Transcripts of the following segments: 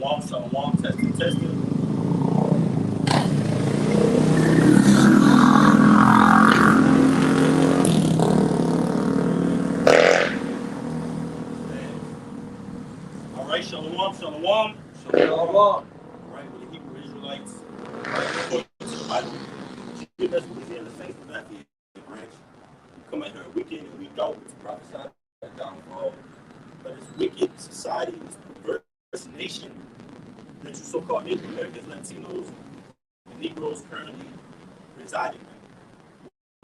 Shalom, testing. All right, shalom. All right, with the Hebrew Israelites, according to the Bible, give us Louisiana Saints of Lafayette branch. We come out here weekend and week out to prophesy that downfall. But this wicked society, this perverse nation that you so-called Native Americans, Latinos, and Negroes currently residing in.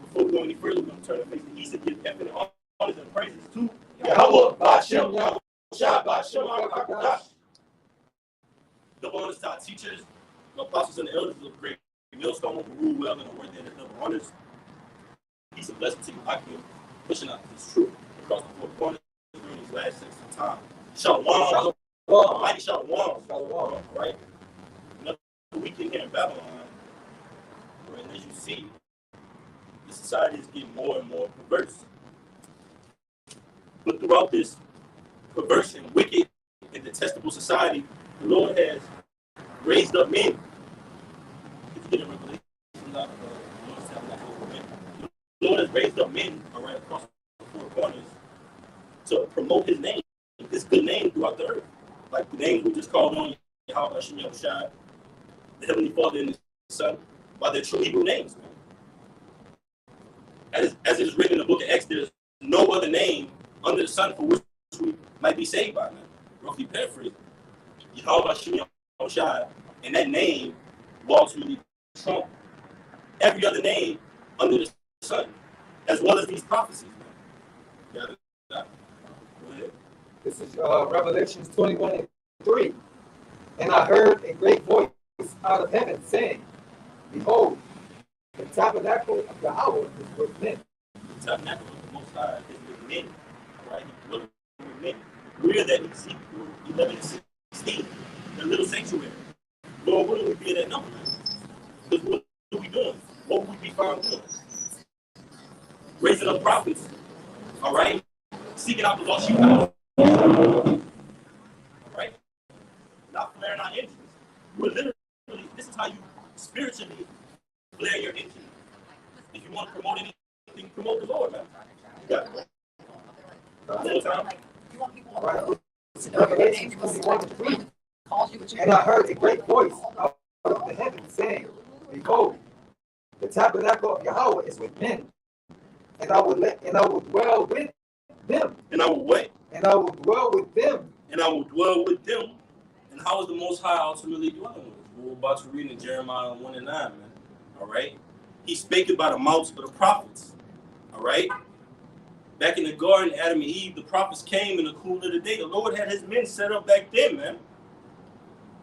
Before we go any further, we're going to turn and face the east and give effort and honors and praises to Yahweh, Ba'Shem, Yahweh, Ba'Shem, HaKadosh. Double honors to our teachers, the apostles and the elders of the great millstone who rule well in the word that is double honors. Peace and blessing to you, Hakim, pushing out this truth across the four corners during these last 6 times. Shalom. Mighty Shalom. Right? Another weekend here in Babylon. Right? And as you see, the society is getting more and more perverse. But throughout this perverse and wicked and detestable society, the Lord has raised up men. If you get a revelation, the Lord has raised up men right across the four corners to promote his name, his good name throughout the earth. Like the names we just called on, Yahweh, Yahushua, the Heavenly Father and his Son, by their true Hebrew names. As it is written in the book of Exodus, no other name under the sun for which we might be saved by, man. Roughly paraphrased. Yahweh, Yahushua, and that name will ultimately trump every other name under the sun, as well as these prophecies. Go ahead. This is Revelations 21:3. And I heard a great voice out of heaven saying, Behold, the tabernacle of Yahweh is with men. The tabernacle of the Most High is with men. Right? He's dwelling with men. We're that Ezekiel 11:16, the little sanctuary. Lord, what do we be at that number? Because what are we doing? What would we be found doing? Raising up prophets. All right? Seeking out the lost sheep. All right? Not flaring our engines. We're literally, this is how you spiritually flare your engine. If you want to promote anything, promote the Lord, man. You got it. One time. Right. Revelations 21:3. And I heard a great voice out of the heaven saying, Behold, the tabernacle of Yahweh is with men, and I will dwell with them. And I will wait. And I will dwell with them. And I will dwell with them. And how is the Most High ultimately dwelling with us? We're about to read in Jeremiah 1:9, man. All right? He spake it by the mouths of the prophets. All right? Back in the garden, Adam and Eve, the prophets came in the cool of the day. The Lord had his men set up back then, man.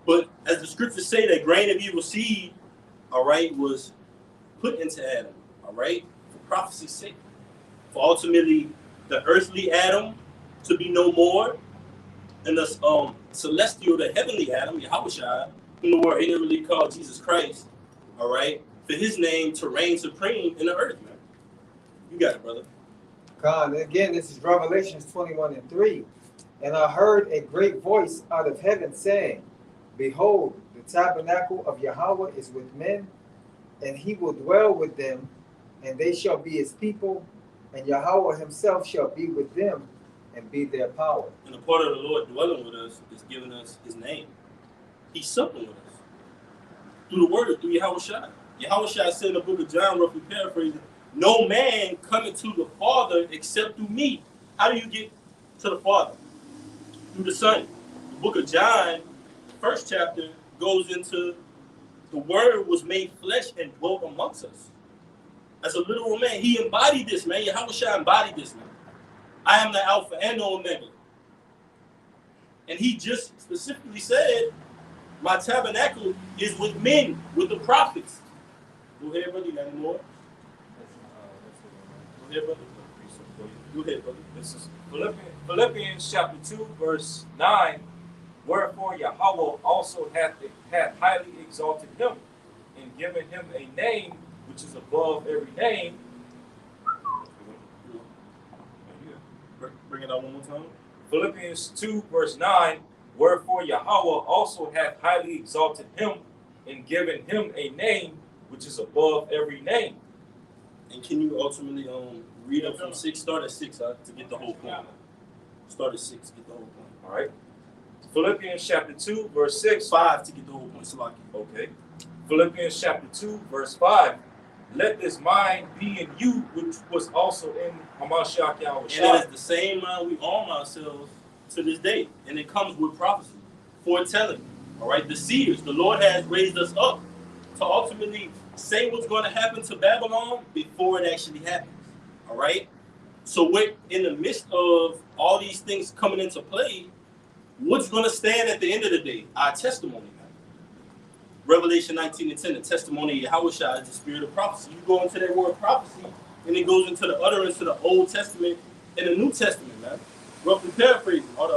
But as the scriptures say, that grain of evil seed, all right, was put into Adam, all right, for prophecy's sake. For ultimately the earthly Adam to be no more, and the celestial, the heavenly Adam, Yahushua, whom the word ignorantly called Jesus Christ, all right, for his name to reign supreme in the earth, man. You got it, brother. God, again, this is Revelations 21:3. And I heard a great voice out of heaven saying, Behold, the tabernacle of Yahweh is with men, and he will dwell with them, and they shall be his people, and Yahweh himself shall be with them and be their power. And the part of the Lord dwelling with us is giving us his name. He's supping with us through the word, through Yahushua. Yahushua said in the book of John, roughly paraphrasing, no man coming to the Father except through me. How do you get to the Father? Through the Son. The book of John, first chapter, goes into the word was made flesh and dwelt amongst us. As a literal man, he embodied this, man. Yahushua embodied this, man. I am the Alpha and the Omega. And he just specifically said, my tabernacle is with men, with the prophets. Go ahead, brother. You got any more? Go ahead, brother. Go ahead, brother. This is Philippians chapter 2, verse 9. Wherefore Yahweh also hath highly exalted him, and given him a name which is above every name. Bring it out one more time. Philippians 2, verse 9. Wherefore Yahweh also hath highly exalted him and given him a name which is above every name. And can you ultimately read up from 6? Start at 6 to get the whole point. Start at 6, get the whole point. All right. Philippians chapter 2, verse 6. 5 to get the whole point. Salaki. Okay. Philippians chapter 2, verse 5. Let this mind be in you, which was also in Hamashiach Yahweh. And it is the same mind we arm ourselves to this day. And it comes with prophecy, foretelling. All right. The seers, the Lord has raised us up to ultimately say what's going to happen to Babylon before it actually happens. All right. So we're in the midst of all these things coming into play. What's going to stand at the end of the day? Our testimony, man. Revelation 19:10, the testimony of Yahushua is the spirit of prophecy. You go into that word prophecy, and it goes into the utterance of the Old Testament and the New Testament, man. Roughly paraphrasing, or the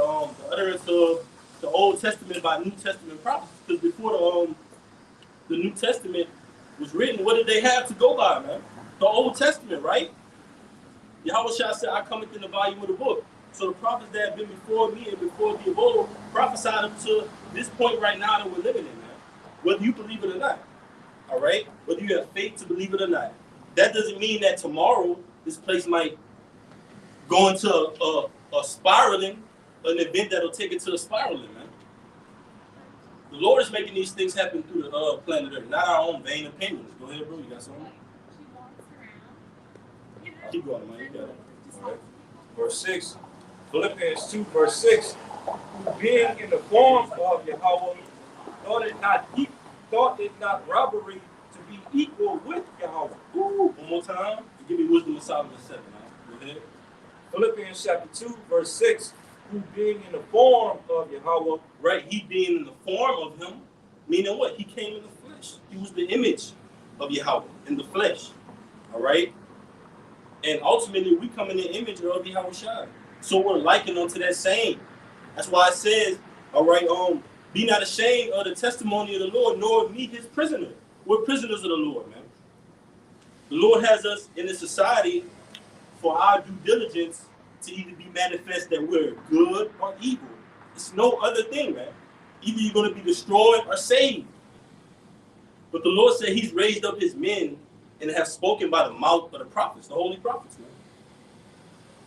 utterance of the Old Testament by New Testament prophecy. Because before the New Testament was written, what did they have to go by, man? The Old Testament, right? Yahushua said, I come in the volume of the book. So the prophets that have been before me and before the abode prophesied up to this point right now that we're living in, man. Whether you believe it or not. All right? Whether you have faith to believe it or not. That doesn't mean that tomorrow this place might go into a spiraling, an event that'll take it to a spiraling, man. The Lord is making these things happen through the planet Earth, not our own vain opinions. Go ahead, bro. You got something? Keep going, man. You got it. All right. Verse 6. Philippians 2, verse 6. Being in the form of Yahweh, thought it not robbery to be equal with Yahweh. Ooh, one more time. Give me wisdom of Solomon 7. Right? Go ahead. Philippians chapter 2, verse 6. Who being in the form of Yahweh. Right, he being in the form of him, meaning what? He came in the flesh. He was the image of Yahweh in the flesh. All right? And ultimately, we come in the image of Yahweh. So we're likened unto that same. That's why it says, all right, be not ashamed of the testimony of the Lord, nor of me, his prisoner. We're prisoners of the Lord, man. The Lord has us in this society for our due diligence to either be manifest that we're good or evil. It's no other thing, man. Either you're going to be destroyed or saved. But the Lord said he's raised up his men and have spoken by the mouth of the prophets, the holy prophets, man.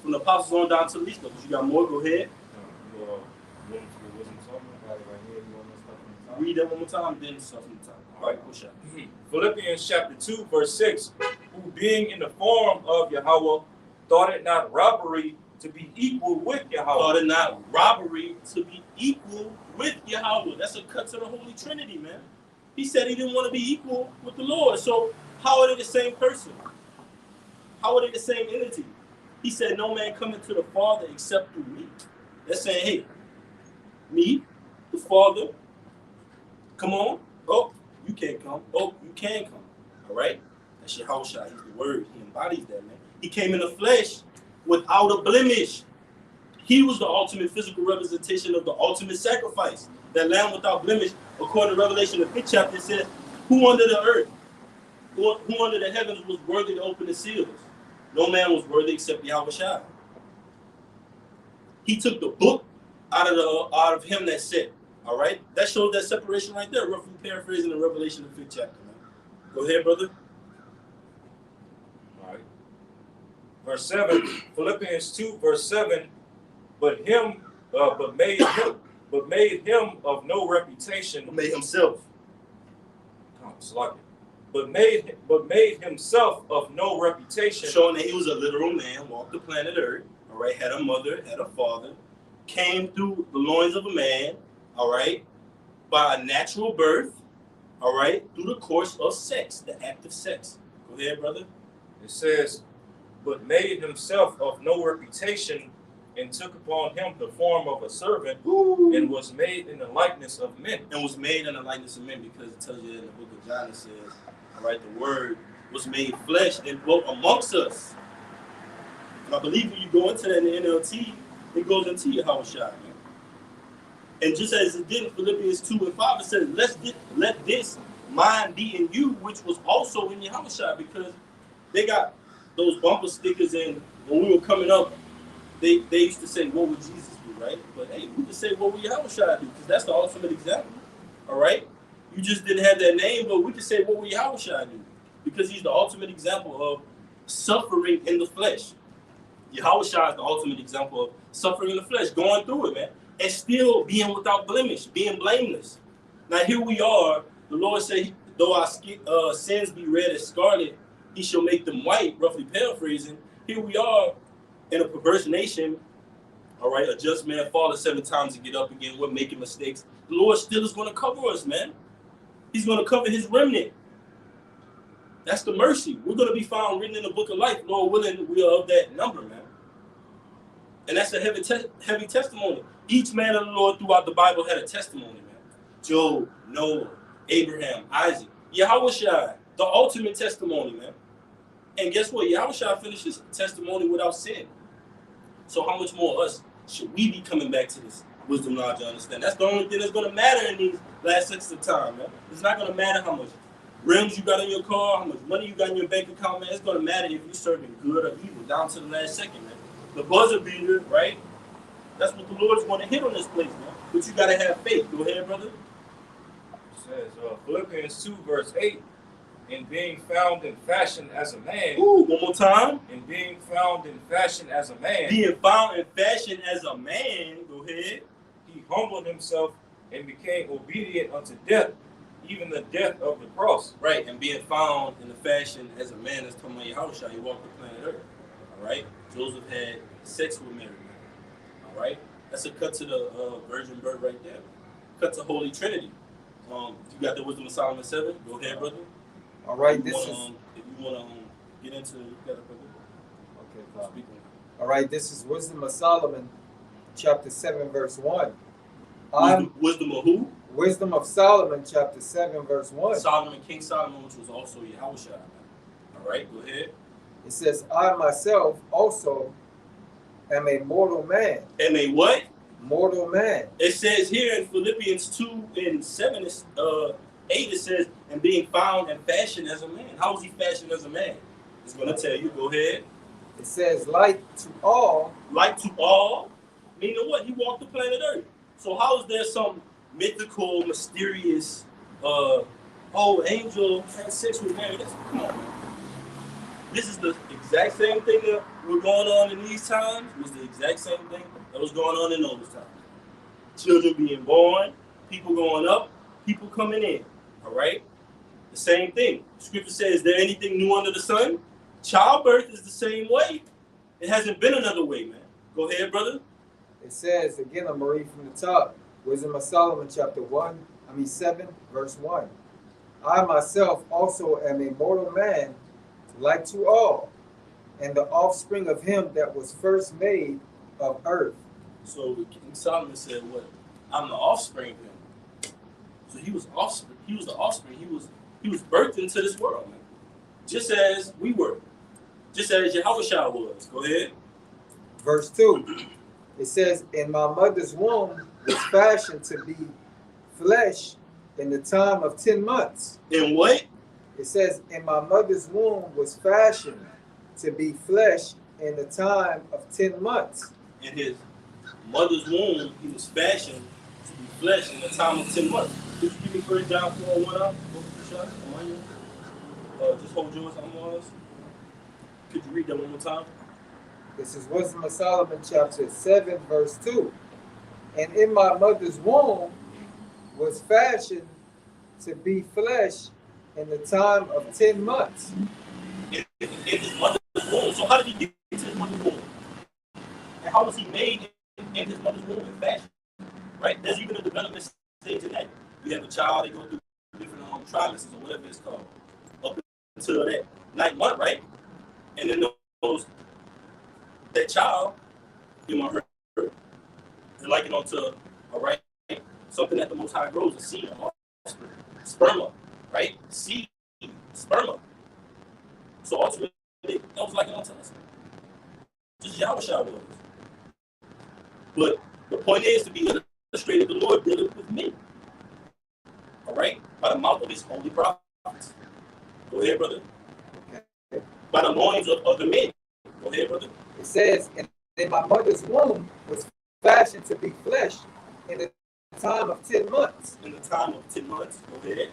From the apostles on down to the least of us. You got more? Go ahead. Read that one more time, then something time. All right, push up. Philippians chapter 2, verse 6. Who being in the form of Yahweh, thought it not robbery to be equal with Yahweh. Thought it not robbery to be equal with Yahweh. That's a cut to the Holy Trinity, man. He said he didn't want to be equal with the Lord. So how are they the same person? How are they the same entity? He said, no man coming to the Father except through me. They're saying, hey, me, the Father, come on. Oh, you can't come. Oh, you can come. All right? That's Yahushua. He's the word. He embodies that, man. He came in the flesh without a blemish. He was the ultimate physical representation of the ultimate sacrifice. That lamb without blemish, according to Revelation, the 5th chapter, it says, who under the earth, who under the heavens was worthy to open the seals? No man was worthy except Yahushua. He took the book out of him that said, all right? That shows that separation right there, roughly paraphrasing the Revelation, the 5th chapter. Man. Go ahead, brother. All right. Verse 7, Philippians 2, verse 7, but made him of no reputation. Made himself. But made himself of no reputation. Showing that he was a literal man, walked the planet Earth, all right, had a mother, had a father, came through the loins of a man, all right, by a natural birth, all right, through the course of sex, the act of sex. Go ahead, brother. It says, but made himself of no reputation, and took upon him the form of a servant, and was made in the likeness of men. And was made in the likeness of men, because it tells you in the book of John, it says, all right, the word was made flesh and dwelt amongst us. And I believe when you go into that in the NLT, it goes into Yahushua, man. And just as it did in Philippians 2 and 5, it says, let this mind be in you, which was also in Yahushua, because they got those bumper stickers in when we were coming up. They used to say, what would Jesus do? right? But hey, we can say what we Yahushua do, because that's the ultimate example. All right? You just didn't have that name, but we can say what we Yahushua do, because he's the ultimate example of suffering in the flesh. Yahushua is the ultimate example of suffering in the flesh, going through it, man, and still being without blemish, being blameless. Now here we are. The Lord said, though our sins be red as scarlet, he shall make them white, roughly paraphrasing. Here we are in a perverse nation, all right? A just man falleth 7 times and get up again. We're making mistakes. The Lord still is going to cover us, man. He's going to cover his remnant. That's the mercy. We're going to be found written in the book of life. Lord willing, we are of that number, man. And that's a heavy testimony. Each man of the Lord throughout the Bible had a testimony, man. Job, Noah, Abraham, Isaac, Yahushua, the ultimate testimony, man. And guess what? Yahushua finished his testimony without sin. So how much more us should we be coming back to this wisdom, knowledge, and understand? That's the only thing that's going to matter in these last sections of time, man. It's not going to matter how much rims you got in your car, how much money you got in your bank account, man. It's going to matter if you're serving good or evil down to the last second, man. The buzzer beater, right? That's what the Lord's going to hit on this place, man. But you got to have faith. Go ahead, brother. It says, Philippians 2, verse 8, in being found in fashion as a man. Ooh, one more time. In being found in fashion as a man. Being found in fashion as a man. Go ahead. He humbled himself and became obedient unto death, even the death of the cross. Right, and being found in the fashion as a man, that's talking about Yahushua. He walked the planet Earth. All right? Joseph had sex with Mary. All right? That's a cut to the virgin birth right there. Cut to Holy Trinity. You got the Wisdom of Solomon 7? Go ahead, brother. All right, if you want to get into it, you got it, brother. Okay, all right, this is Wisdom of Solomon, chapter 7, verse 1. Wisdom of who? Wisdom of Solomon, chapter 7, verse 1. Solomon, King Solomon, which was also Yahushua. All right, go ahead. It says, I myself also am a mortal man. Am a what? Mortal man. It says here in Philippians 2 and 7, 8, it says, and being found and fashioned as a man. How was he fashioned as a man? It's going to tell you. Go ahead. It says, like to all. Like to all? Meaning what? He walked the planet Earth. So how is there some mythical, mysterious, angel had sex with Mary? Come on, man. This is the exact same thing that was going on in these times. It was the exact same thing that was going on in those times. Children being born, people going up, people coming in. All right? The same thing. Scripture says, is there anything new under the sun? Childbirth is the same way. It hasn't been another way, man. Go ahead, brother. It says, again, I'm going to read from the top. Wisdom of Solomon, chapter 7, verse 1. I myself also am a mortal man, like to all, and the offspring of him that was first made of earth. So King Solomon said, what? I'm the offspring of him. So he was offspring. He was the offspring. He was birthed into this world, man. Just as we were. Just as Yahushua was. Go ahead. Verse 2. It says, in my mother's womb was fashioned to be flesh in the time of 10 months. In what? It says, in my mother's womb was fashioned to be flesh in the time of 10 months. In his mother's womb, he was fashioned to be flesh in the time of 10 months. Could you give me 1 John 4:1 up? Just hold yours. I'm on us. Could you read that one more time? This is Wisdom of Solomon, chapter 7, verse 2. And in my mother's womb was fashioned to be flesh in the time of 10 months. In his mother's womb. So how did he get into his mother's womb? And how was he made in his mother's womb in fashion? Right? There's even a development stage in that. You have a child, they go through different trimesters or whatever it's called. Up until that 9th month, right? And then that child, you know, they're likened onto, all right, something that the Most High grows, a seed, sperma, right? Seed, sperma. So ultimately, that was likened onto us. Just Yahushua was. But the point is to be illustrated, the Lord did it with me. All right? By the mouth of his holy prophets. Go ahead, brother. Okay. By the loins of other men. Go ahead, brother. It says, and in my mother's womb was fashioned to be flesh in the time of 10 months. In the time of 10 months, go ahead.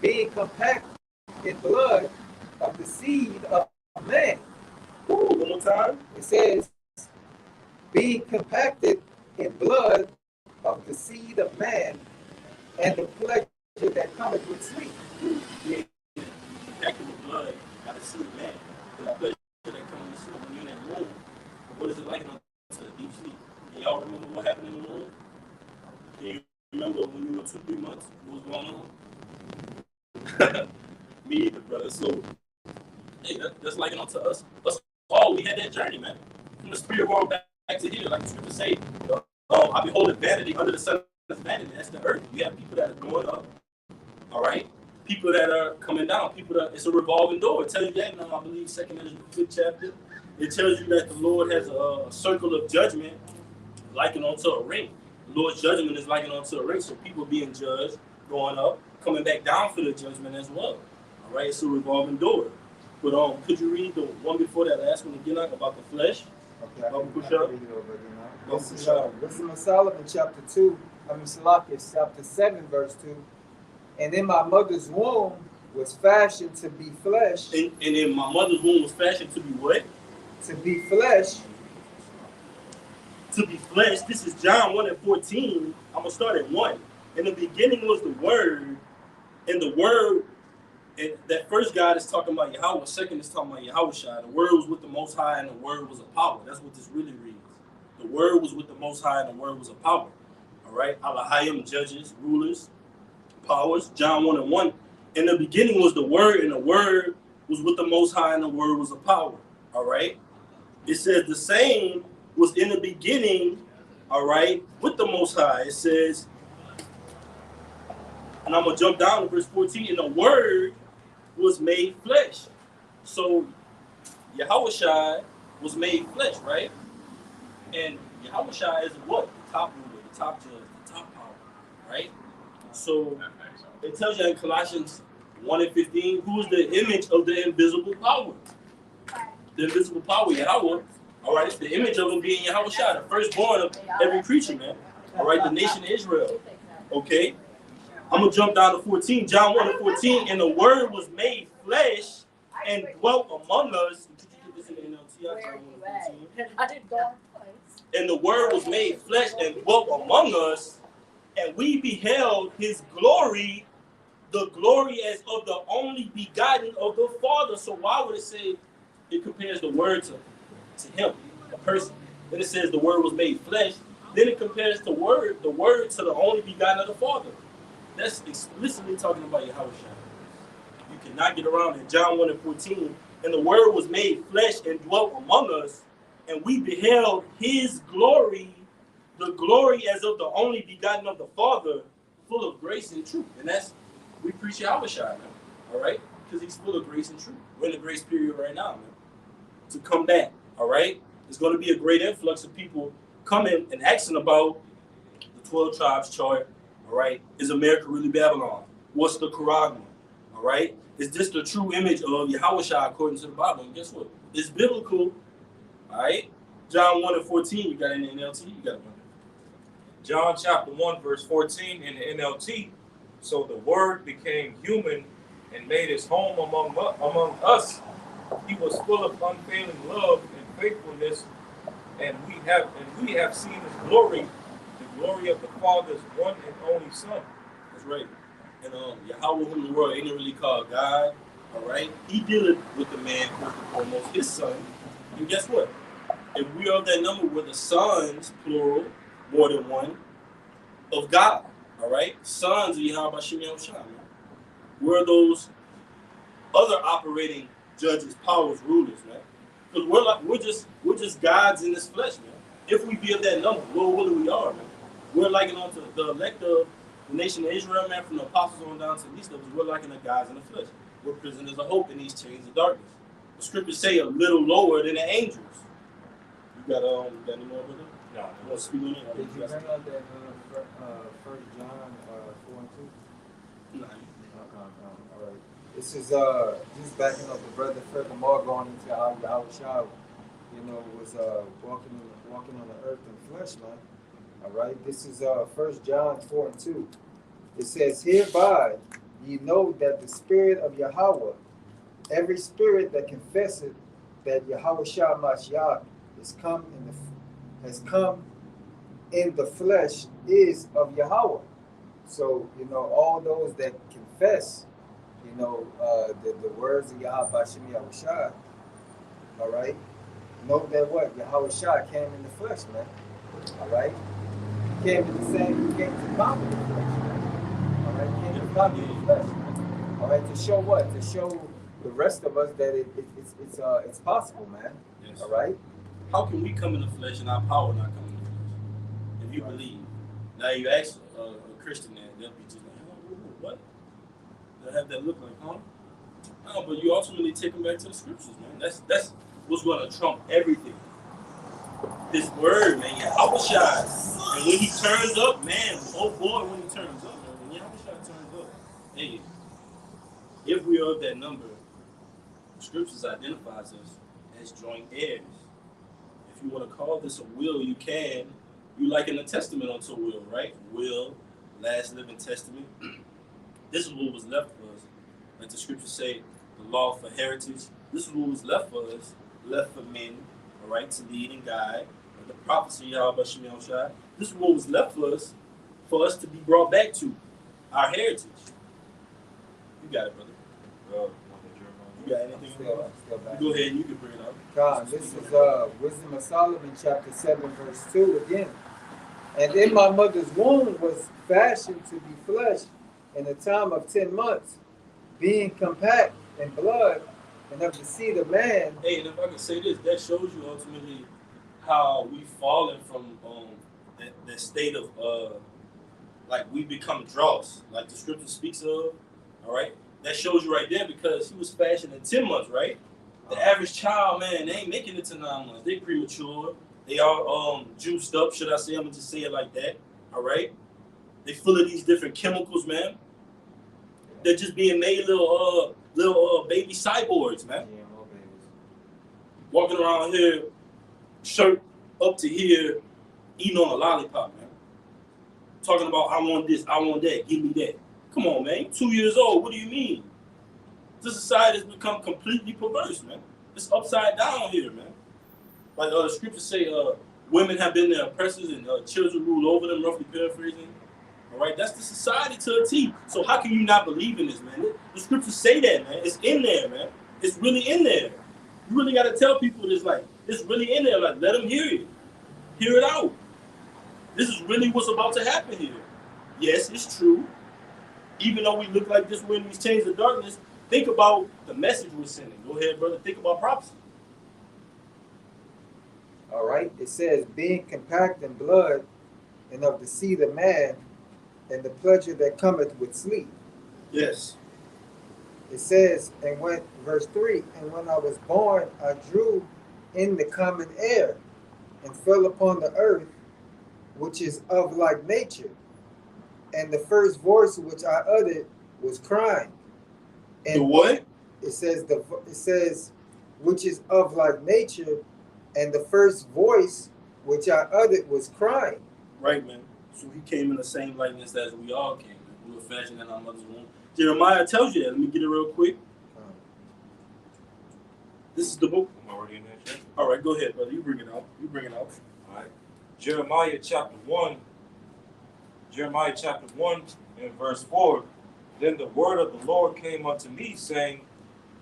Being compact in blood of the seed of man. One more time. It says, being compacted in blood of the seed of man, and the pleasure that cometh with sleep. Yeah. Compacted with blood by the seed of man. The pleasure that comes with sleep when you're in that womb. What is it like to deep sleep? Can y'all remember what happened in the womb? Can you remember when you were 2-3 months? What was going on? Me either, brother. So, hey, that's like unto us. Us all, we had that journey, man. From the spirit world back to here, like the scripture say, I behold vanity under the sun is vanity. That's the earth. We have people that are going up, all right? People that are coming down. People that it's a revolving door. It tells you that in, I believe, 2nd Ezra 5th chapter. It tells you that the Lord has a circle of judgment likened onto a ring. The Lord's judgment is likened onto a ring. So people being judged, going up, coming back down for the judgment as well. All right, it's a revolving door. But could you read the one before that last one again about the flesh? Okay, I can push read it up. over again. This is Wisdom of Solomon, chapter 2. Salakias, chapter 7, verse 2. And in my mother's womb was fashioned to be flesh. And in my mother's womb was fashioned to be what? To be flesh. To be flesh. This is John 1:14. I'm going to start at 1. In the beginning was the Word, and the Word, and that first God is talking about Yahweh, second is talking about Yahushua. The Word was with the Most High, and the Word was a power. That's what this really reads. The Word was with the Most High, and the Word was a power. All right? Alahayim, judges, rulers, powers. John 1:1. In the beginning was the Word, and the Word was with the Most High, and the Word was a power. All right? It says the same was in the beginning, all right, with the Most High. It says, and I'm going to jump down to verse 14, and the Word was made flesh. So Yahushua was made flesh, right? And Yahushua is what? The top ruler, the top judge, the top power, right? So it tells you in Colossians 1:15, who is the image of the invisible power? The invisible power, Yahweh. All right, it's the image of him being Yahushua, the firstborn of every creature, man. All right, the nation of Israel. Okay? I'm going to jump down to 14. John 1:14, and the Word was made flesh and dwelt among us. Did you get this in the NLT? I didn't go. And the Word was made flesh and dwelt among us, and we beheld his glory, the glory as of the only begotten of the Father. So why would it say it compares the Word to him, a person? Then it says the Word was made flesh. Then it compares the Word to the only begotten of the Father. That's explicitly talking about Yahushua. You cannot get around it. John 1:14. And the Word was made flesh and dwelt among us, and we beheld his glory, the glory as of the only begotten of the Father, full of grace and truth. And we preach Yahushua, man. All right? Because he's full of grace and truth. We're in the grace period right now, man. To come back, all right? There's going to be a great influx of people coming and asking about the 12 tribes chart. All right, is America really Babylon? What's the Quran? All right, is this the true image of Yahushua according to the Bible? And guess what? It's biblical. All right, John 1:14. You got it in the NLT? You got it. John chapter 1, verse 14 in the NLT. So the Word became human and made his home among us. He was full of unfailing love and faithfulness, and we have seen his glory, the glory of the Father's one and only Son. That's right. And Yahweh, whom the world ain't really called God, all right? He dealing with the man first and foremost, his son. And guess what? If we are of that number, we're the sons, plural, more than one, of God, all right? Sons of Yahweh Shem Yahushua. We're those other operating judges, powers, rulers, man. Because we're just gods in this flesh, man. If we be of that number, what we are, man. We're likened unto the elect of the nation of Israel, man, from the apostles on down to the least of us. We're likened to gods in the flesh. We're prisoners of hope in these chains of darkness. The scriptures say a little lower than the angels. You got any more with it? No. You want to speak on it? Did you bring out that 1 John 4 and 2? No. All right. This is just backing up the brother furthermore going into how Yahushua, was walking on the earth in flesh, man. All right, this is 1 John 4 and 2. It says, hereby ye know that the spirit of Yahweh, every spirit that confesseth that Yahweh Shah Mashiach has come in the flesh is of Yahweh. So, all those that confess, the words of Yahweh Bashem Yahweh Shah, all right, know that what? Yahweh Shah came in the flesh, man. All right? He came in the same, he came to conquer the flesh, man. All right? He came to conquer the flesh, man. All right? To show what? To show the rest of us that it's possible, man. Yes. All right? How can we come in the flesh and our power not come in the flesh? If you believe. Now you ask a Christian that, they'll be just like, oh, what? They'll have that look like, huh? No, but you ultimately take them back to the scriptures, man. That's what's going to trump everything. This word, man, Yahweh Shai. And when he turns up, man, oh boy, when he turns up, man, when Yahweh Shai turns up, hey, if we are of that number, the scriptures identifies us as joint heirs. If you want to call this a will, you can. You liken the testament unto a will, right? Will, last living testament. This is what was left for us. Like the scriptures say, the law for heritage. This is what was left for us, left for men, all right, to lead and guide. The prophecy, Yahweh Shemel Shai. This is what was left for us to be brought back to, our heritage. You got it, brother. You got anything? Still Go ahead and you can bring it up. God, this is Wisdom of Solomon, chapter 7, verse 2 again. And in my mother's womb was fashioned to be flesh in the time of 10 months, being compact in blood and of the seed of man. Hey, and if I can say this, that shows you ultimately how we've fallen from that state of like we become dross, like the scripture speaks of. All right, that shows you right there because he was fashioned in 10 months, right? The average child, man, they ain't making it to 9 months. They premature. They are juiced up, should I say? I'm gonna just say it like that. All right, they full of these different chemicals, man. They're just being made little baby cyborgs, man. Yeah, more babies. Walking around here, shirt up to here, eating on a lollipop, man. Talking about I want this, I want that, give me that. Come on, man. 2 years old. What do you mean? This society has become completely perverse, man. It's upside down here, man. Like the scriptures say, women have been their oppressors and children rule over them, roughly paraphrasing. All right, that's the society to a T. So how can you not believe in this, man? The scriptures say that, man. It's in there, man. It's really in there. You really got to tell people this, like, it's really in there. Like, let them hear it. Hear it out. This is really what's about to happen here. Yes, it's true. Even though we look like this, we're in these chains of darkness, think about the message we're sending. Go ahead, brother. Think about prophecy. All right, it says, being compact in blood and of the seed of man, and the pleasure that cometh with sleep. Yes. It says, verse 3, and when I was born, I drew in the common air and fell upon the earth, which is of like nature. And the first voice which I uttered was crying. And the what? It says, which is of like nature, and the first voice which I uttered was crying. Right, man. So he came in the same likeness as we all came. We were fashioned in our mother's womb. Jeremiah tells you that. Let me get it real quick. This is the book. I'm already in that chapter. All right, go ahead, brother. You bring it out. All right. Jeremiah chapter 1 and verse 4. Then the word of the Lord came unto me, saying,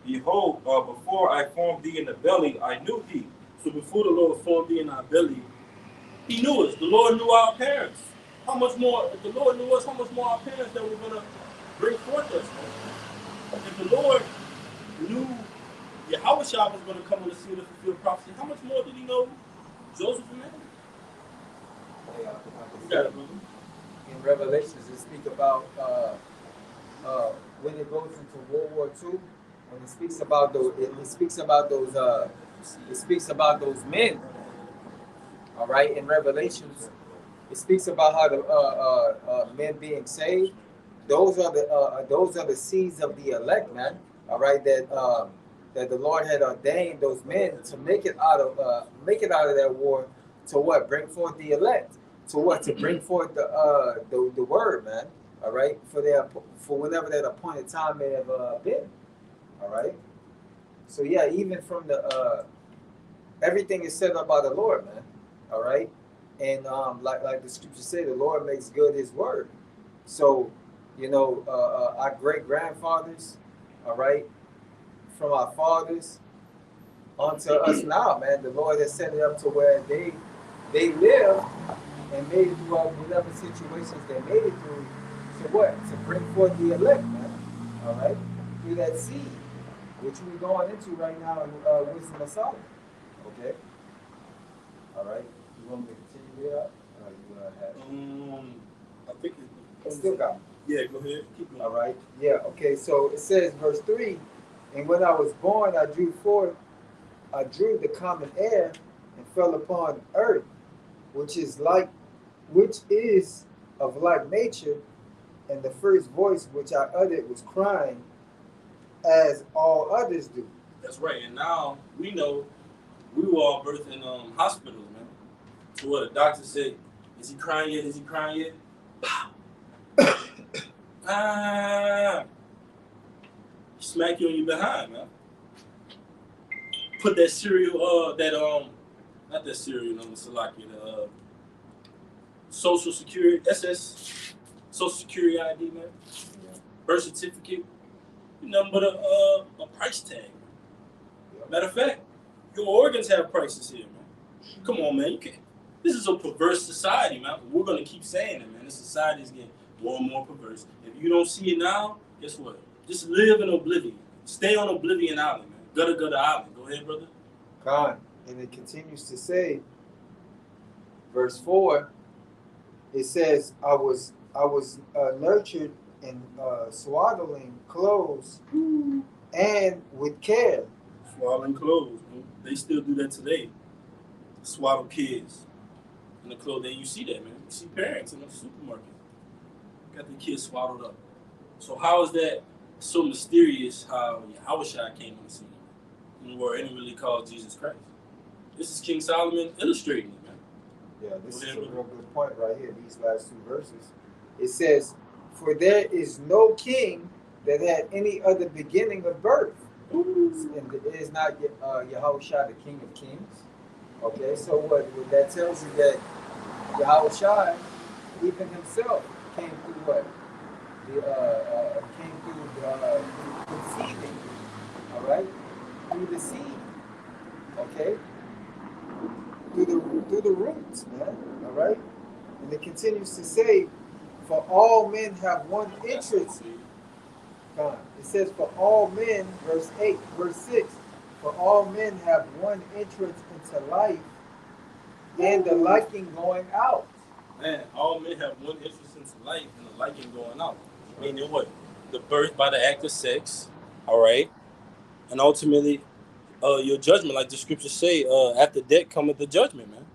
behold, before I formed thee in the belly, I knew thee. So before the Lord formed thee in our belly, he knew us. The Lord knew our parents. How much more, if the Lord knew us, how much more our parents that were going to bring forth us, man? If the Lord knew Yahweh Shah was going to come on the scene to fulfill prophecy, how much more did he know Joseph and Mary? You got it, brother. In Revelations, it speaks about when it goes into World War II, when it speaks about those men. All right, in Revelations, it speaks about how the men being saved. Those are the seeds of the elect, man. All right, that the Lord had ordained those men to make it out of that war to what? Bring forth the elect, what? To bring forth the word, man. All right, for whenever that appointed time may have been. All right. So yeah, even from the everything is set up by the Lord, man. All right, and like the scriptures say, the Lord makes good His word. So, our great grandfathers, all right, from our fathers onto us now, man. The Lord has set it up to where they live and made it through whatever situations they made it through. So what? To bring forth the elect, man. All right, through that seed, which we're going into right now in Wisdom of Solomon. Okay. All right. You want me to continue there? You have I think it's still got me. Yeah, go ahead. Keep going. All right. Yeah. Okay. So it says, verse 3, and when I was born, I drew the common air and fell upon earth, which is of like nature, and the first voice which I uttered was crying, as all others do. That's right. And now we know we were all birthed in hospitals, man. So what the doctor said, is he crying yet? Is he crying yet? Smack you on your behind, man. Put that cereal, not that cereal number, Salaki, the Social Security, Social Security ID, man. Yeah. Birth certificate, nothing but a price tag. Yeah. Matter of fact, your organs have prices here, man. Come on, man. This is a perverse society, man. We're gonna keep saying it, man. This society is getting more and more perverse. If you don't see it now, guess what? Just live in oblivion. Stay on Oblivion Island, man. Gutter Island. Go ahead, brother. Khan. And it continues to say, verse 4, it says, I was nurtured in swaddling clothes and with care. Swaddling clothes, man. They still do that today. Swaddle kids in the clothing. You see that, man. You see parents in the supermarket got their kids swaddled up. So how is that so mysterious? How Yahushua came on the scene in the world, and it really called Jesus Christ. This is King Solomon illustrating it, man. Yeah, this is a real good point right here. These last two verses. It says, "For there is no king that had any other beginning of birth, and it is not Yahushua, the King of Kings." Okay, so what that tells you that Yahushua, even himself, came through what? Came through the conceiving, all right, through the seed, okay, through the roots, man, all right, and it continues to say, "For all men have one interest." It says, "For all men," verse 8, verse 6, "For all men have one entrance into life, and the liking going out." Man, all men have one interest into life and the liking going out. Meaning what? The birth by the act of sex, all right? And ultimately, your judgment, like the scriptures say, after death cometh the judgment, man.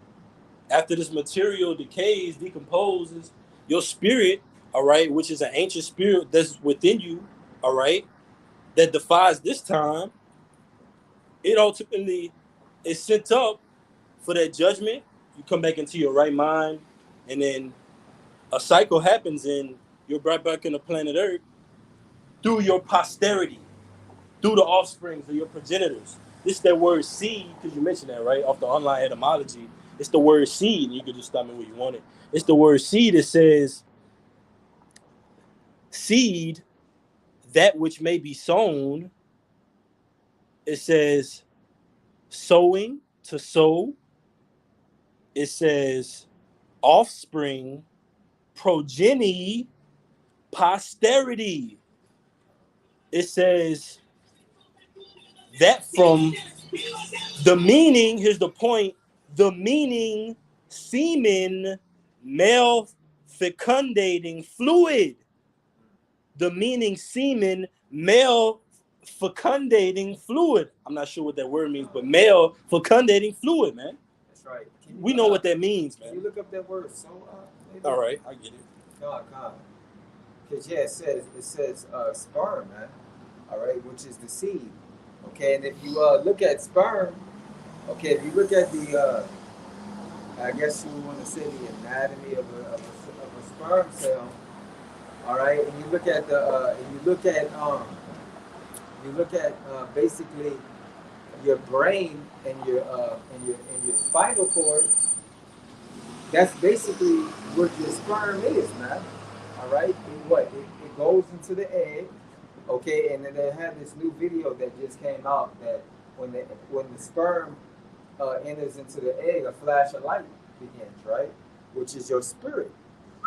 After this material decays, decomposes, your spirit, all right, which is an ancient spirit that's within you, all right, that defies this time, it ultimately is sent up for that judgment. You come back into your right mind, and then a cycle happens, and you're brought back on the planet Earth through your posterity, through the offsprings of your progenitors. This is that word seed, because you mentioned that, right? Off the online etymology, it's the word seed, and you can just stop me where you want it. It's the word seed. It says seed, that which may be sown. It says sowing, to sow. It says offspring, progeny, posterity. It says that from the meaning, here's the point, the meaning semen, male fecundating fluid. The meaning semen, male fecundating fluid. I'm not sure what that word means, but male fecundating fluid, man. That's right. We know what that means, man. Can you look up that word, so? All right, I get it. God. Because, yeah, it says sperm, man, all right, which is the seed. Okay, and if you look at sperm, okay, if you look at I guess you want to say the anatomy of a sperm cell. All right, and you look at you look at basically your brain and your spinal cord. That's basically what your sperm is, man. All right, it goes into the egg, okay, and then they had this new video that just came out that when the sperm enters into the egg, a flash of light begins, right, which is your spirit,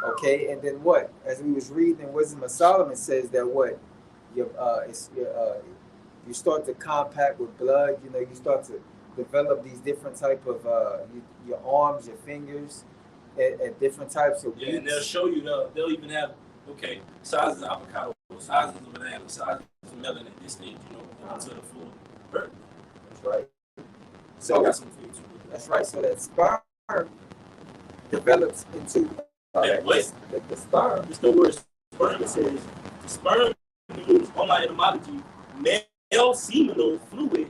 okay, and then what? As we was reading in Wisdom of Solomon says that what you start to compact with blood. You know, you start to develop these different type of your arms, your fingers, at different types of and they'll show you they'll even have sizes of avocado, sizes of banana, sizes of melon at this stage, to the full birth. That's right. So that's right. So that sperm develops into the sperm. It's the word sperm. It says the sperm means on my etymology, male seminal fluid,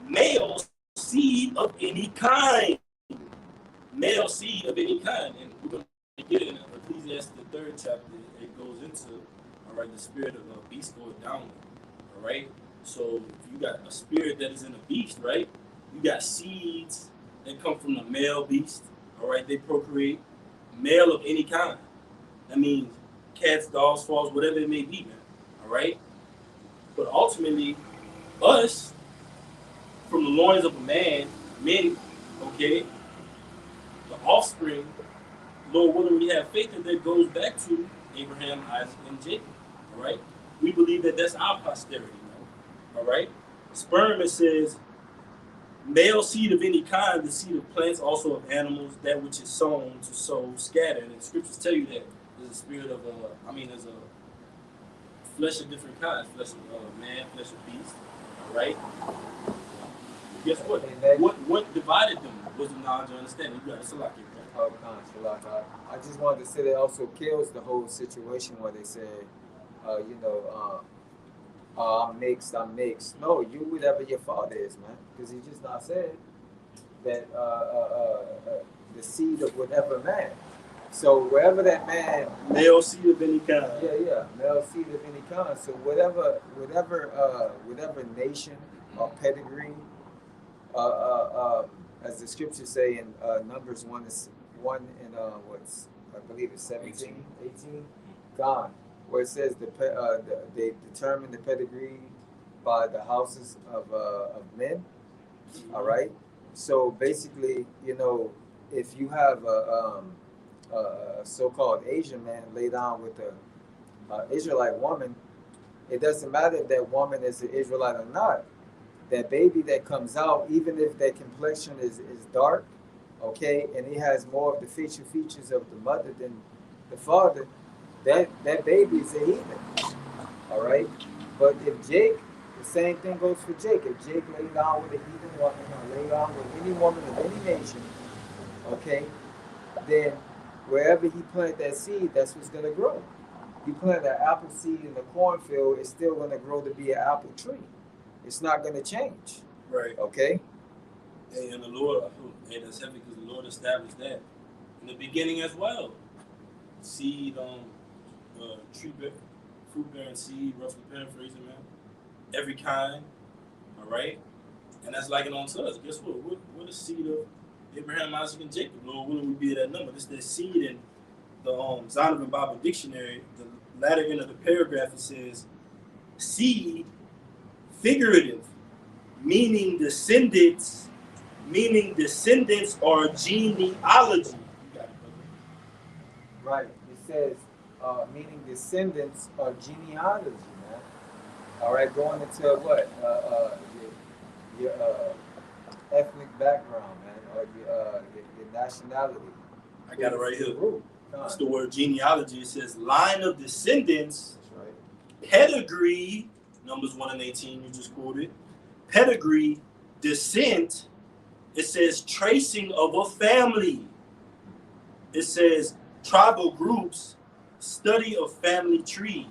male seed of any kind. Male seed of any kind. And we're going to get in Ecclesiastes, the 3rd chapter. It goes into, all right, the spirit of a beast goes downward. All right. So you got a spirit that is in a beast, right? You got seeds that come from the male beast. All right. They procreate. Male of any kind. That means cats, dogs, frogs, whatever it may be, man. All right. But ultimately, us, from the loins of a man, men, okay, the offspring, Lord willing, we have faith that goes back to Abraham, Isaac, and Jacob. All right. We believe that that's our posterity, man. All right. Sperm, it says, male seed of any kind, the seed of plants, also of animals, that which is sown to sow scattered. And scriptures tell you that there's a spirit of there's a flesh of different kinds, flesh of man, flesh of beast. All right. Guess what? What divided them was the knowledge and understanding. You got to select it. I just wanted to say that also kills the whole situation where they say, I'm mixed. No, you whatever your father is, man, because he just not said that the seed of whatever man. So wherever that man, male seed of any kind. Yeah, male seed of any kind. So whatever nation or pedigree, as the scriptures say in Numbers 1 and I believe it's 17, 18, gone. Where it says they determine the pedigree by the houses of men. All right. So basically, if you have a so-called Asian man lay down with an Israelite woman, it doesn't matter if that woman is an Israelite or not. That baby that comes out, even if that complexion is dark, okay, and he has more of the facial features of the mother than the father, that baby is a heathen. All right. But if Jake, the same thing goes for Jake. If Jake lay down with a heathen woman or lay down with any woman of any nation, okay, then wherever he planted that seed, that's what's gonna grow. You plant an apple seed in the cornfield, it's still gonna grow to be an apple tree. It's not gonna change. Right. Okay. And the Lord, that's heavy because the Lord established that in the beginning as well. Seed on fruit bearing seed, roughly paraphrasing, man. Every kind. All right. And that's like it on to us. Guess what? What is seed of Abraham, Isaac, and Jacob? Lord willing, we be at that number. This is that seed in the Zondervan Bible Dictionary. The latter end of the paragraph, it says seed, figurative, meaning descendants or genealogy. Right. It says meaning descendants or genealogy, man. All right, going into what? Your ethnic background, man, or your nationality. I got it right here. It's the word genealogy. It says line of descendants. That's right. Pedigree, Numbers 1 and 18, you just quoted. Pedigree, descent. It says tracing of a family. It says tribal groups, study of family trees.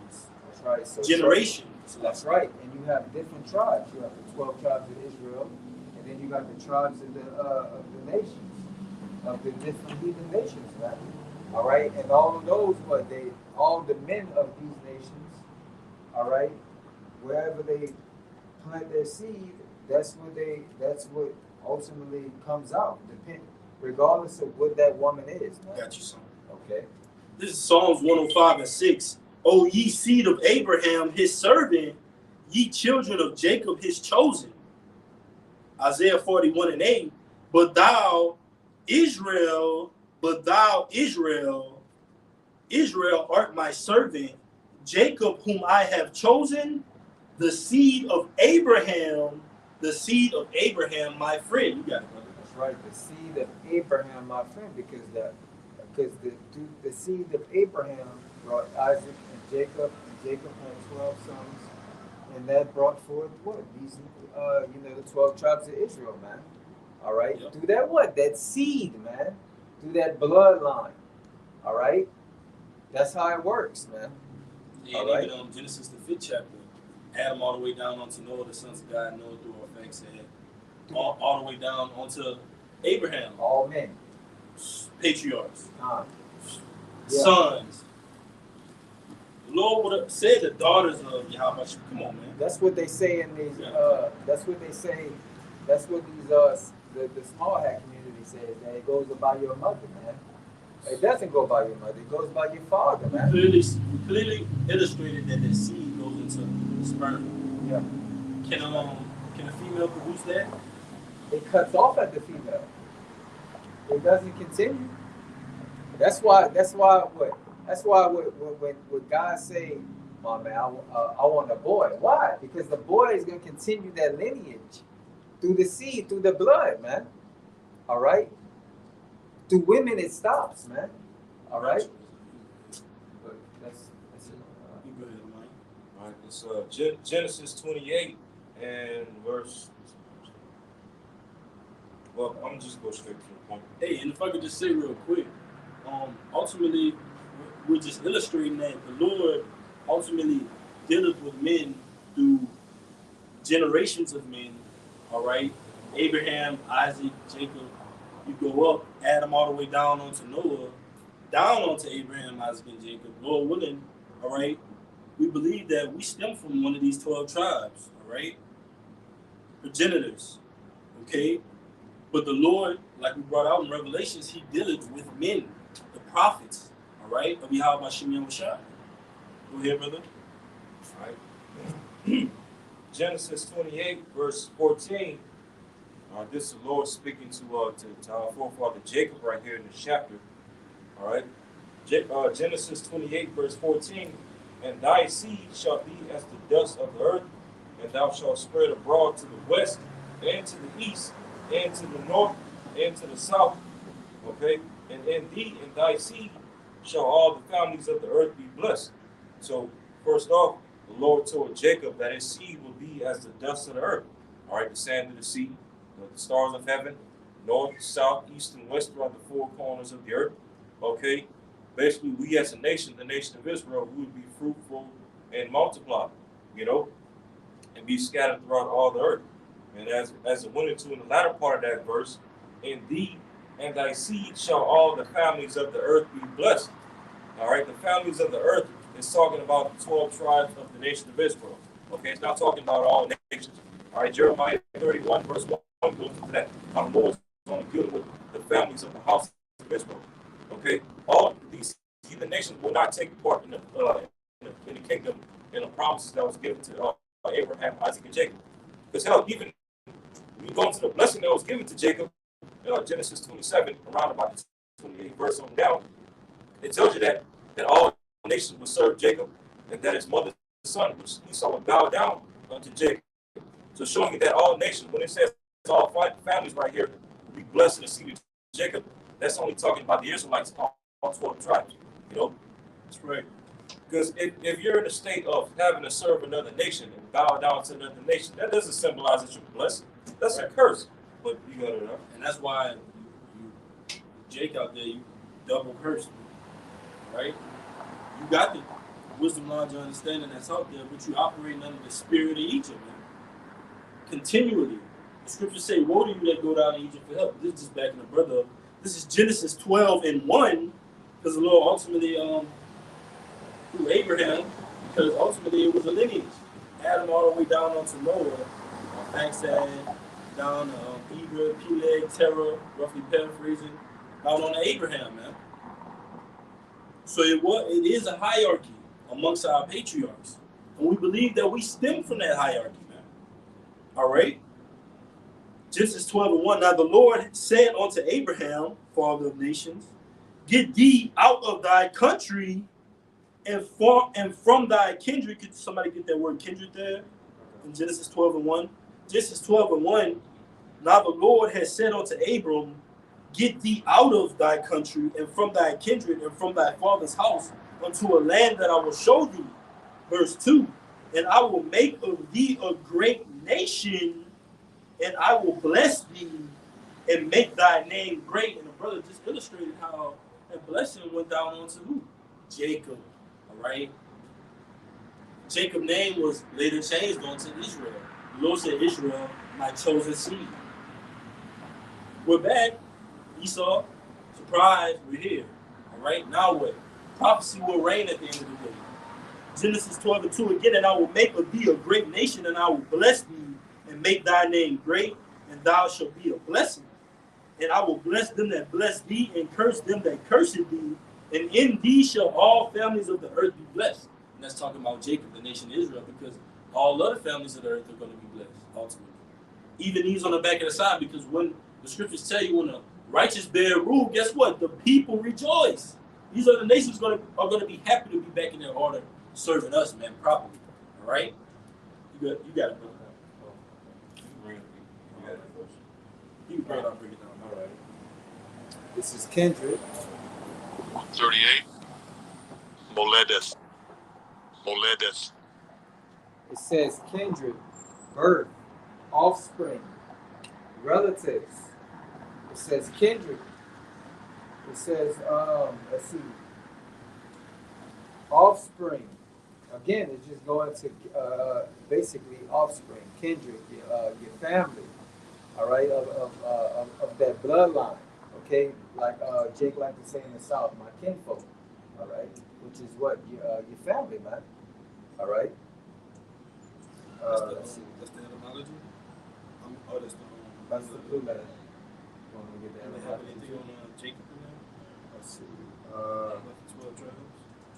That's right. So generations. That's right. And you have different tribes. You have the 12 tribes of Israel, and then you got the tribes of the nations. of the different heathen nations, man. All right, and all of those, all the men of these nations, all right, wherever they plant their seed, that's what ultimately comes out, regardless of what that woman is, man. Got you, son. Okay. This is Psalms 105:6. O ye seed of Abraham, his servant, ye children of Jacob, his chosen. Isaiah 41:8. But thou, Israel, Israel art my servant, Jacob whom I have chosen, the seed of Abraham, my friend. You got it, brother. That's right, the seed of Abraham, my friend, because the seed of Abraham brought Isaac and Jacob had 12 sons, and that brought forth what? These, the 12 tribes of Israel, man. All right, Yep. through that what? That seed, man, through that bloodline. All right, that's how it works, man. Yeah, All right. even Genesis the 5th chapter, Adam all the way down onto Noah, the sons of God, Noah through all facts, and all the way down onto Abraham, All men, patriarchs, yeah. sons. The Lord would have said the daughters of Yahweh. Come on, man. That's what they say in these. That's what they say. That's what these the small hat community says, that it goes by your mother, man. It doesn't go by your mother. It goes by your father, man. We clearly illustrated that the seed goes into sperm. Yeah. Can a female produce that? It cuts off at the female. It doesn't continue. That's why when God say, "Oh man, I want a boy." Why? Because the boy is gonna continue that lineage through the seed, through the blood, man. All right. Through women, it stops, man. All right. But that's it. You go ahead, Mike. All right, it's Genesis 28 and verse. Well, I'm just go straight to the point. Hey, and if I could just say real quick, ultimately, we're just illustrating that the Lord ultimately deals with men through generations of men. All right, Abraham, Isaac, Jacob. You go up, Adam all the way down onto Noah, down onto Abraham, Isaac, and Jacob. Lord willing, all right. We believe that we stem from one of these 12 tribes. All right, progenitors. Okay. But the Lord, like we brought out in Revelations, he dealeth with men, the prophets, all right? Of Yahweh Shem Shai. Go ahead, brother. All right. Genesis 28, verse 14. This is the Lord speaking to our forefather Jacob right here in this chapter. All right. Genesis 28, verse 14. And thy seed shall be as the dust of the earth, and thou shalt spread abroad to the west, and to the east, and to the north, and to the south. Okay? And in thee and thy seed shall all the families of the earth be blessed. So, first off, the Lord told Jacob that his seed will be as the dust of the earth. All right, the sand of the sea, the stars of heaven, north, south, east, and west throughout the four corners of the earth. Okay? Basically, we as a nation, the nation of Israel, we would be fruitful and multiply, and be scattered throughout all the earth. And as it went into in the latter part of that verse, in thee and thy seed shall all the families of the earth be blessed. All right, the families of the earth is talking about the 12 tribes of the nation of Israel. Okay, it's not talking about all nations. All right, Jeremiah 31, verse 1 goes into that. Our Lord is only dealing with the families of the house of Israel. Okay, all these heathen nations will not take part in the kingdom and the promises that was given to Abraham, Isaac, and Jacob. Because hell, even when you go into the blessing that was given to Jacob, Genesis 27, around about the 28th verse on down, it tells you that all nations will serve Jacob, and that his mother's son, which Esau, would bow down unto Jacob. So showing you that all nations, when it says all families right here, will be blessed in the seed of Jacob, that's only talking about the Israelites, all 12 tribes. That's right. Because if you're in a state of having to serve another nation and bow down to another nation, that doesn't symbolize that you're blessed. That's a curse. But you got it up. And that's why you Jake out there, you double cursed, right? You got the wisdom, knowledge, and understanding that's out there, but you operating under the spirit of Egypt, man. Continually. The scriptures say, woe to you that go down to Egypt for help. This is just backing the brother up. This is Genesis 12:1, because the Lord ultimately, through Abraham, because ultimately it was a lineage. Adam all the way down onto Noah, Pakistan, down Eber, Peleg, Terah, roughly paraphrasing, down on to Abraham, man. So it is a hierarchy amongst our patriarchs. And we believe that we stem from that hierarchy, man. All right? Genesis 12:1. Now the Lord said unto Abraham, father of nations, get thee out of thy country and from thy kindred. Could somebody get that word kindred there? In Genesis 12:1. Genesis 12:1. Now the Lord has said unto Abram, get thee out of thy country and from thy kindred and from thy father's house unto a land that I will show thee. Verse 2. And I will make of thee a great nation, and I will bless thee and make thy name great. And the brother just illustrated how that blessing went down onto who? Jacob. All right. Jacob's name was later changed onto Israel. The Lord said, Israel, my chosen seed. We're back. Esau, surprise, we're here. All right, now what? Prophecy will reign at the end of the day. Genesis 12:2 again, and I will make of thee a great nation, and I will bless thee and make thy name great, and thou shalt be a blessing. And I will bless them that bless thee, and curse them that curse thee, and in thee shall all families of the earth be blessed. And that's talking about Jacob, the nation of Israel, because all other families of the earth are going to be blessed, ultimately. Even these on the back of the side, because when the scriptures tell you when the righteous bear rule, guess what? The people rejoice. These other nations are going to be happy to be back in their order, serving us, man, properly. All right? You got it, brother. You can bring it down. All right. This is kindred. 38. Moledeth. Moledeth. It says kindred, birth, offspring, relatives. It says kindred. It says, let's see, offspring. Again, it's just going to basically offspring, kindred, your family. All right, of that bloodline. Okay, like Jake like to say in the South, my kinfolk. All right, which is what your family, man. All right. Let's see. That's the etymology? That's the blue letter. Want to get the Do they have anything on Jacob in there? Let's see. 12 tribes?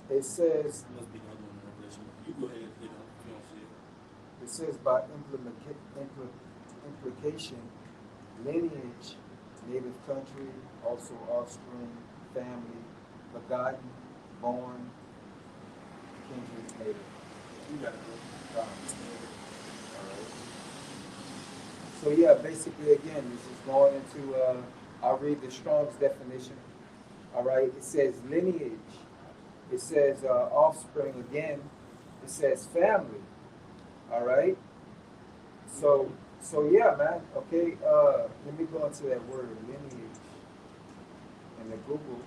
It says. It must be another one in Revelation. You go ahead, if you don't see it. It says by implication, lineage, native country, also offspring, family, begotten, born, kindred, native. You got it, bro. All right. So yeah, basically again, this is going into. I'll read the Strong's definition. All right. It says lineage. It says offspring again. It says family. All right. So yeah, man. Okay. Let me go into that word lineage in the Google.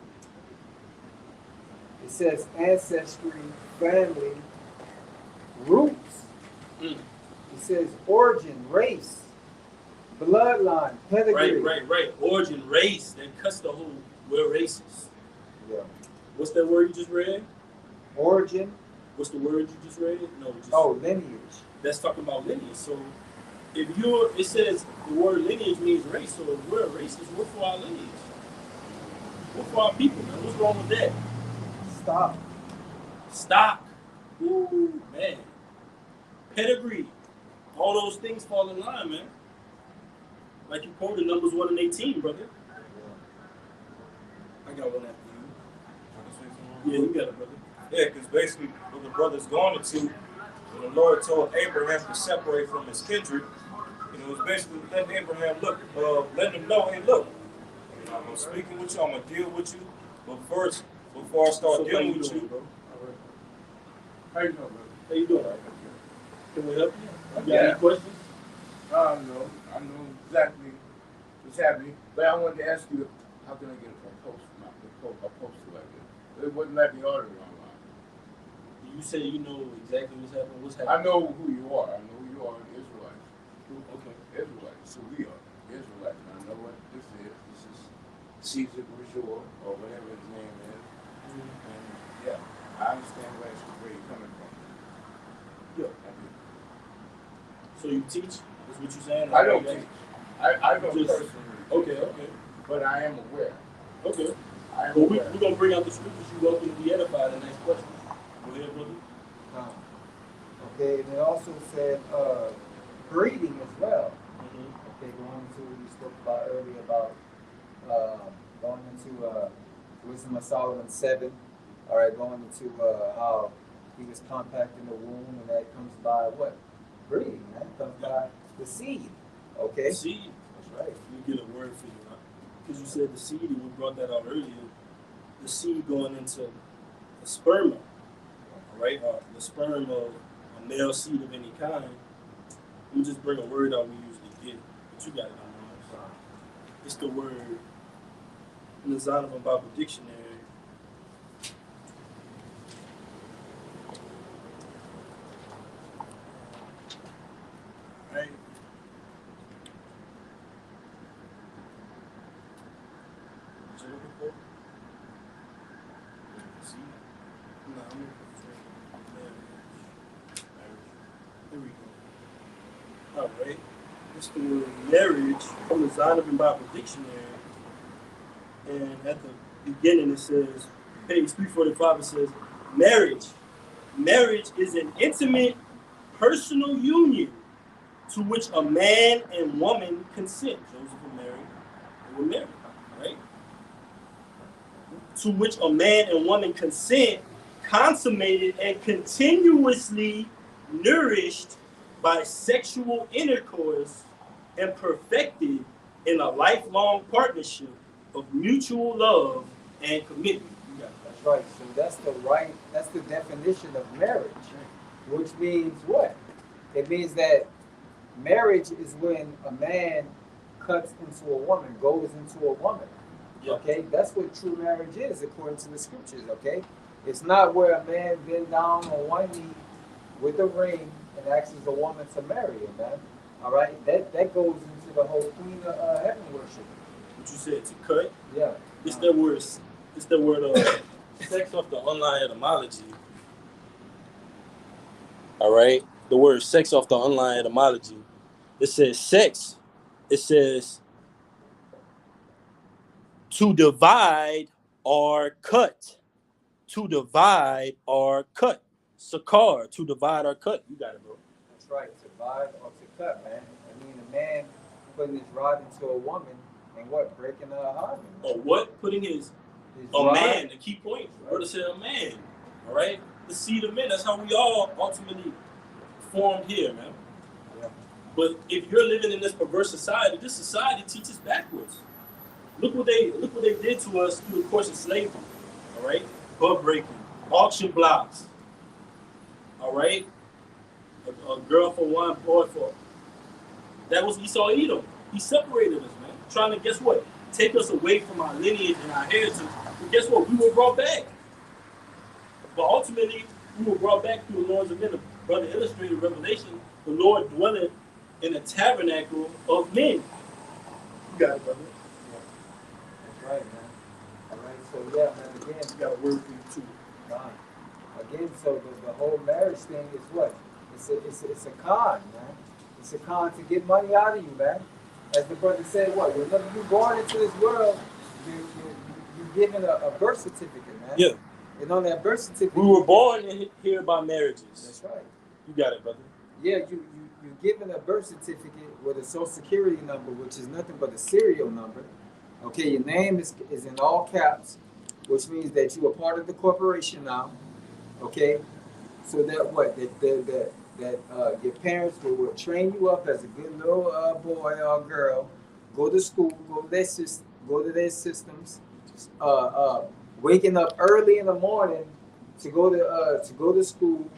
It says ancestry, family, roots. It says origin, race, bloodline, pedigree. Right. Origin, race. That cuts the whole. We're racist. Yeah. What's that word you just read? Origin. What's the word you just read? No. Lineage. That's talking about lineage. So it says the word lineage means race. So if we're racist, what for our lineage? What for our people, man? What's wrong with that? Stock. Ooh, man. Pedigree. All those things fall in line, man. Like you quoted Numbers 1 and 18, brother. I got one after you. Yeah, you got it, brother. Yeah, because basically what the brother's going into, when the Lord told Abraham to separate from his kindred, it was basically letting Abraham letting him know, hey, look, I'm speaking with you, I'm going to deal with you, but first, before I start dealing with you, bro. All right. How you doing, brother? How you doing? Can we help you? You got Yeah. any questions? I know exactly what's happening, but I wanted to ask you, how can I get a poster like this? It wouldn't let me order it online. You say you know exactly what's happening. What's I happening? know who you are. I know who you are, Israelites. Okay. Israelites. So we are Israelites. I know what this is. This is Caesar Borgia or whatever his name is. And yeah, I understand where you're coming from. Yeah. So you teach? Is what you're saying? I don't teach. I don't Just- personally. Okay. But I am aware. Okay. I am Well, we're aware. going to bring out the scriptures. You're welcome to be edified. The next question. Go ahead, brother. Okay, and it also said breeding as well. Mm-hmm. Okay, going into what we spoke about earlier about going into Wisdom of Solomon 7. All right, going into how he was compacting the womb, and that comes by what? Breeding, man. It comes by the seed. Okay? Seed. That's right. You get a word for you, huh? Because you said the seed, and we brought that out earlier. The seed going into the sperma, right? The sperm of a male seed of any kind. We just bring a word out we usually get, but you got it on yours. It's the word in the Zondervan Bible Dictionary. Right? What you looking for? See? No, I'm looking for marriage. Here we go. All right. It's the word marriage from the Zondervan Bible Dictionary. And at the beginning it says, page 345, it says, marriage. Marriage is an intimate, personal union to which a man and woman consent. Joseph and Mary, they were married, right? To which a man and woman consent, consummated and continuously nourished by sexual intercourse and perfected in a lifelong partnership of mutual love and commitment. That's right. So that's the definition of marriage, which means what? It means that marriage is when a man cuts into a woman, goes into a woman. Yeah. Okay, that's what true marriage is according to the scriptures. Okay, it's not where a man bend down on one knee with a ring and asks a woman to marry him, man. All right, that goes into the whole Queen of Heaven worship. What you said, to cut? Yeah. It's that word. It's the word sex off the online etymology. All right, the word sex off the online etymology. It says sex. It says to divide or cut. To divide or cut. Sakar, to divide or cut. You got it, bro. That's right, to divide or to cut, man. I mean, a man putting his rod into a woman and what? Breaking her heart. Or what? Putting his rod. Man, the key point. Brother said a man. All right? The seed of men. That's how we all ultimately formed here, man. Yeah. But if you're living in this perverse society, this society teaches backwards. Look what they did to us through the course of slavery. All right? Bug breaking, auction blocks. All right? A girl for one, boy for. That was Esau Edom. He separated us, man. Trying to, guess what? Take us away from our lineage and our heritage. But guess what? We were brought back. But ultimately, we were brought back through the Lord's event. Brother illustrated Revelation, the Lord dwelling in a tabernacle of men. You got it, brother. Yeah. That's right, man. All right, so yeah, man, again, You got a word for you too. Con. Again, so the whole marriage thing is what? It's a con, man. It's a con to get money out of you, man. As the brother said, what? Whenever you're born into this world, you're given a birth certificate, man. Yeah. And on that birth certificate, We were born here by marriages. That's right. You got it, brother. Yeah, you're given a birth certificate with a social security number, which is nothing but a serial number. Okay, your name is in all caps, which means that you are part of the corporation now. Okay, so that what that your parents will train you up as a good little boy or girl, go to school, go to their systems, waking up early in the morning to go to school,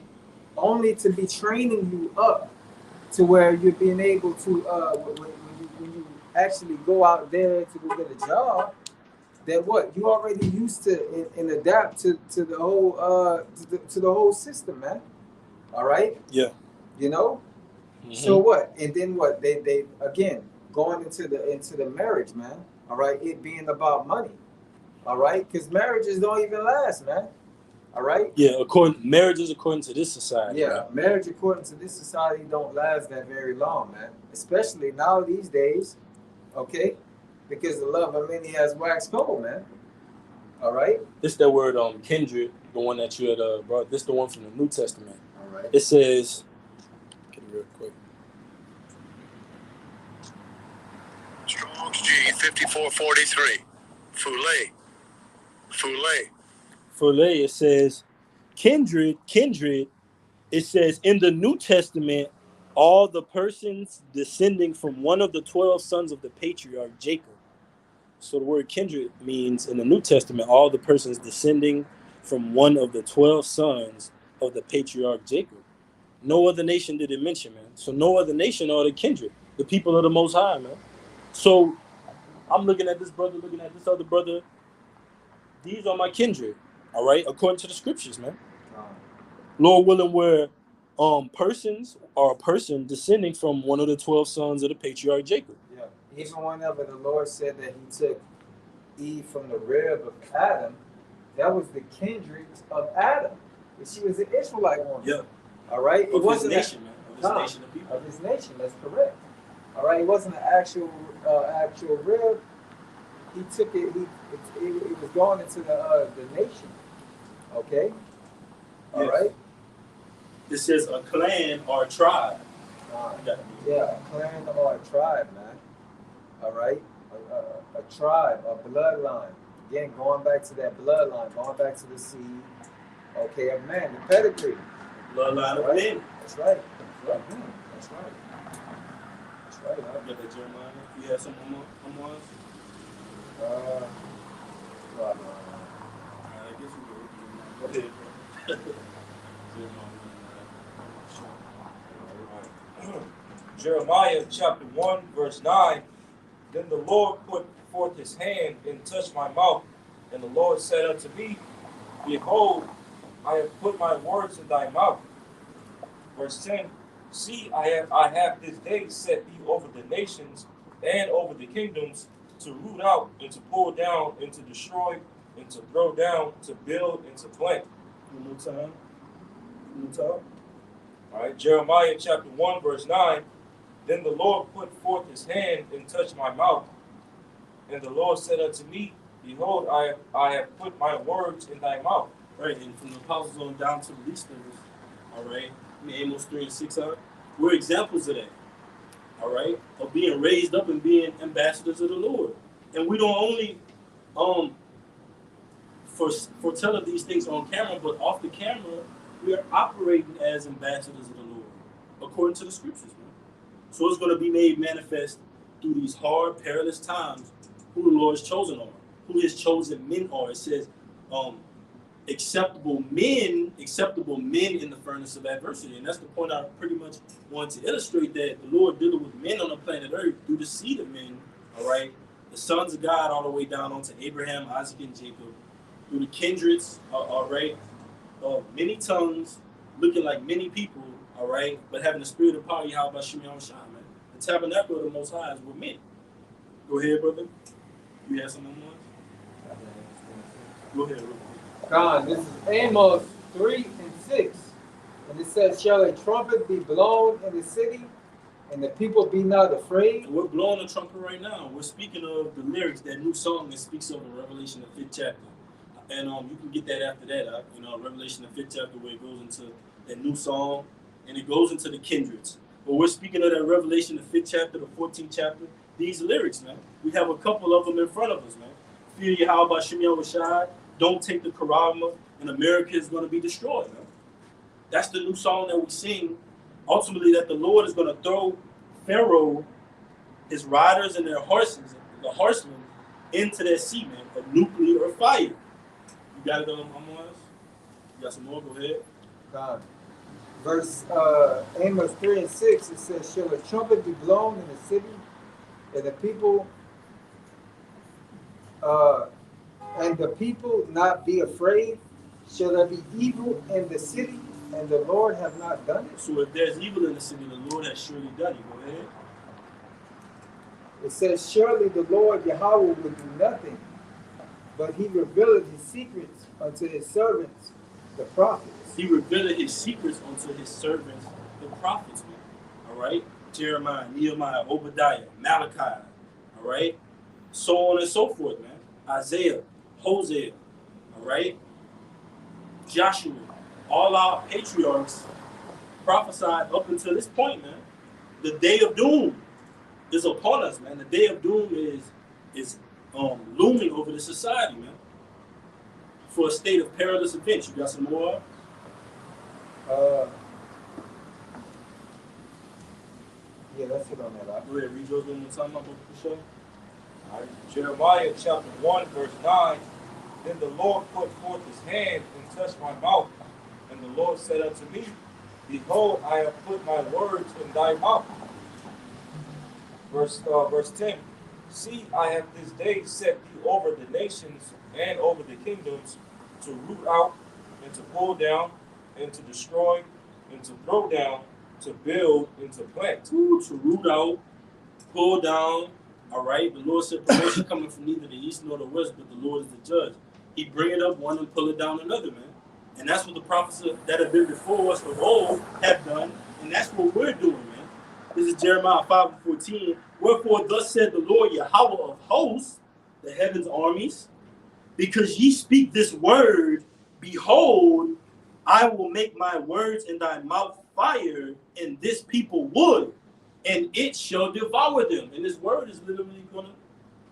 only to be training you up to where you're being able to when you actually go out there to go get a job, that what you already used to and adapt to the whole to the whole system, man. All right. Yeah. You know. Mm-hmm. So what? And then what? They again going into the marriage, man. All right, it being about money. All right, because marriages don't even last, man. All right. Yeah, marriages according to this society. Yeah, man. marriage according to this society don't last that very long, man. Especially now these days, okay? Because the love of many has waxed cold, man. All right. This that word kindred, the one that you had brought. This the one from the New Testament. All right. It says, get it real quick. Strong's G 5443. Foulet. It says, kindred. It says in the New Testament, all the persons descending from one of the 12 sons of the patriarch Jacob. So the word kindred means in the New Testament, all the persons descending from one of the 12 sons of the patriarch Jacob. No other nation did it mention, man. So no other nation are the kindred, the people of the Most High, man. So I'm looking at this brother, looking at this other brother. These are my kindred, all right, according to the scriptures, man. Lord willing, where persons are a person descending from one of the 12 sons of the patriarch Jacob. Yeah. Even whenever the Lord said that he took Eve from the rib of Adam, that was the kindred of Adam. And she was an Israelite woman. Yeah. All right. It Of his wasn't nation, man. Of his nation of people. of his nation. That's correct. All right. It wasn't an actual rib. He took it. It was going into the nation. Okay. All Yes. right. It says a clan or a tribe. Yeah, a clan or a tribe, man. All right, a tribe, a bloodline. Again, going back to that bloodline, going back to the seed. Okay, of man, the pedigree. Bloodline of Right? men. That's right. That's right. That's right. You got that Jeremiah? You have some on us? Bloodline. I guess we go. Go ahead. Jeremiah chapter 1, verse 9. Then the Lord put forth his hand and touched my mouth. And the Lord said unto me, Behold, I have put my words in thy mouth. Verse 10. See, I have this day set thee over the nations and over the kingdoms, to root out and to pull down and to destroy and to throw down, to build and to plant. One more time. All right, Jeremiah chapter 1, verse 9. Then the Lord put forth his hand and touched my mouth. And the Lord said unto me, Behold, I have put my words in thy mouth. Right, and from the apostles on down to the least of us, all right, Amos 3 and 6 are, we're examples of that, all right, of being raised up and being ambassadors of the Lord. And we don't only foretell of these things on camera, but off the camera, we are operating as ambassadors of the Lord, according to the scriptures, man. So it's going to be made manifest through these hard, perilous times who the Lord's chosen are, who his chosen men are. It says, acceptable men in the furnace of adversity. And that's the point I pretty much want to illustrate, that the Lord dealing with men on the planet Earth through the seed of men, all right, the sons of God all the way down onto Abraham, Isaac, and Jacob, through the kindreds, all right, many tongues, looking like many people, all right, but having the spirit of power, Yahweh Shemiah Shah, man. The tabernacle of the Most High is with men. Go ahead, brother. You have something on? Go ahead, brother. God, this is Amos 3 and 6. And it says, Shall a trumpet be blown in the city, and the people be not afraid? We're blowing a trumpet right now. We're speaking of the lyrics, that new song that speaks of in Revelation, the 5th chapter. And you can get that after that, Revelation, the 5th chapter, where it goes into that new song, and it goes into the kindreds. But we're speaking of that Revelation, the 5th chapter, the 14th chapter, these lyrics, man. We have a couple of them in front of us, man. Fear Yahweh Shemiah Shah. Don't take the Karama, and America is going to be destroyed, man. That's the new song that we sing. Ultimately, that the Lord is going to throw Pharaoh, his riders and their horses, the horsemen, into that sea, man, of nuclear fire. You got it on us? You got some more? Go ahead. God. Verse Amos 3 and 6, it says, Shall a trumpet be blown in the city, and the people not be afraid? Shall there be evil in the city, and the Lord have not done it? So if there's evil in the city, the Lord has surely done it. Go ahead. It says, surely the Lord Yahweh will do nothing, but he revealed his secrets unto his servants, the prophets. He revealed his secrets unto his servants, the prophets. All right? Jeremiah, Nehemiah, Obadiah, Malachi. All right? So on and so forth, man. Isaiah, Hosea. All right? Joshua. All our patriarchs prophesied up until this point, man. The day of doom is upon us, man. The day of doom is looming over the society, man. For a state of perilous events. You got some more? Yeah, let's hit on that. Go ahead, read yours one more time, my book for sure. All right. Jeremiah chapter 1, verse 9. Then the Lord put forth his hand and touched my mouth. And the Lord said unto me, behold, I have put my words in thy mouth. Verse 10. See, I have this day set thee over the nations and over the kingdoms, to root out and to pull down and to destroy and to throw down, to build and to plant. Ooh, to root out, pull down. All right. The Lord said promotion coming from neither the east nor the west, but the Lord is the judge. He bring it up one and pull it down another, man. And that's what the prophets that have been before us of old have done. And that's what we're doing, man. This is Jeremiah 5:14. Wherefore thus said the Lord Yahweh of hosts, the heaven's armies, because ye speak this word, behold, I will make my words in thy mouth fire, and this people wood, and it shall devour them. And this word is literally going to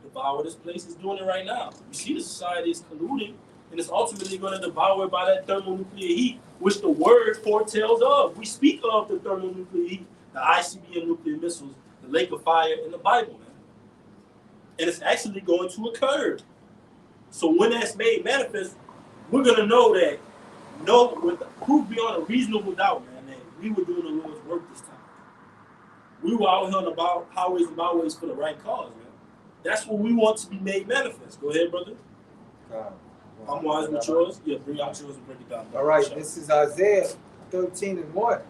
devour this place. It's doing it right now. You see the society is colluding, and it's ultimately going to devour it by that thermonuclear heat, which the word foretells of. We speak of the thermonuclear heat, the ICBM nuclear missiles, the lake of fire in the Bible, man. And it's actually going to occur. So when that's made manifest, we're going to know that, with proof beyond a reasonable doubt, man, that we were doing the Lord's work this time. We were out here on the highways and byways for the right cause, man. That's what we want to be made manifest. Go ahead, brother. I'm wise with yours. Yeah, bring out yours and break it down. All right, this is Isaiah 13:1.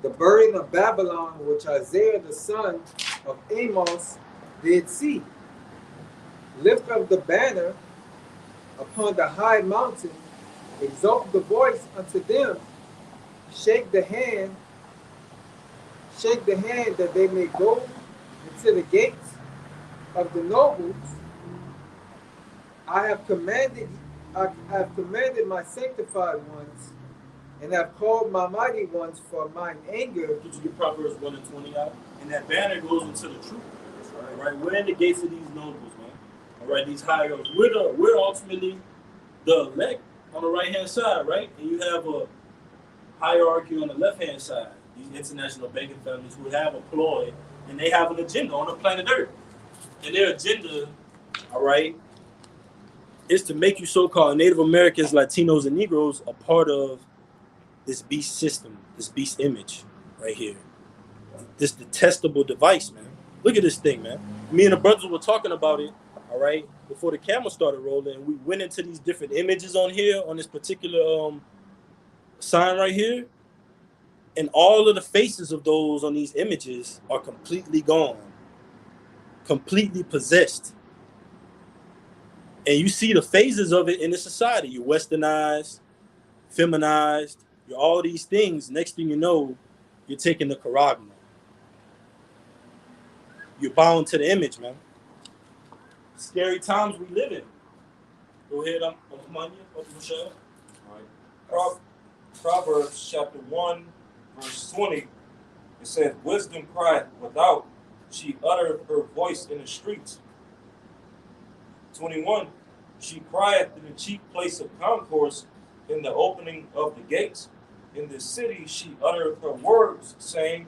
The burden of Babylon, which Isaiah the son of Amos did see. Lift up the banner upon the high mountain, exalt the voice unto them, shake the hand that they may go into the gates of the nobles. I have commanded my sanctified ones, and have called my mighty ones for mine anger. Did you get Proverbs 1 and 20 out? And that banner goes into the truth. All right, we're in the gates of these nobles, man. All right, these hierarchs. We're ultimately the elect on the right-hand side, right? And you have a hierarchy on the left-hand side. These international banking families who have a ploy, and they have an agenda on the planet Earth. And their agenda, all right, is to make you so-called Native Americans, Latinos, and Negroes a part of this beast system, this beast image right here. This detestable device, man. Look at this thing, man. Me and the brothers were talking about it, all right, before the camera started rolling. We went into these different images on here, on this particular sign right here. And all of the faces of those on these images are completely gone, completely possessed. And you see the phases of it in the society. You're westernized, feminized, you're all these things. Next thing you know, you're taking the charagma. You're bound to the image, man. Scary times we live in. Go ahead, I'm on you, Michelle. All right. Proverbs chapter 1, verse 20. It says, wisdom cried without, she uttered her voice in the streets. 21. She cried in the chief place of concourse, in the opening of the gates. In the city she uttered her words, saying,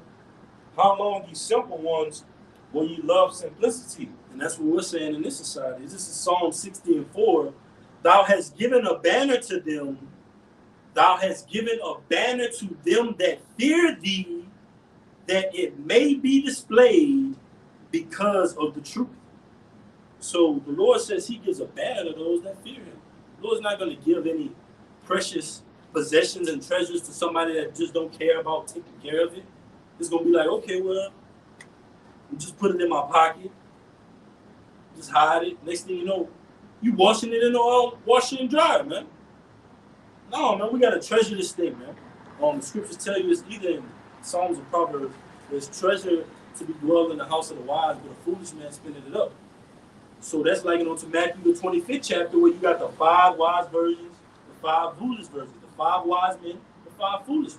how long, ye simple ones, will ye love simplicity? And that's what we're saying in this society. This is Psalm 60:4. Thou hast given a banner to them. Thou hast given a banner to them that fear thee, that it may be displayed because of the truth. So the Lord says he gives a banner to those that fear him. The Lord's not going to give any precious possessions and treasures to somebody that just don't care about taking care of it. It's going to be like, okay, well, just put it in my pocket. Just hide it. Next thing you know, you washing it in the washer and dryer, man. No, man, we gotta treasure this thing, man. The scriptures tell you it's either in Psalms or Proverbs, there's treasure to be dwelled in the house of the wise, but a foolish man spending it up. So that's like to Matthew the 25th chapter, where you got the 5 wise virgins, the 5 foolish virgins, the 5 wise men, the 5 foolish.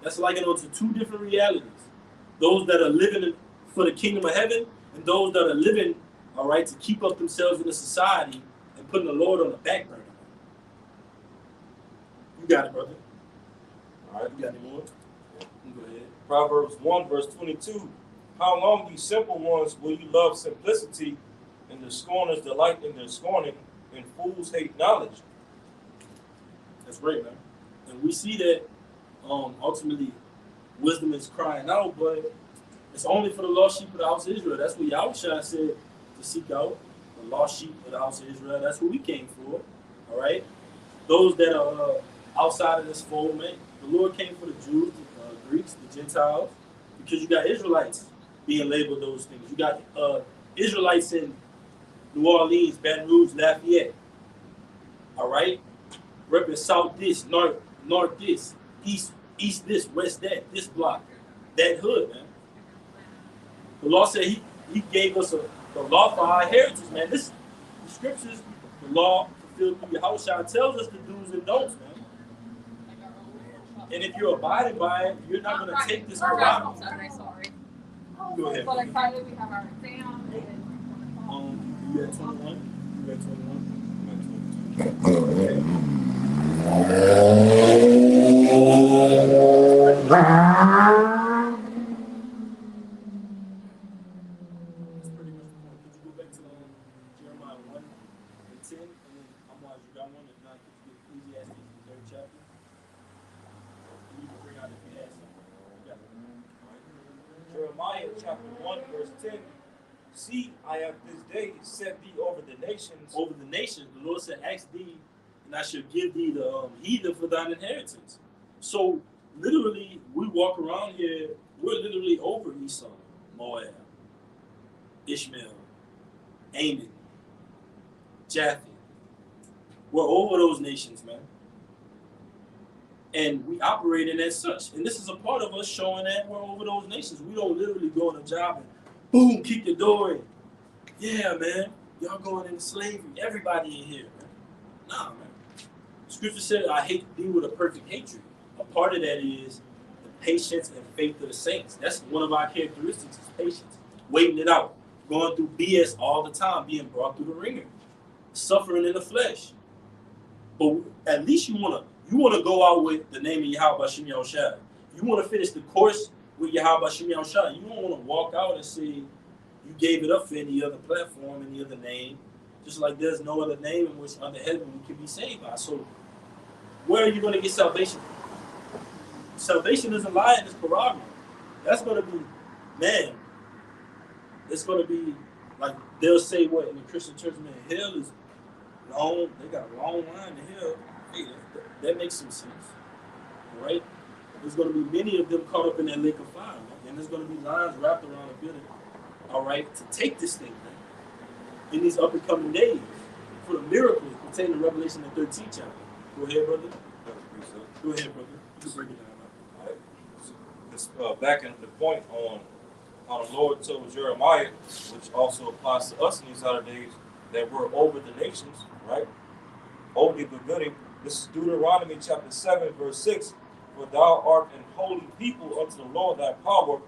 That's like to 2 different realities. Those that are living for the kingdom of heaven, and those that are living, all right, to keep up themselves in the society and putting the Lord on the back burner. You got it, brother. All right, you got any more? Go ahead. Proverbs 1 verse 22. How long, ye simple ones, will you love simplicity, and the scorners delight in their scorning, and fools hate knowledge? That's right, man. And we see that ultimately wisdom is crying out, but it's only for the lost sheep of the house of Israel. That's what Yahushua said to seek out, the lost sheep of the house of Israel. That's what we came for. All right? Those that are outside of this fold, man, the Lord came for the Jews, the Greeks, the Gentiles, because you got Israelites being labeled those things. You got Israelites in New Orleans, Baton Rouge, Lafayette. All right? Repping south this, north this, east this, west that, this block, that hood, man. The law said he gave us the law for our heritage, man. The scriptures, the law fulfilled through Yahushua tells us the do's and don'ts, man. And if you're abiding by it, you're not going to take this for granted. Sorry. Go ahead. But like Friday we have our exam. You at 21? You at 21? That's pretty much the point. Could you go back to Jeremiah 1 and 10? And then I'm wise, you got one. If not, could you get Ecclesiastes, the 3rd chapter? And you can bring out if you have something. You got it. Jeremiah chapter 1 verse 10. See, I have this day set thee over the nations. Over the nations, the Lord said, ask thee, and I shall give thee the heathen for thine inheritance. So, literally, we walk around here, we're literally over Esau, Moab, Ishmael, Ammon, Japheth. We're over those nations, man. And we operating as such. And this is a part of us showing that we're over those nations. We don't literally go on a job and boom, kick the door in. Yeah, man, y'all going into slavery. Everybody in here, man. Nah, man. Scripture said, I hate thee with a perfect hatred. A part of that is the patience and faith of the saints. That's one of our characteristics is patience. Waiting it out. Going through BS all the time, being brought through the ringer. Suffering in the flesh. But at least you wanna go out with the name of Yahweh Shem Yahushua. You wanna finish the course with Yahweh Shem Yahushua. You don't wanna walk out and say you gave it up for any other platform, any other name. Just like there's no other name in which under heaven we can be saved by. So where are you gonna get salvation from? Salvation isn't lying in this prerogative. That's gonna be, man, it's gonna be like they'll say what in the Christian church, man, hell is long, they got a long line to hell. Hey, that makes some sense. All right? There's going to be many of them caught up in that lake of fire, man. And there's going to be lines wrapped around the building, all right, to take this thing, man, in these up and coming days for the miracles contained in Revelation the 13th chapter. Go ahead, brother. Go ahead, brother. You can break it down. All right. It's back in the point on how the Lord told Jeremiah, which also applies to us in these latter days, that we're over the nations, right? Over the beginning. This is Deuteronomy chapter 7, verse 6. For thou art an holy people unto the Lord thy power.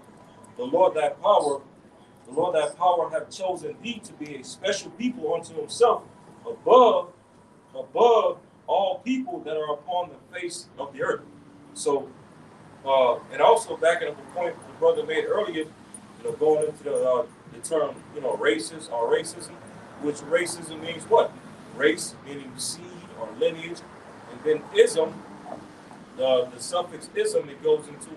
The Lord thy power hath chosen thee to be a special people unto himself, above all people that are upon the face of the earth. So, and also backing up a point the brother made earlier, going into the term, racist or racism, which racism means what? Race meaning seed or lineage, and then ism, the suffix ism, it goes into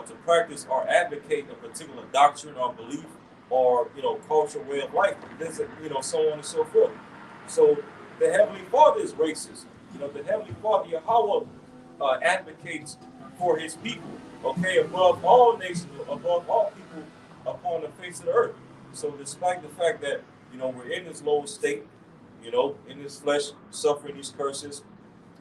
to practice or advocate a particular doctrine or belief or cultural way of life. There's so on and so forth. So the Heavenly Father is racist. The Heavenly Father Yahweh advocates for His people. Okay, above all nations, above all people upon the face of the earth. So despite the fact that, we're in this lower state, in this flesh, suffering these curses,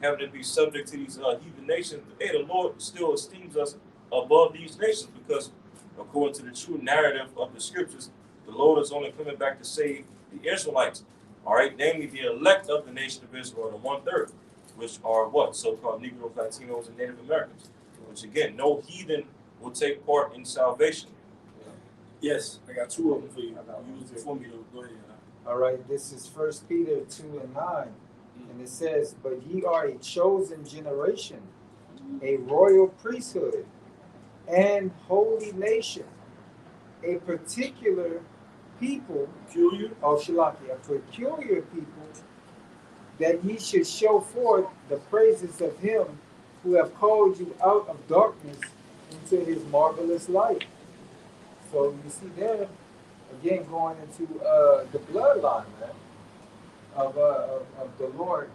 having to be subject to these heathen nations, hey, the Lord still esteems us above these nations because, according to the true narrative of the scriptures, the Lord is only coming back to save the Israelites, all right, namely the elect of the nation of Israel, the 1/3, which are what? So-called Negroes, Latinos, and Native Americans, which again, no heathen will take part in salvation. Yes, I got two of them for you. You was before me, though. Go ahead. All right, this is First Peter 2:9, and it says, "But ye are a chosen generation, a royal priesthood, and holy nation, a particular people, Peculiar. Shalaki, a peculiar people, that ye should show forth the praises of him who have called you out of darkness into his marvelous light." So you see there, again, going into the bloodline, man, of the Lord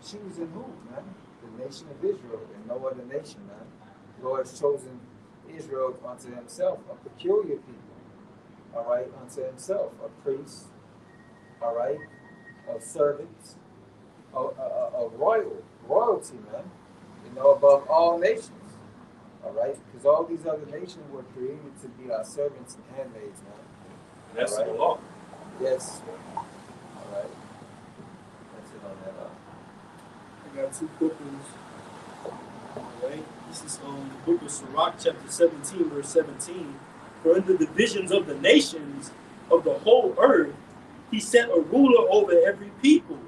choosing who, man? The nation of Israel, and no other nation, man. The Lord has chosen Israel unto himself, a peculiar people, all right, unto himself, a priest, all right, of servants, a royalty, man, above all nations, all right, because all these other nations were created to be our servants and handmaids, man. And that's All the right. law. Yes. All right. That's it on that. I got two quick ones. All right. This is the book of Sirach, chapter 17, verse 17. "For in the divisions of the nations of the whole earth, he set a ruler over every people.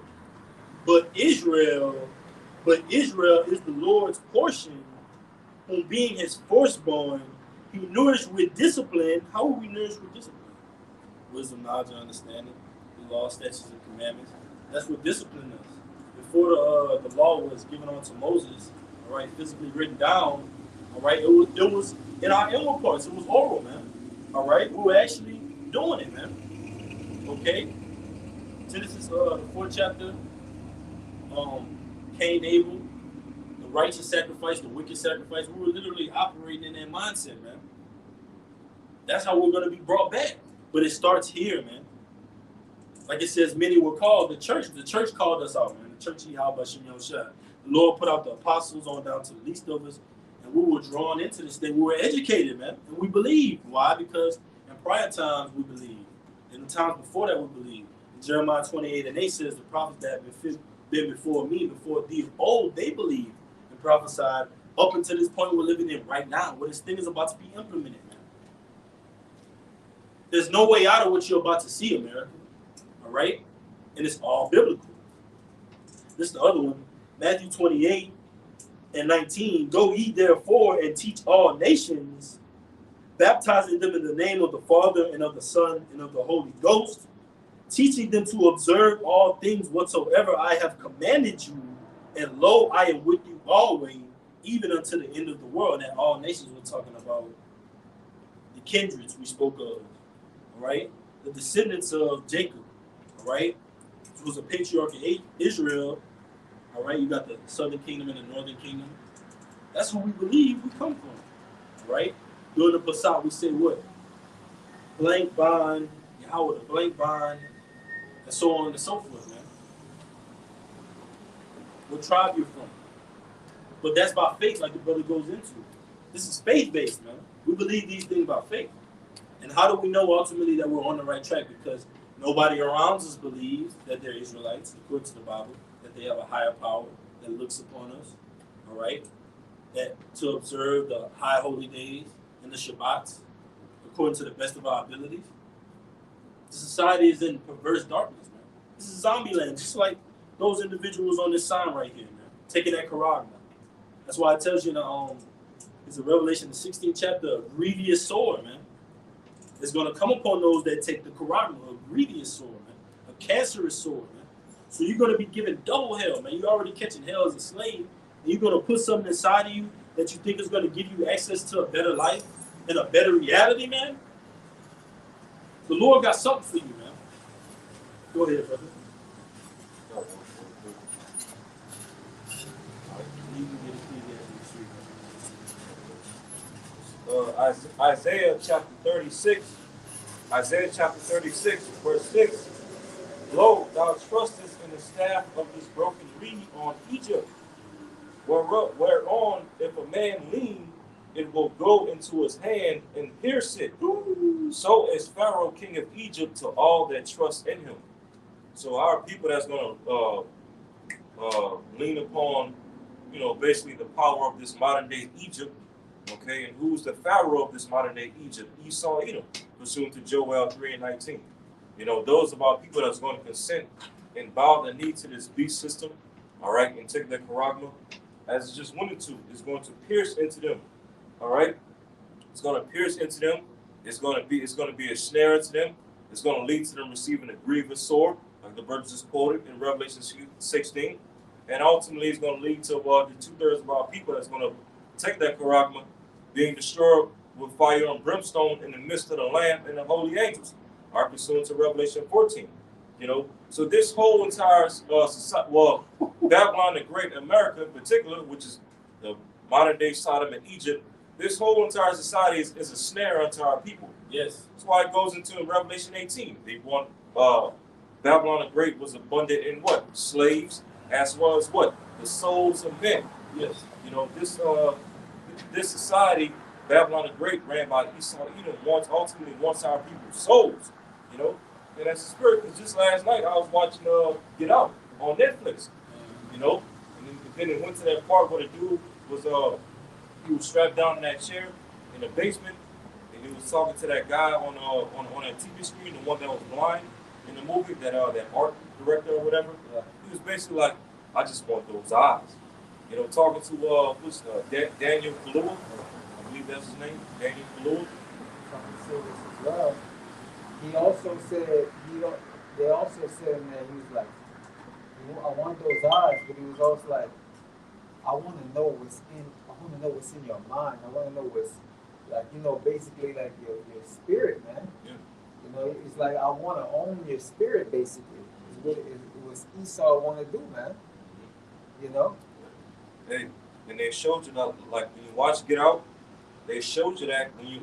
But Israel is the Lord's portion, whom being his firstborn, he nourished with discipline." How will we nourish with discipline? Wisdom, knowledge, and understanding, the law, statutes, and commandments. That's what discipline is. Before the law was given unto Moses, all right, physically written down, all right, it was in our inward parts. It was oral, man. All right, we were actually doing it, man. Okay, Genesis, the 4th chapter. Cain, Abel, the righteous sacrifice, the wicked sacrifice. We were literally operating in that mindset, man. That's how we're going to be brought back. But it starts here, man. Like it says, many were called. The church called us out, man. The church, Yahweh Shem Yoshai. The Lord put out the apostles on down to the least of us. And we were drawn into this thing. We were educated, man. And we believed. Why? Because in prior times, we believed. In the times before that, we believed. In Jeremiah 28:8 says, the prophets that have been before me, before thee of old, they believed and prophesied up until this point we're living in right now, where this thing is about to be implemented, man. There's no way out of what you're about to see, America. All right? And it's all biblical. This is the other one. Matthew 28:19. "Go ye therefore and teach all nations, baptizing them in the name of the Father and of the Son and of the Holy Ghost, teaching them to observe all things whatsoever I have commanded you. And lo, I am with you always, even unto the end of the world." And all nations, we're talking about the kindreds we spoke of, all right? The descendants of Jacob, all right? Which was a patriarch of Israel, all right? You got the southern kingdom and the northern kingdom. That's who we believe we come from, all right? During the Passat, we say what? Blank bond, Yahweh, blank bond, and so on and so forth, man. What tribe you're from. But that's by faith, like the brother goes into. This is faith-based, man. We believe these things by faith. And how do we know ultimately that we're on the right track? Because nobody around us believes that they're Israelites, according to the Bible, that they have a higher power that looks upon us, all right? That to observe the high holy days and the Shabbats, according to the best of our abilities. The society is in perverse darkness, man. This is zombie land, just like those individuals on this sign right here, man, taking that Quran, man. That's why it tells you in it's a Revelation, the 16th chapter, a grievous sword, man. It's going to come upon those that take the Quran, a grievous sword, man, a cancerous sword, man. So you're going to be given double hell, man. You're already catching hell as a slave, and you're going to put something inside of you that you think is going to give you access to a better life and a better reality, man. The Lord got something for you, man. Go ahead, brother. Isaiah chapter 36, Isaiah chapter 36, verse 6. Lo, thou trustest in the staff of this broken reed on Egypt, whereon if a man lean, it will go into his hand and pierce it. So is Pharaoh king of Egypt to all that trust in him. So our people that's going to lean upon, basically the power of this modern day Egypt, okay, and who's the Pharaoh of this modern day Egypt? Esau, Edom, pursuant to Joel 3 and 19. Those are our people that's going to consent and bow the knee to this beast system, all right, and take their charagma as it just wanted to. It's going to pierce into them, all right. It's going to pierce into them. It's going to be a snare into them. It's going to lead to them receiving a grievous sword, like the brothers just quoted in Revelation 16. And ultimately, it's going to lead to the 2/3 of our people that's going to take that charagma, being destroyed with fire and brimstone in the midst of the Lamb and the holy angels, are pursuant to Revelation 14. So this whole entire society, Babylon the Great, America in particular, which is the modern day Sodom and Egypt, this whole entire society is a snare unto our people. Yes. That's why it goes into Revelation 18. They want Babylon the Great was abundant in what? Slaves, as well as what? The souls of men. Yes. This society, Babylon the Great, ran by Esau Edom, ultimately wants our people's souls. And that's the spirit. Because just last night I was watching Get Out on Netflix. And then it went to that part where the dude was he was strapped down in that chair in the basement, and he was talking to that guy on that TV screen, the one that was blind in the movie, that art director or whatever. Yeah. He was basically like, I just want those eyes. Talking to Daniel Kaluuya, I believe that's his name, Daniel Kaluuya. Something say this as well. He also said they also said, man, he was like, I want those eyes, but he was also like, I want to know what's in your mind. I want to know what's like, basically like your spirit, man. Yeah. It's like I want to own your spirit, basically. It's what Esau want to do, man. Hey, and they showed you that, like when you watch Get Out, they showed you that when you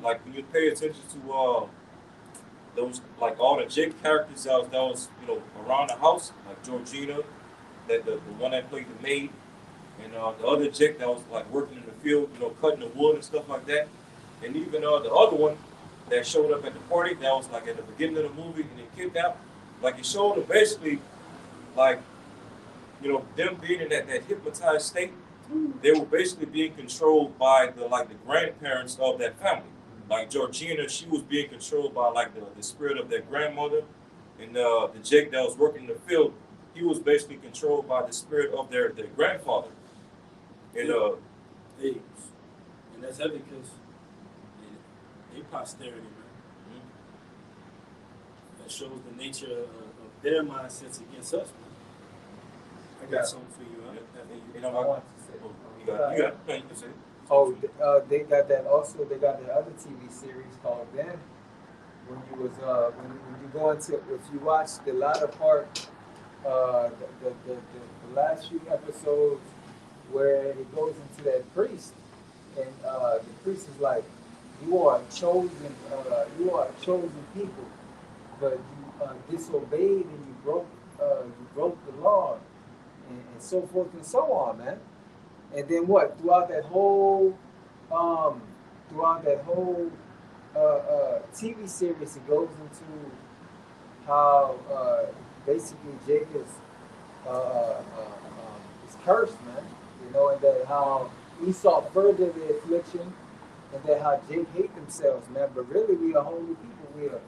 pay attention to those, like all the Jake characters that was around the house, like Georgina, that the one that played the maid, and the other Jake that was like working in the field, cutting the wood and stuff like that, and even the other one that showed up at the party that was like at the beginning of the movie and they kidnapped, like it showed them basically like them being in that hypnotized state. They were basically being controlled by the grandparents of that family. Like Georgina, she was being controlled by like the spirit of their grandmother, and the Jake that was working in the field, he was basically controlled by the spirit of their grandfather. And Hey, and that's heavy because they posterity, man. That shows the nature of their mindsets against us, man. I got something for you, huh? I want to say. you got you can say it. Oh, they got that also. They got the other TV series called Then. When you was when you go into, if you watch the latter part, the last few episodes where it goes into that priest, and the priest is like, you are chosen people, but you disobeyed and you broke the law, and so forth and so on, man. And then what? Throughout that whole TV series, it goes into how basically Jake is cursed, man. And that how Esau furthered the affliction, and that how Jake hate themselves, man. But really, we are holy people. We are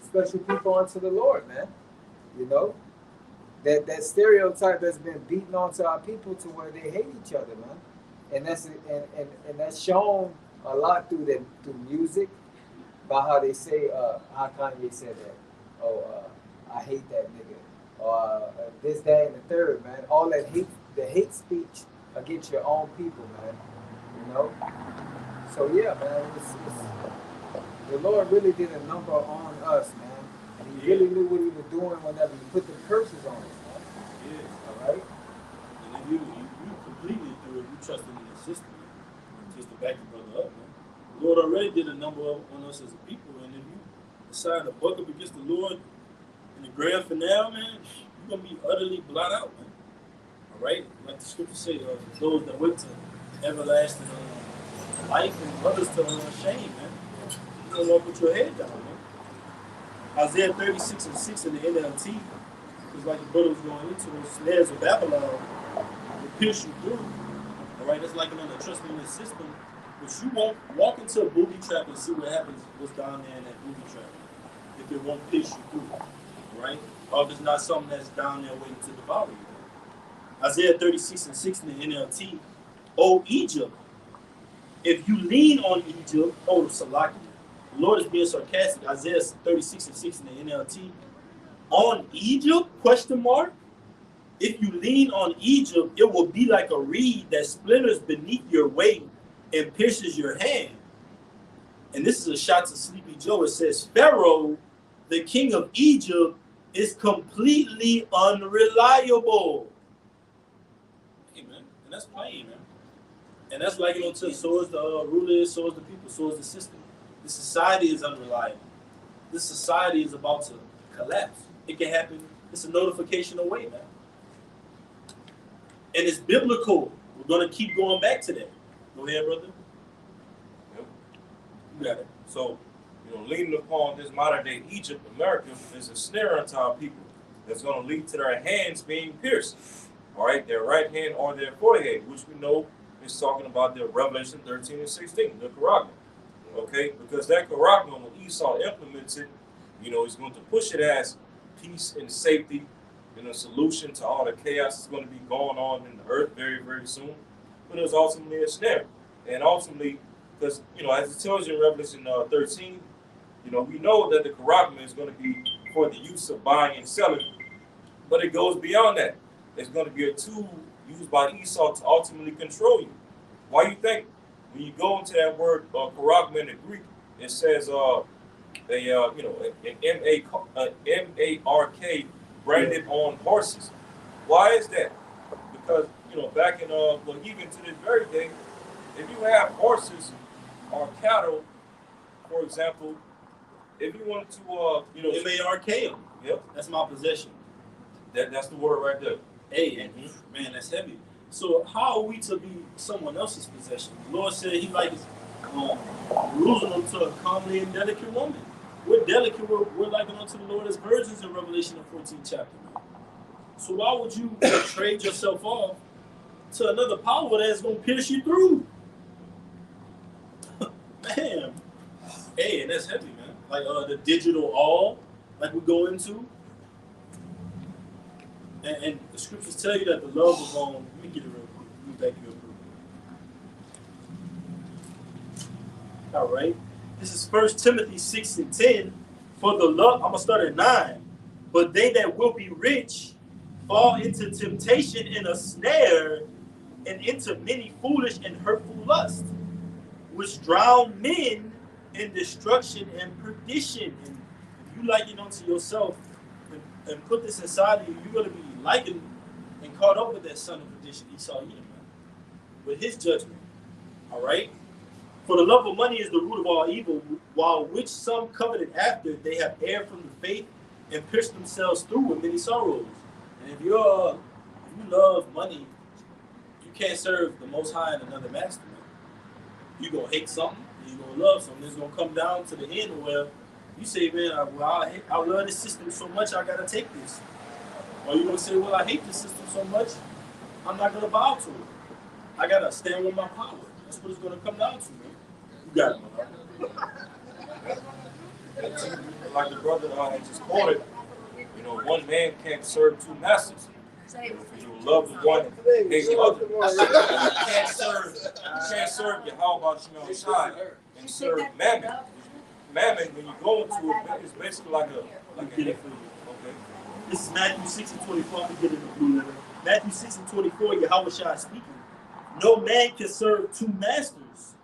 special people unto the Lord, man. That stereotype that's been beaten onto our people to where they hate each other, man. And that's shown a lot through music, by how they say, how Kanye said that. Oh, I hate that nigga. Or this, that, and the third, man. All that hate speech against your own people, man. So yeah, man, the Lord really did a number on us, man. And he really knew what he was doing whenever he put the curses on us, man. Yeah. All right? And then you completely do it. You trusted in the system, just to back your brother up, man. The Lord already did a number on us as a people, and if you decide to buck up against the Lord in the grand finale, man, you're gonna be utterly blot out, man. All right, like the scripture say, those that wait to everlasting life and others to shame, man. You don't want to put your head down, man. Isaiah 36:6 in the NLT, because like the brother was going into, those snares of Babylon will pierce you through. All right, that's like another trust in the system. But you won't walk into a booby trap and see what happens, what's down there in that booby trap, if it won't pierce you through, right? Or if it's not something that's down there waiting to devour you. Isaiah 36:6 in the NLT, O Egypt, if you lean on Egypt, oh, Salaki, the Lord is being sarcastic. Isaiah 36:6 in the NLT, on Egypt, question mark? If you lean on Egypt, it will be like a reed that splinters beneath your weight and pierces your hand. And this is a shot to Sleepy Joe. It says, Pharaoh, the king of Egypt, is completely unreliable. Hey, man. And that's plain, man. And that's like, so is the ruler, so is the people, so is the system. The society is unreliable. This society is about to collapse. It can happen. It's a notification away, man. And it's biblical. We're going to keep going back to that. Go ahead, brother. Yep. You got it. So, leaning upon this modern day Egypt, America is a snare unto our people that's going to lead to their hands being pierced. All right, their right hand or their forehead, which we know is talking about the Revelation 13:16, the Karagma. Okay, because that Karagma, when Esau implements it, he's going to push it as peace and safety and a solution to all the chaos that's going to be going on in the earth very, very soon. But it was ultimately a snare. And ultimately, because, as it tells you in Revelation 13, we know that the Karagma is going to be for the use of buying and selling, but it goes beyond that. It's going to be a tool used by Esau to ultimately control you. Why you think when you go into that word Karagma in the Greek, it says an M-A-R-K branded on horses. Why is that? Because back in even to this very day, if you have horses or cattle, for example, if you wanted to M-A-R-K them. Yep, that's my possession. That's the word right there. Hey, man, that's heavy. So how are we to be someone else's possession? The Lord said He likes Jerusalem to a comely and delicate woman. We're delicate. We're likened unto the Lord as virgins in Revelation the 14th chapter. So why would you trade yourself off to another power that's going to pierce you through? Man. Hey, and that's heavy, man. Like the digital all, like we go into. And the scriptures tell you that the love of let me get it real quick. Let me back you up real quick. All right. This is 1 Timothy 6:10. For the love, I'm going to start at 9. But they that will be rich fall into temptation and a snare and into many foolish and hurtful lusts, which drown men in destruction and perdition. And if you liken unto yourself and put this inside of you, you're going to be likened and caught up with that son of perdition, Esau, with his judgment. All right? For the love of money is the root of all evil, while which some coveted after, they have erred from the faith and pierced themselves through with many sorrows. And if you love money, you can't serve the Most High and another master. You're going to hate something, and you're going to love something. It's going to come down to the end where you say, man, I love this system so much, I got to take this. Or you're going to say, well, I hate this system so much, I'm not going to bow to it. I got to stand with my power. That's what it's going to come down to, man. You got it. Like the brother had just quoted, one man can't serve two masters. If you love the one, hate the other. You can't serve your how about you side and serve mammon. Mammon, when you go into it, it's basically like a get it for you. Okay. This is Matthew 6:24. I'm getting the blue letter. Matthew 6:24, Yahweh Shai speaking. No man can serve two masters.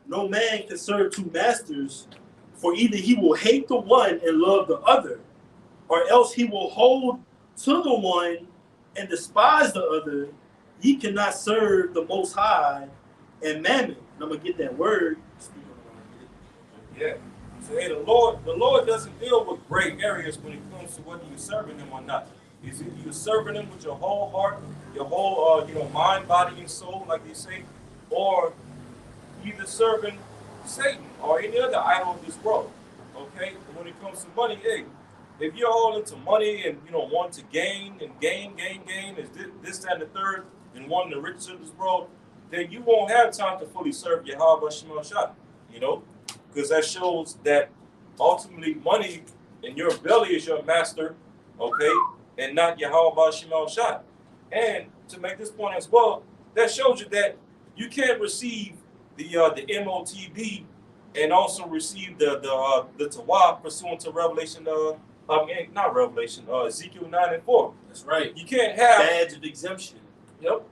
No man can serve two masters, for either he will hate the one and love the other, or else he will hold to the one and despise the other. Ye cannot serve the Most High and Mammon. I'm gonna get that word. Yeah. So hey, the Lord doesn't deal with gray areas when it comes to whether you're serving Him or not. Is it you're serving Him with your whole heart, your whole mind, body, and soul, like they say, or either serving Satan or any other idol of this world. Okay? But when it comes to money, hey, if you're all into money and want to gain and gain, is this, that, and the third, and wanting the riches of this world, then you won't have time to fully serve Yahweh Shema Shah. Because that shows that ultimately money in your belly is your master, okay, and not Yahweh Shema Shah. And to make this point as well, that shows you that you can't receive the MOTB and also receive the Tawaf pursuant to Revelation not Revelation Ezekiel 9:4. That's right. You can't have badge of exemption. Yep.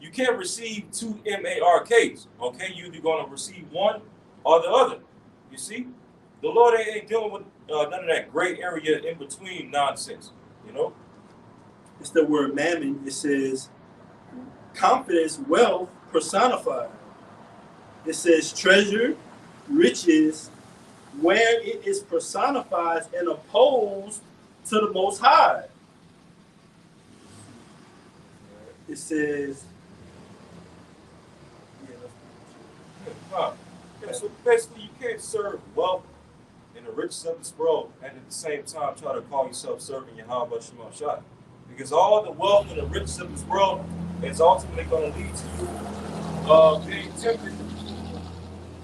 You can't receive two MARKs. Okay, you're either going to receive one or the other. You see, the Lord ain't dealing with none of that gray area in between nonsense. It's the word mammon. It says confidence, wealth personified. It says treasure, riches, where it is personified and opposed to the Most High. It says, Yeah, so basically, you can't serve wealth and the riches of this world and at the same time try to call yourself serving Yahweh Shema Shah. Because all the wealth and the riches of this world is ultimately going to lead to you being tempted.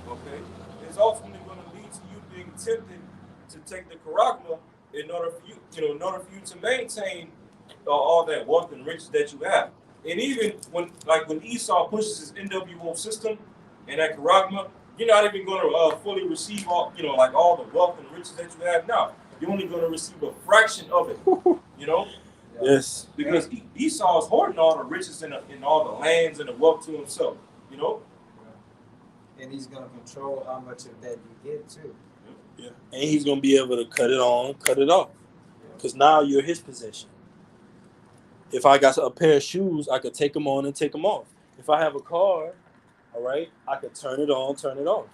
Okay? It's ultimately going to lead to you being tempted to take the charagma in order for you, in order for you to maintain all that wealth and riches that you have. And even when Esau pushes his NWO system and that charagma, you're not even going to fully receive all the wealth and riches that you have now. You're only going to receive a fraction of it. yes. Because Esau is hoarding all the riches and all the lands and the wealth to himself. And he's gonna control how much of that you get too. Yeah. And he's going to be able to cut it on, cut it off. Because now you're his possession. If I got a pair of shoes, I could take them on and take them off. If I have a car, all right, I could turn it on, turn it off.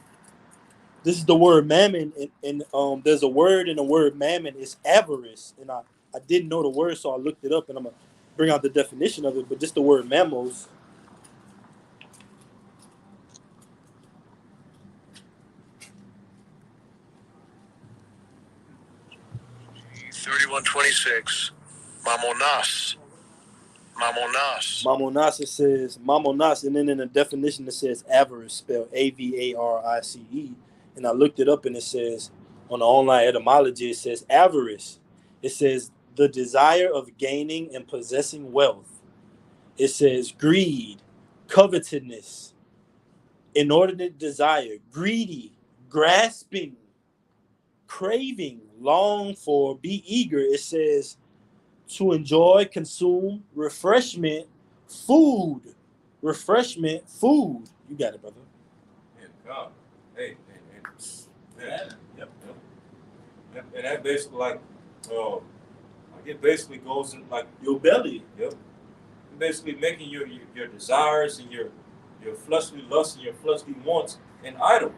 This is the word mammon, and there's a word in the word mammon. It's avarice, and I didn't know the word, so I looked it up, and I'm gonna bring out the definition of it. But just the word mammos. $31.26. Mamonas. Mamonas, it says mamonas, and then in the definition it says avarice, spelled Avarice. And I looked it up, and it says on the online etymology, it says avarice. It says the desire of gaining and possessing wealth. It says greed, covetousness, inordinate desire, greedy, grasping, craving, long for, be eager. It says to enjoy, consume, refreshment, food. Refreshment, food. You got it, brother. And God, hey, yep. And that basically it basically goes in like Your belly. Yep. Basically making your desires and your fleshly lusts and your fleshly wants an idol.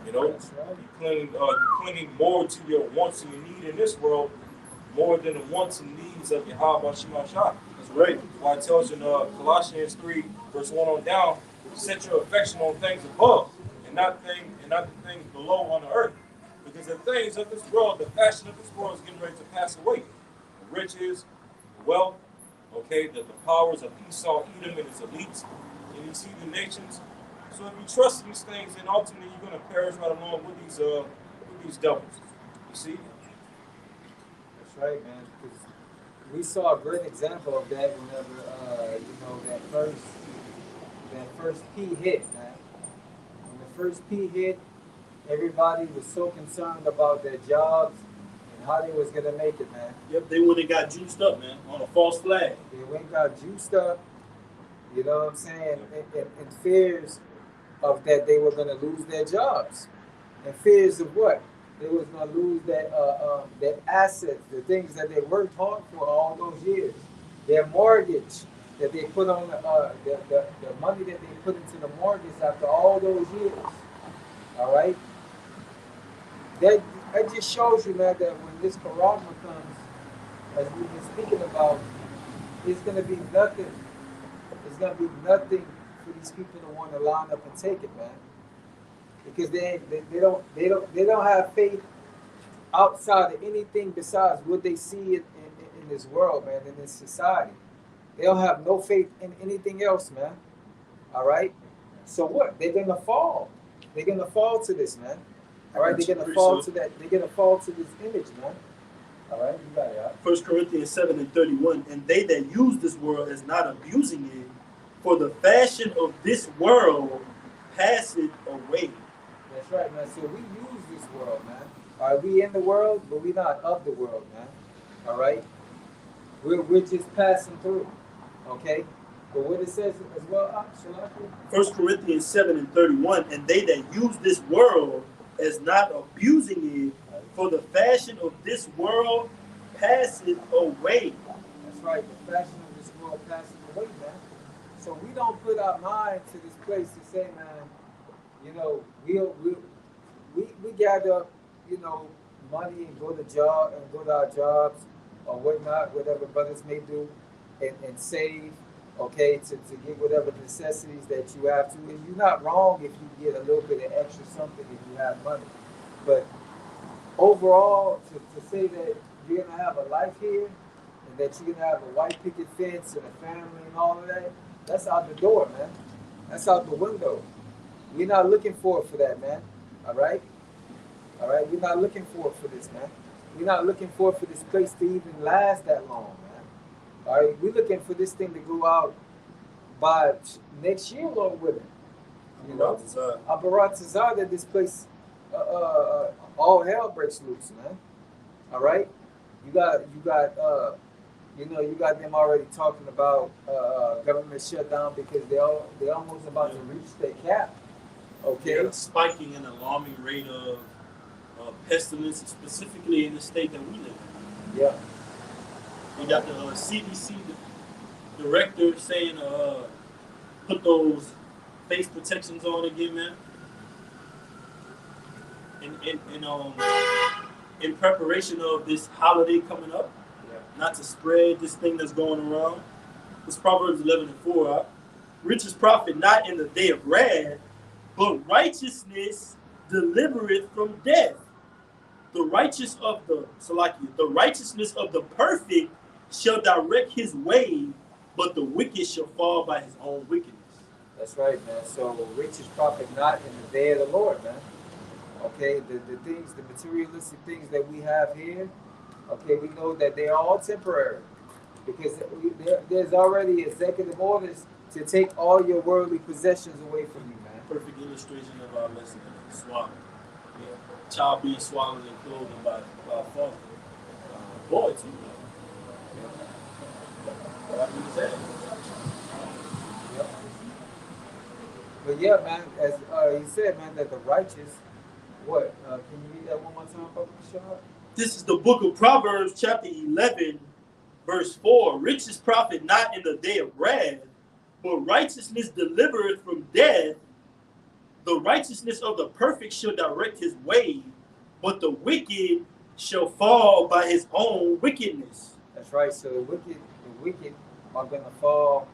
That's right. You're clinging more to your wants and your need in this world more than the wants and needs of Yahweh Shema Shah. That's right. Why it tells you in Colossians 3, verse 1 on down, set your affection on things above and not the things below on the earth. Because the things of this world, the fashion of this world is getting ready to pass away. The riches, the wealth, okay, the powers of Esau, Edom, and his elites, and you see the nations. So if you trust these things, then ultimately you're going to perish right along with these devils. You see? That's right, man. 'Cause we saw a great example of that whenever that first P hit, man. When the first P hit, everybody was so concerned about their jobs and how they was gonna make it, man. Yep, they went and got juiced up, man, on a false flag. They went and got juiced up, you know what I'm saying, and fears of that they were gonna lose their jobs. And fears of what? They was gonna lose their assets, the things that they worked hard for all those years. Their mortgage, that they put on the money that they put into the mortgage after all those years. All right, that that just shows you, man, that when this Quran comes, as we've been speaking about, it's gonna be nothing. It's gonna be nothing for these people to want to line up and take it, man, because they don't have faith outside of anything besides what they see in this world, man, in this society. They don't have no faith in anything else, man. All right. So what? They're gonna fall. They're gonna fall to this, man. All right. They're gonna fall to that. They're gonna fall to this image, man. All right. You got it. Out. 1 Corinthians 7:31. And they that use this world as not abusing it, for the fashion of this world passeth away. That's right, man. So we use this world, man. All right. We in the world, but we not of the world, man. All right. We're just passing through. Okay. But what it says as well, 1 Corinthians 7:31, and they that use this world as not abusing it, for the fashion of this world passeth away. That's right, the fashion of this world passeth away, man. So we don't put our mind to this place to say, man, you know, we gather, you know, money and go to our jobs or whatnot, whatever brothers may do, and save. Okay, to get whatever necessities that you have to. And you're not wrong if you get a little bit of extra something if you have money. But overall, to say that you're going to have a life here and that you're going to have a white picket fence and a family and all of that, that's out the door, man. That's out the window. We're not looking forward for that, man. All right? All right? We're not looking forward for this, man. We're not looking forward for this place to even last that long, man. All right, we're looking for this thing to go out by next year, Lord willing. You know, Abarat that this place, all hell breaks loose, man. All right, you got, you got them already talking about government shutdown because they're almost about to reach their cap. Okay, yeah, spiking an alarming rate of pestilence, specifically in the state that we live in. Yeah. We got the CDC director saying, put those face protections on again, man. In preparation of this holiday coming up, not to spread this thing that's going around. It's Proverbs 11:4. Richest prophet not in the day of wrath, but righteousness delivereth from death. The righteousness of the perfect shall direct his way, but the wicked shall fall by his own wickedness. That's right, man. So richest prophet not in the day of the Lord, man. Okay, the things, the materialistic things that we have here, okay, we know that they're all temporary because there's already executive orders to take all your worldly possessions away from you, man. Perfect illustration of our lesson, swallowing. Yeah. Child being swallowed in clothing by a father. Boy, too. But yeah, man, as he said, man, that the righteous, what? Can you read that one more time, Papa Shah? This is the book of Proverbs, chapter 11, verse 4. Richest prophet not in the day of wrath, but righteousness delivereth from death. The righteousness of the perfect shall direct his way, but the wicked shall fall by his own wickedness. That's right. So the wicked are gonna fall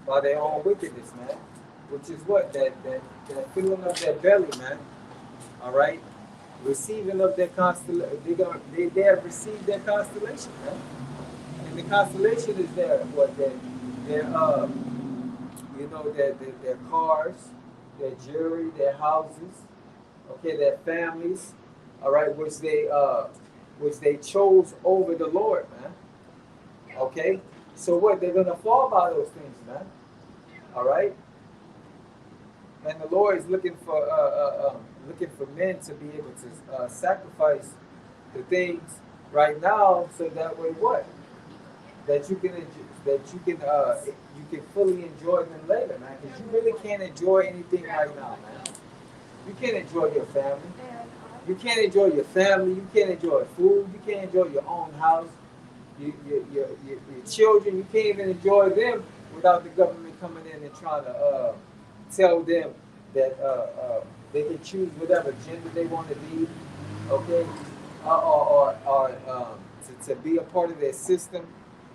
by their own wickedness, man. Which is what? That filling of their belly, man. All right? Receiving of their constellation. They have received their constellation, man. And the constellation is their what? Their their cars, their jewelry, their houses, okay, their families, all right, which they chose over the Lord, man. Okay? So what? They're gonna fall by those things, man. All right? And the Lord is looking for men to be able to sacrifice the things right now, so that way what? That you can fully enjoy them later, man. Because you really can't enjoy anything right now, man. You can't enjoy your family. You can't enjoy your family. You can't enjoy food. You can't enjoy your own house. Your children. You can't even enjoy them without the government coming in and trying to tell them that they can choose whatever gender they want to be, okay, or to be a part of their system,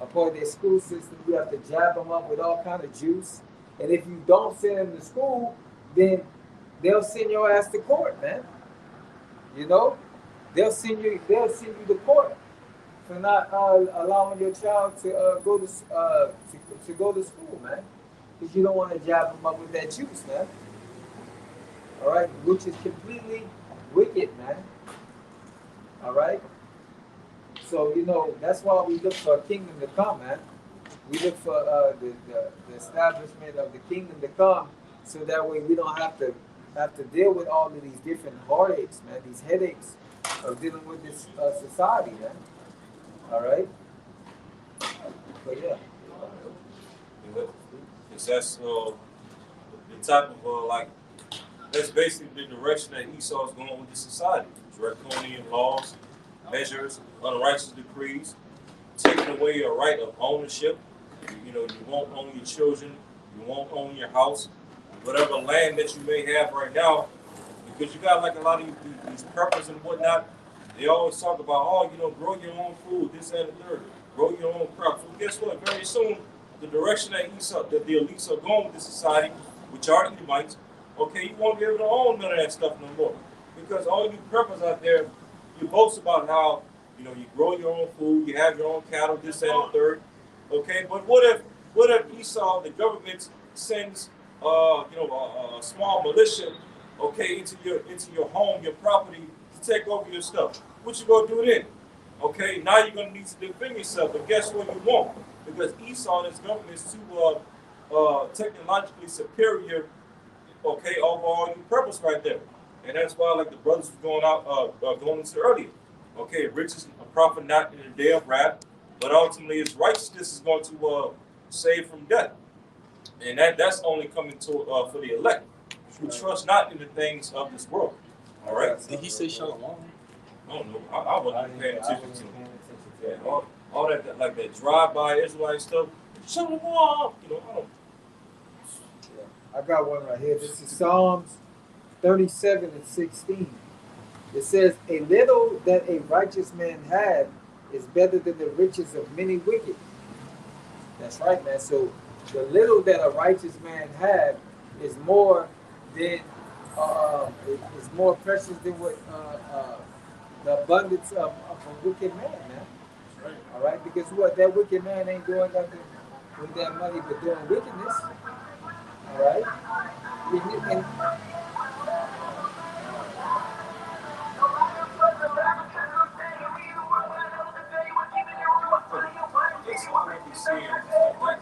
a part of their school system. You have to jab them up with all kind of juice, and if you don't send them to school, then they'll send your ass to court, man. You know, they'll send you to court for not allowing your child to to go to school, man, because you don't want to jab them up with that juice, man. All right, which is completely wicked, man. All right. So that's why we look for a kingdom to come, man. We look for the establishment of the kingdom to come, so that way we don't have to deal with all of these different heartaches, man. These headaches of dealing with this society, man. All right. But yeah. Because that's the type of like that's basically the direction that Esau is going with the society. Draconian laws, measures, unrighteous decrees, taking away your right of ownership. You won't own your children, you won't own your house, whatever land that you may have right now, because you got like a lot of these preppers and whatnot. They always talk about, grow your own food, this, that, and the third. Grow your own crops. Well, guess what? Very soon, the direction that the elites are going with the society, which are Edomites, okay, you won't be able to own none of that stuff no more. Because all you preppers out there, you boast about how, you grow your own food, you have your own cattle, this, that, and the third. Okay, but what if Esau, the government, sends a small militia, okay, into your home, your property, to take over your stuff? What you gonna do then? Okay, now you're gonna need to defend yourself, but guess what you won't? Because Esau and his government is too technologically superior, okay, over all you purpose right there. And that's why, like the brothers were going into earlier. Okay, riches a profit not in the day of wrath, but ultimately his righteousness is going to save from death. And that's only coming to for the elect, who trust not in the things of this world. All right. Did he say shalom? I don't know. I wasn't paying attention to all that like that drive-by Israelite stuff. Shalom. I don't. I got one right here. This is Psalms 37 and 16. It says, "A little that a righteous man had is better than the riches of many wicked." That's right, man. So the little that a righteous man had is more than is more precious than what the abundance of a wicked man, man. That's right. All right, because what that wicked man ain't doing nothing with that money but doing wickedness. All right, and That's all I be seeing back in my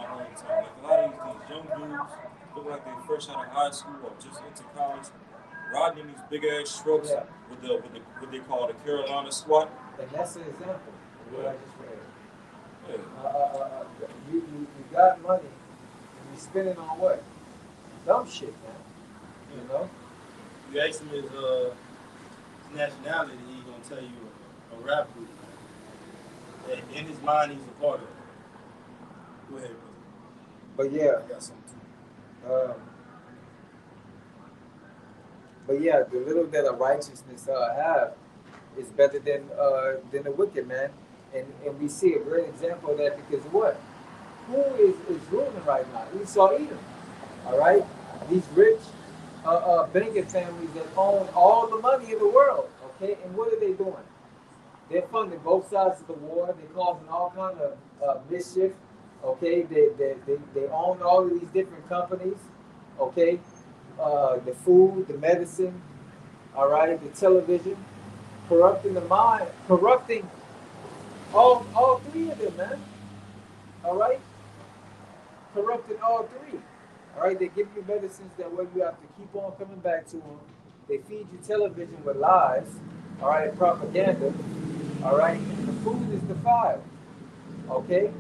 hometown. Like a lot of these young dudes look like they fresh out of high school or just into college, riding these big ass trucks Yeah. with the what they call the Carolina squat. And that's an example of what I just read. Yeah. You got money, and you spend it on what? Dumb shit, man. You know? You ask him his nationality, he's gonna tell you a rap group. That in his mind, he's a part of it. Go ahead, brother. But yeah, I got something too. but yeah, the little that a righteousness have is better than the wicked man, and we see a great example of that because of what? Who is ruling right now? Esau Edom. All right, these rich banking families that own all the money in the world. Okay, and what are they doing? They're funding both sides of the war. They're causing all kind of mischief. Okay, they own all of these different companies. Okay, the food, the medicine. All right, the television, corrupting the mind, corrupting all three of them, man. All right, corrupting all three. All right, they give you medicines that way you have to keep on coming back to them. They feed you television with lies. All right, and propaganda. All right, and the food is defiled. Okay,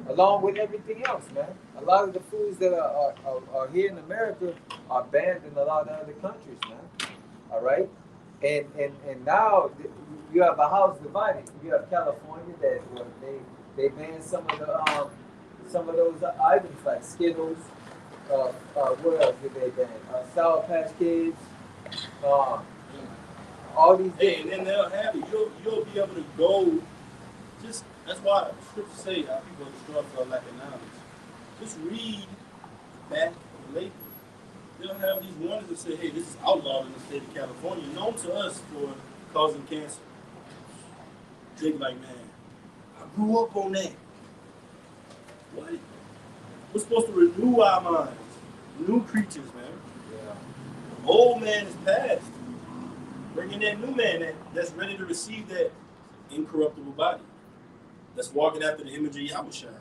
along with everything else, man. A lot of the foods that are here in America are banned in a lot of other countries, man. All right, and now you have a house divided. You have California that they ban some of some of those items like Skittles. What else did they ban? Sour Patch Kids. Um, all these. Hey, and then they'll have it. You'll be able to go. Just that's why scriptures say how people destroy for lack of knowledge. Just read back the label. They'll have these warnings that say, hey, this is outlawed in the state of California, known to us for causing cancer. They be like, man, I grew up on that. What? We're supposed to renew our minds. New creatures, man. Yeah. Old man is past. Bring in that new man that's ready to receive that incorruptible body. That's walking after the image of Yahushua.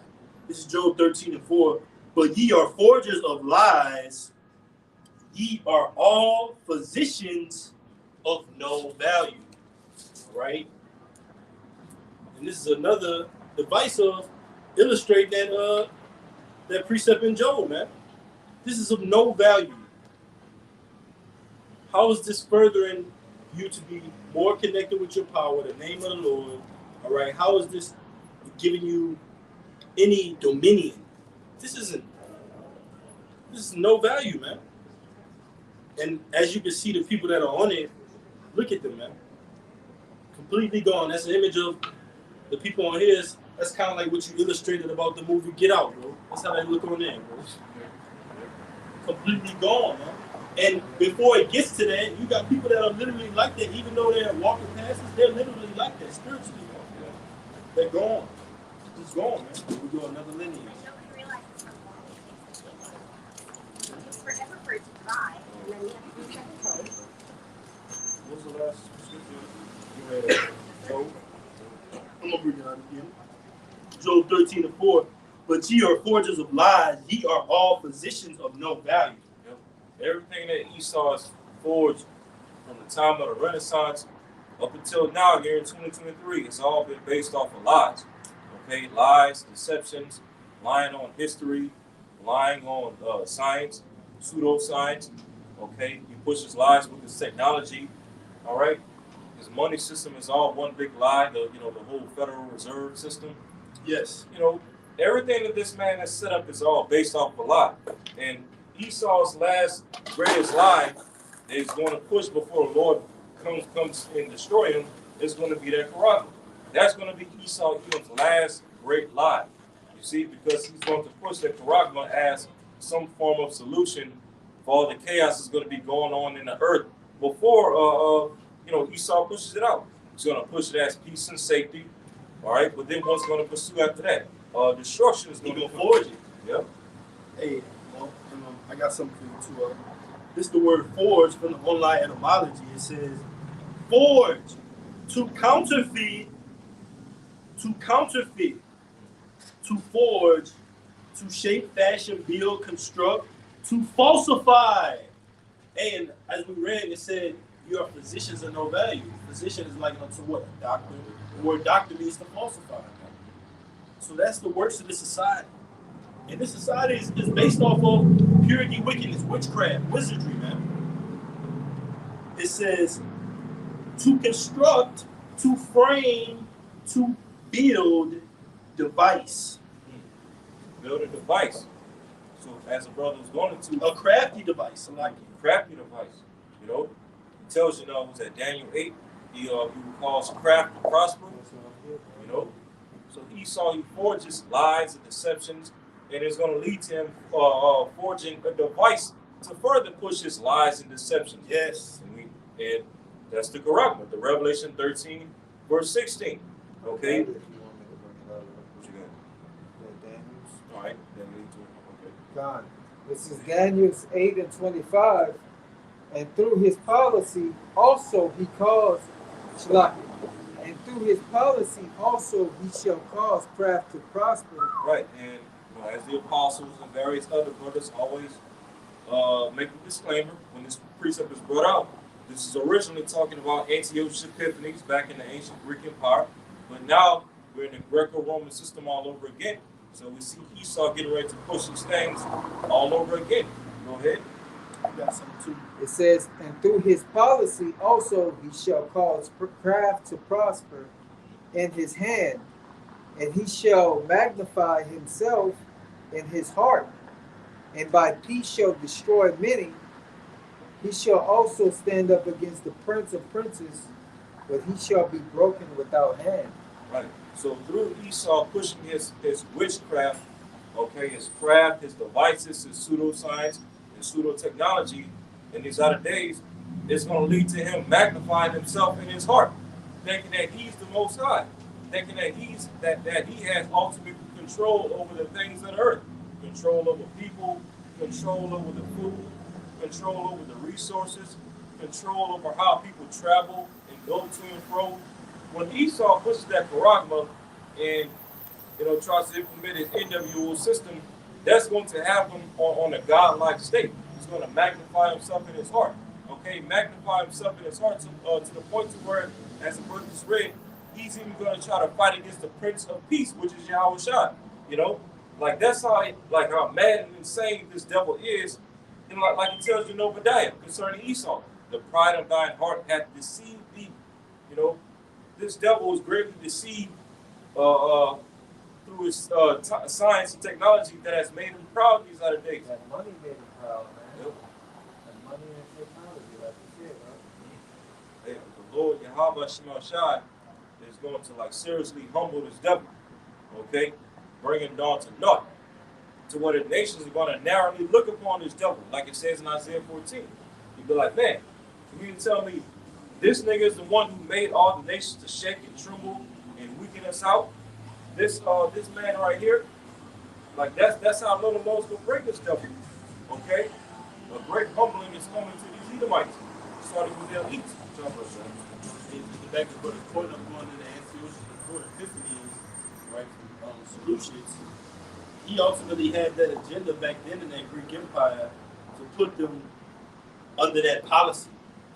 This is Job 13:4. But ye are forgers of lies. Ye are all physicians of no value. Right? And this is another device of illustrating that precept in Job, man. This is of no value. How is this furthering you to be more connected with your power, the name of the Lord? All right. How is this giving you any dominion? This is no value, man. And as you can see, the people that are on it, look at them, man. Completely gone. That's an image of the people on here. That's kind of like what you illustrated about the movie Get Out, bro. That's how they look on there, bro. Completely gone, man. And before it gets to that, you got people that are literally like that, even though they're walking past us, they're literally like that, spiritually. They're gone. Just gone, man. We go another lineage. Nobody realizes how long it takes forever for it to dry, and then you have to reset the code. What was the last scripture? Job. I'm going to bring it out again. Job 13:4. But ye are forgers of lies, ye are all physicians of no value. Yep. Everything that Esau has forged from the time of the Renaissance up until now, here in 2023, it's all been based off of lies. Okay, lies, deceptions, lying on history, lying on science, pseudoscience. Okay, he pushes lies with his technology. All right, his money system is all one big lie. The whole Federal Reserve System. Yes. Everything that this man has set up is all based off of a lie. And Esau's last greatest lie that he's going to push before the Lord comes and destroy him is going to be that Quran. That's going to be Esau Edom's last great lie. You see, because he's going to push that Quran as some form of solution for all the chaos that's going to be going on in the earth before Esau pushes it out. He's going to push it as peace and safety. All right, but then what's going to pursue after that? Destruction is going to forge it. Yep. Hey, I got something for you too. This is the word forge from the online etymology. It says forge, to counterfeit, to forge, to shape, fashion, build, construct, to falsify. And as we read, it said, you are physicians of no value. Physician is like to what? A doctor. The word doctor means to falsify. So that's the works of this society. And this society is based off of purity, wickedness, witchcraft, wizardry, man. It says to construct, to frame, to build device. Build a device. So as a brother was going to a crafty device, I like it. Crafty device. It tells you who's at Daniel 8, he calls craft to prosper. So Esau, he forges lies and deceptions, and it's going to lead to him forging a device to further push his lies and deceptions. Yes. And that's the Quran, the Revelation 13, verse 16. Okay? What you got? All right. Okay. God. This is Daniel 8:25. And through his policy also he caused Shlaki. And through his policy also he shall cause craft to prosper. Right, and as the apostles and various other brothers always make a disclaimer when this precept is brought out. This is originally talking about Antiochus Epiphanes back in the ancient Greek Empire, but now we're in the Greco-Roman system all over again. So we see Esau getting ready to push these things all over again. Go ahead. You got something too. It says, and through his policy also he shall cause craft to prosper in his hand, and he shall magnify himself in his heart, and by peace shall destroy many. He shall also stand up against the prince of princes, but he shall be broken without hand. Right. So through Esau pushing his witchcraft, okay, his craft, his devices, his pseudoscience, and pseudo technology in these other days, it's going to lead to him magnifying himself in his heart, thinking that he's the Most High, thinking that that he has ultimate control over the things of the earth, control over people, control over the food, control over the resources, control over how people travel and go to and fro. When Esau pushes that charagma and tries to implement his NWO system, that's going to have him on a godlike state. He's going to magnify himself in his heart. Okay, magnify himself in his heart to the point to where, as the verse is read, he's even going to try to fight against the Prince of Peace, which is Yahweh Shai. Like that's how mad and insane this devil is. And like he tells you in Obadiah concerning Esau, the pride of thine heart hath deceived thee. This devil is greatly deceived through his science and technology that has made him proud these other days. That money made him proud, man. Yep. That money and technology, like you said, right? Hey, the Lord Yahweh Shema Shai is going to seriously humble this devil, okay? Bring him down to naught, to where the nations are going to narrowly look upon this devil, like it says in Isaiah 14. You'd be like, man, you mean to tell me this nigga is the one who made all the nations to shake and tremble and weaken us out? This man right here, that's how little Moses will bring this devil, okay? A great humbling is coming to these Edomites, starting with their elites. Back to the point of going to the Antiochus before Epiphanes, right, from Seleucids, he ultimately had that agenda back then in that Greek Empire to put them under that policy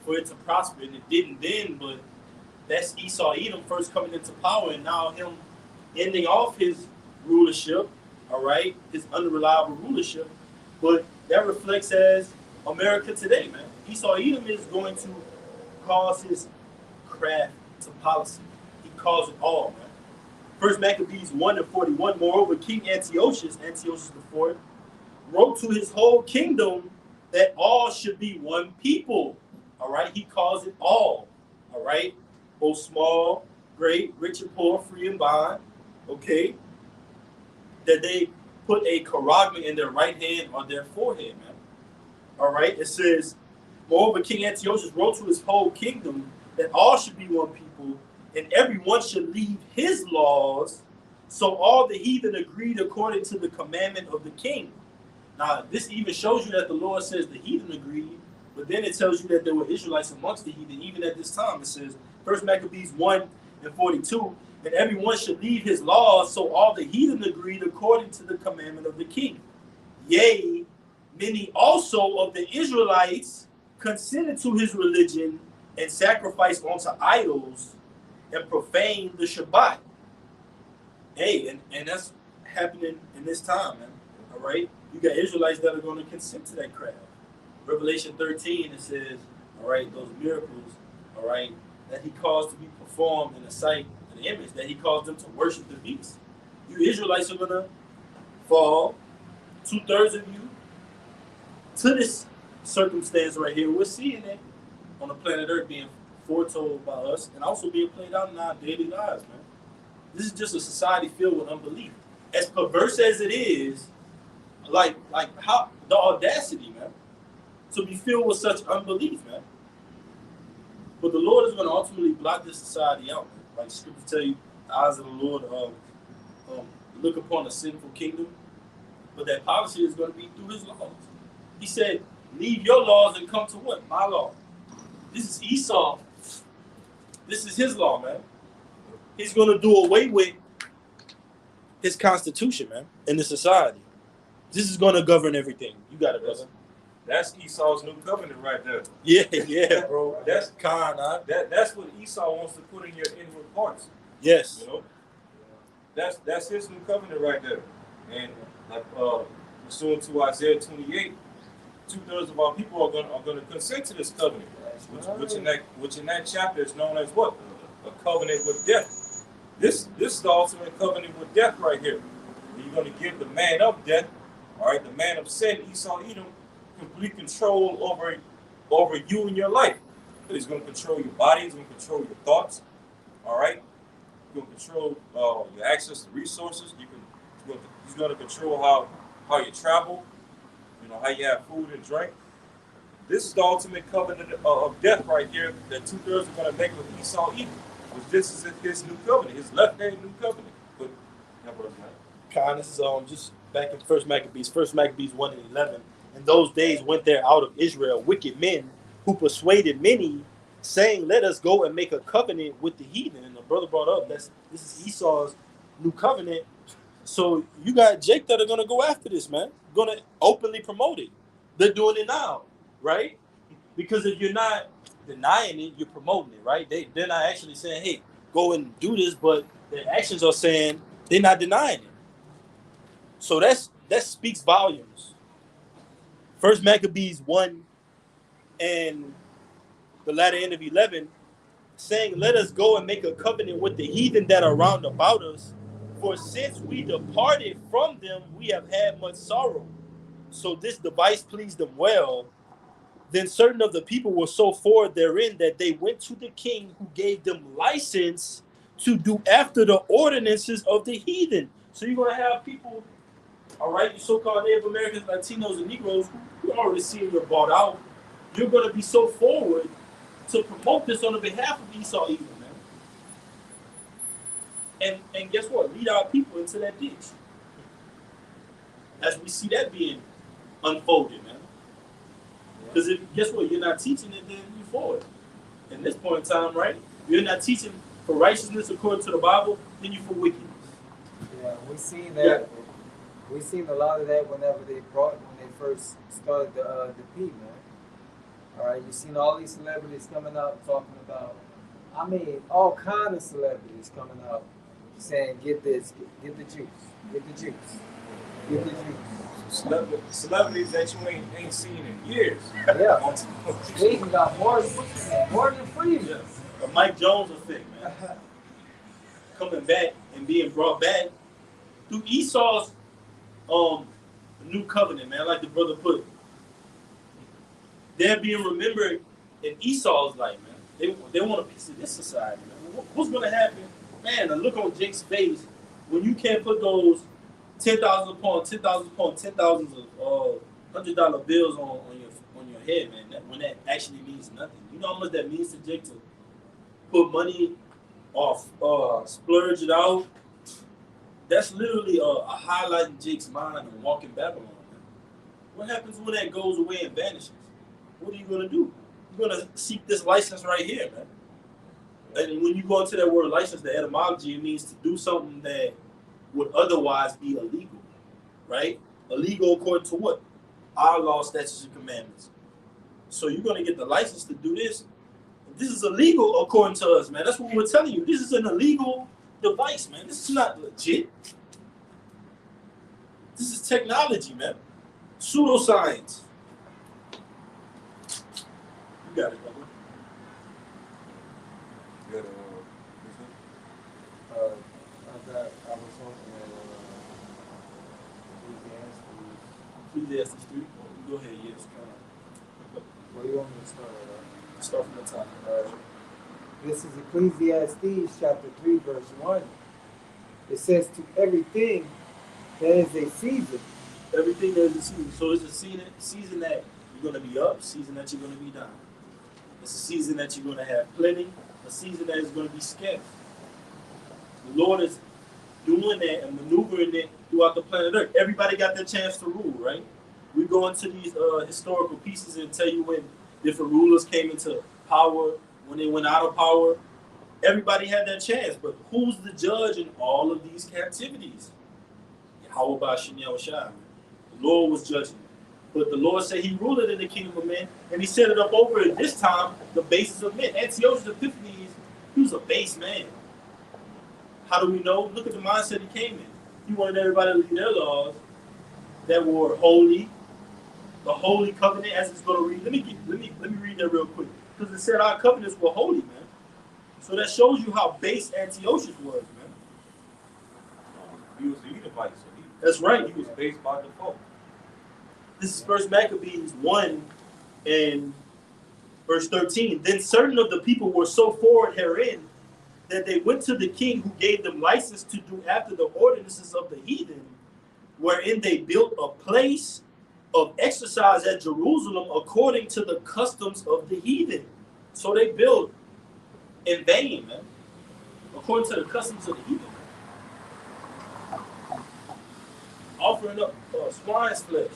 for it to prosper. And it didn't then, but that's Esau Edom first coming into power, and now him ending off his rulership, all right, his unreliable rulership. But that reflects as America today, man. Esau Edom is going to cause his craft to policy. He calls it all, man. First Maccabees 1:41. Moreover, King Antiochus IV, wrote to his whole kingdom that all should be one people. All right, he calls it all. All right, both small, great, rich and poor, free and bond. Okay, that they put a charagma in their right hand or their forehead, man. All right, it says, moreover, King Antiochus wrote to his whole kingdom that all should be one people, and everyone should leave his laws. So all the heathen agreed according to the commandment of the king. Now, this even shows you that the Lord says the heathen agreed, but then it tells you that there were Israelites amongst the heathen, even at this time. It says, 1 Maccabees 1:42, and everyone should leave his laws, so all the heathen agreed according to the commandment of the king. Yea, many also of the Israelites consented to his religion and sacrificed unto idols and profaned the Shabbat. Hey, and that's happening in this time, man. All right? You got Israelites that are going to consent to that crap. Revelation 13, it says, all right, those miracles, all right, that he caused to be performed in the sight of the image, that he caused them to worship the beast. You Israelites are going to fall, 2/3 of you, to this circumstance right here. We're seeing it on the planet Earth being foretold by us and also being played out in our daily lives, man. This is just a society filled with unbelief. As perverse as it is, like how the audacity, man, to be filled with such unbelief, man. But the Lord is going to ultimately blot this society out, man. Like Scripture tell you, the eyes of the Lord look upon a sinful kingdom, but that policy is going to be through his laws. He said, leave your laws and come to what? My law. This is Esau. This is his law, man. He's going to do away with his constitution, man, in the society. This is going to govern everything. You got it, brother. That's Esau's new covenant right there. Yeah, bro. That's Khan, huh? That's what Esau wants to put in your inward parts. Yes. You know, that's his new covenant right there. And pursuant to Isaiah 28, 2/3 of our people are going to consent to this covenant, which in that chapter is known as what? A covenant with death. This is the ultimate covenant with death right here. You going to give the man of death, all right, the man of sin, Esau, Edom, complete control over you and your life. He's going to control your body. He's going to control your thoughts. All right. He's going to control your access to resources. He's going to control how you travel. You know, how you have food and drink. This is the ultimate covenant of death right here that two-thirds are going to make with Esau Edom. This is his new covenant, his left-hand new covenant. But Con, this is just back in First Maccabees 1:11. In those days went there out of Israel wicked men who persuaded many, saying, "Let us go and make a covenant with the heathen." And the brother brought up this is Esau's new covenant. So you got Jake that are gonna go after this, man. Gonna openly promote it. They're doing it now, right? Because if you're not denying it, you're promoting it, right? They're not actually saying, "Hey, go and do this," but their actions are saying they're not denying it. So that speaks volumes. First Maccabees 1 and the latter end of 11, saying, "Let us go and make a covenant with the heathen that are round about us. For since we departed from them, we have had much sorrow." So this device pleased them well. Then certain of the people were so forward therein that they went to the king, who gave them license to do after the ordinances of the heathen. So you're going to have people, all right, you so-called Native Americans, Latinos, and Negroes who already seeing you're bought out. You're going to be so forward to promote this on the behalf of Esau Edom, man. And guess what? Lead our people into that ditch. As we see that being unfolded, man. Because guess what? You're not teaching it, then you forward. In this point in time, right? You're not teaching for righteousness according to the Bible, then you for wickedness. Yeah, we seen that. Yeah. We seen a lot of that when they first started the P, man. All right, you seen all these celebrities coming out talking about, I mean, all kind of celebrities coming out saying, "Get this, get the juice, get the juice, get the juice." Celebrities that you ain't seen in years. Yeah, they even got Morgan Freeman. Yeah. A Mike Jones effect, man. Coming back and being brought back through Esau's new covenant, man. Like the brother put it. They're being remembered in Esau's life, man. They want a piece of this society, man. What's going to happen, man? The look on Jake's face when you can't put those 10,000 upon 10,000 upon 10,000s of $100 bills on your head, man. When that actually means nothing. You know how much that means to Jake to put money off, splurge it out. That's literally a highlight in Jake's mind and walking Babylon, man. What happens when that goes away and vanishes? What are you going to do? You're going to seek this license right here, man. And when you go into that word license, the etymology, it means to do something that would otherwise be illegal, right? Illegal according to what? Our law, statutes, and commandments. So you're going to get the license to do this. This is illegal according to us, man. That's what we're telling you. This is an illegal device, man. This is not legit. This is technology, man. Pseudoscience. You got it, brother. You got I was hoping that Ecclesiastes 3. Go ahead, yes. where you want me to start at? Start from the top. This is Ecclesiastes chapter 3, verse 1. It says, "To everything there is a season." Everything there's a season. So it's a season that you're going to be up, season that you're going to be down. It's a season that you're going to have plenty, a season that is going to be scarce. The Lord is doing that and maneuvering it throughout the planet Earth. Everybody got their chance to rule, right? We go into these historical pieces and tell you when different rulers came into power, when they went out of power. Everybody had their chance, but who's the judge in all of these captivities? How about Shinel Shah? The Lord was judging. But the Lord said he ruled it in the kingdom of men, and he set it up over it this time, the basis of men. Antiochus Epiphanes, he was a base man. How do we know? Look at the mindset he came in. He wanted everybody to leave their laws that were holy, the holy covenant, as it's going to read. Let me read that real quick, because it said our covenants were holy, man. So that shows you how base Antiochus was, man. He was the Edomite, so That's right. He was based by default. This is First Maccabees 1 and verse 13. Then certain of the people were so forward herein that they went to the king, who gave them license to do after the ordinances of the heathen, wherein they built a place of exercise at Jerusalem according to the customs of the heathen. So they built in vain, man, according to the customs of the heathen. Offering up swine's flesh,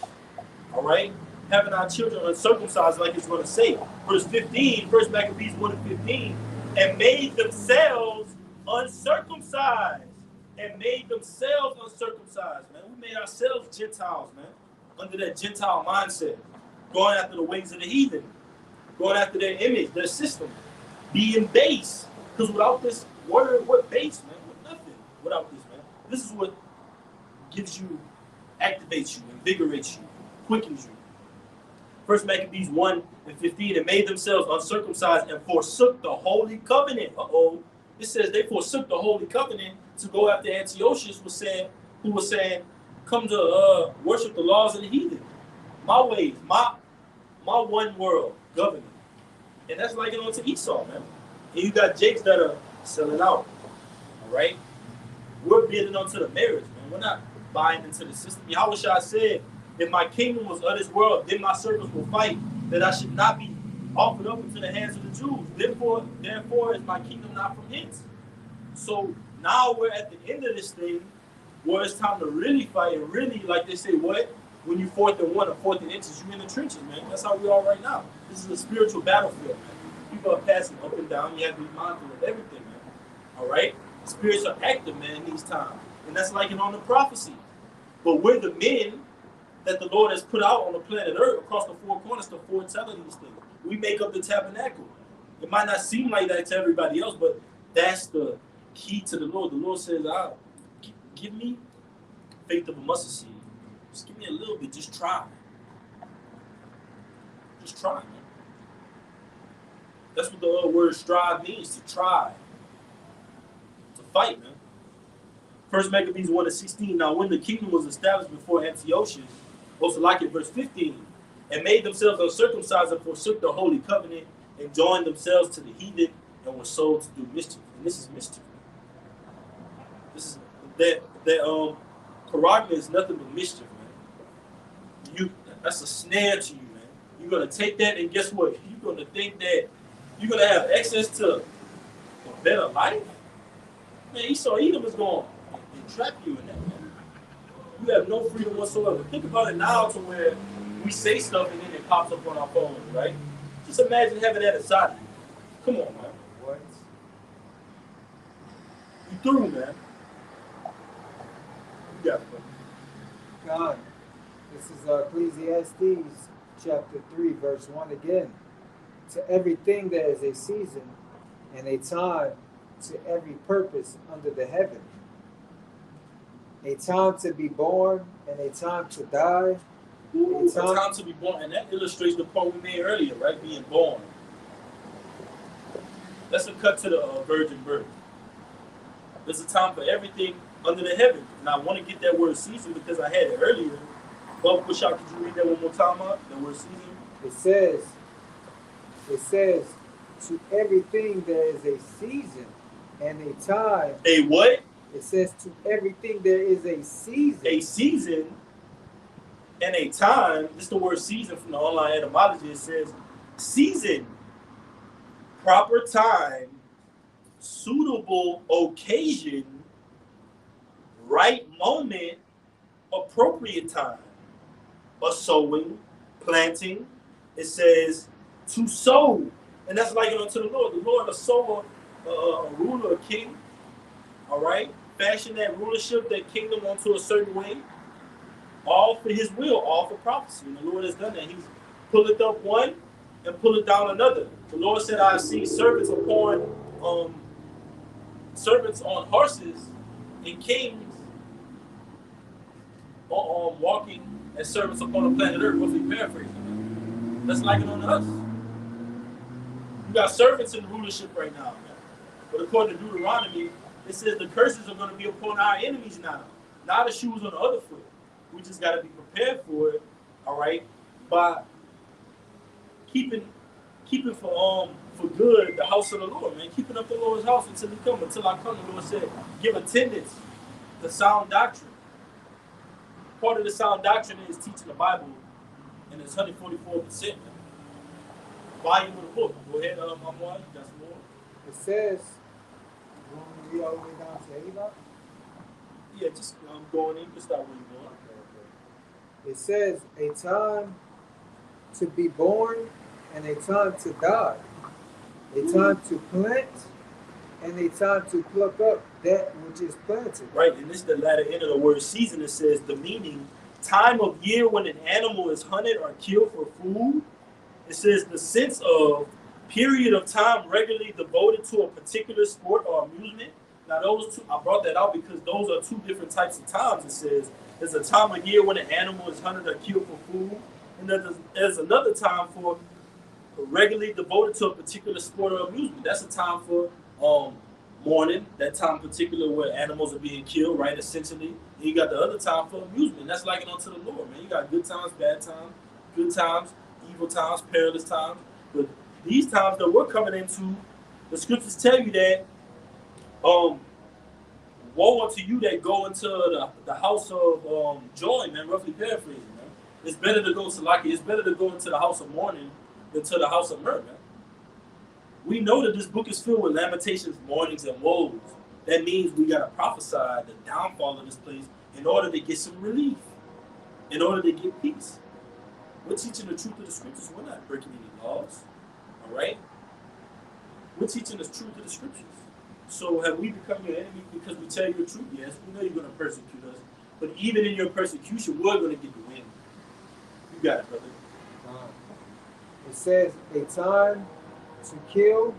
all right? Having our children uncircumcised, like it's going to say. Verse 15, First Maccabees 1 and 15, and made themselves uncircumcised. And made themselves uncircumcised, man. We made ourselves Gentiles, man, under that Gentile mindset, going after the ways of the heathen, going after their image, their system, being base. Because without this word, what base, man? What nothing without this, man. This is what gives you, activates you, invigorates you, quickens you. First Maccabees 1 and 15, and made themselves uncircumcised and forsook the holy covenant. It says they forsook the holy covenant to go after Antiochus, who was saying, come to worship the laws of the heathen. My ways, my one world governing. And that's like it on to Esau, man. And you got Jakes that are selling out. All right? We're building onto the marriage, man. We're not buying into the system. Yahushua said, if my kingdom was of this world, then my servants will fight, that I should not be offered up into the hands of the Jews. Therefore is my kingdom not from hence. So now we're at the end of this thing where it's time to really fight and really, like they say, what? When you 4th and 1 or 4th and inches, you in the trenches, man. That's how we are right now. This is a spiritual battlefield, man. People are passing up and down. You have to be mindful of everything, man. All right? Spirits are active, man, in these times. And that's like it on the prophecy. But we're the men that the Lord has put out on the planet Earth across the four corners to foretell these things. We make up the tabernacle. It might not seem like that to everybody else, but that's the key to the Lord. The Lord says, give me faith of a mustard seed. Just give me a little bit. Just try. Just try, man. That's what the word strive means, to try. To fight, man. First Maccabees 1 and 16. Now, when the kingdom was established before Antiochus, also like it, verse 15, and made themselves uncircumcised and forsook the holy covenant and joined themselves to the heathen and were sold to do mischief. And this is mischief. This is that charagma is nothing but mischief, man. That's a snare to you, man. You're gonna take that, and guess what? You're gonna think that you're gonna have access to a better life. Man, Esau Edom is gonna entrap you in that, man. You have no freedom whatsoever. Think about it now to where we say stuff and then it pops up on our phones, right? Just imagine having that inside of you. Come on, man. What? You through, man. You got it, bro. God, this is Ecclesiastes chapter 3, verse 1 again. To everything there is a season and a time to every purpose under the heaven. A time to be born and a time to die. A time to be born, and that illustrates the point we made earlier, right? Being born. That's a cut to the virgin birth. There's a time for everything under the heaven. And I want to get that word season because I had it earlier. But Bashar, could you read that one more time out? That word season? It says, to everything there is a season and a time. A what? It says to everything there is a season. A season and a time. This is the word season from the online etymology. It says season, proper time, suitable occasion, right moment, appropriate time. A sowing, planting. It says to sow. And that's like it unto the Lord. The Lord, a sower, a ruler, a king. All right? Fashion that rulership, that kingdom onto a certain way. All for his will, all for prophecy. And the Lord has done that. He's pulleth up one and pulleth down another. The Lord said, I have seen servants on horses and kings walking as servants upon the planet Earth. Roughly paraphrasing. That's like it on us. You got servants in rulership right now, man. But according to Deuteronomy, it says the curses are going to be upon our enemies now. Now the shoe's on the other foot. We just got to be prepared for it, all right, by keeping for good the house of the Lord, man. Keeping up the Lord's house until He come. Until I come, the Lord said, give attendance to sound doctrine. Part of the sound doctrine is teaching the Bible, and it's 144%. Volume of the book. Go ahead, Mamwa, you got some more. It says, you want me to read all the way down to Enoch? Yeah, just going in. You can start where you're going. It says, a time to be born and a time to die, a time to plant and a time to pluck up that which is planted. Right, and this is the latter end of the word season. It says the meaning, time of year when an animal is hunted or killed for food. It says the sense of period of time regularly devoted to a particular sport or amusement. Now those two, I brought that out because those are two different types of times. It says there's a time of year when an animal is hunted or killed for food, and there's another time for regularly devoted to a particular sport or amusement. That's a time for mourning, that time particular where animals are being killed, right, essentially. And you got the other time for amusement. That's like it unto the Lord, man. You got good times, bad times, good times, evil times, perilous times. But these times that we're coming into, the scriptures tell you that woe unto you that go into the house of joy, man, roughly paraphrasing, man. It's better to go to it's better to go into the house of mourning than to the house of mirth, man. We know that this book is filled with lamentations, mournings, and woes. That means we got to prophesy the downfall of this place in order to get some relief, in order to get peace. We're teaching the truth of the scriptures. We're not breaking any laws, all right? We're teaching the truth of the scriptures. So have we become your enemy because we tell you the truth? Yes, we know you're going to persecute us. But even in your persecution, we're going to get the win. You got it, brother. It says a time to kill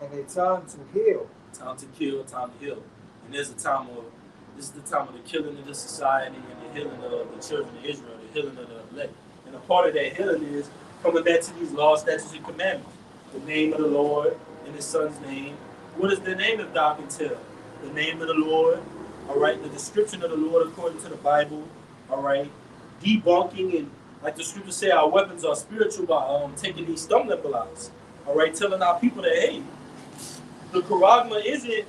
and a time to heal. Time to kill, time to heal. And this is the time of the killing of the society and the healing of the children of Israel, the healing of the elect. And a part of that healing is coming back to these laws, statutes, and commandments. The name of the Lord and His Son's name. What is the name of thou can tell? The name of the Lord, all right? The description of the Lord according to the Bible, all right? Debunking and, like the scriptures say, our weapons are spiritual by taking these stumbling blocks, all right? Telling our people that, hey, the charagma isn't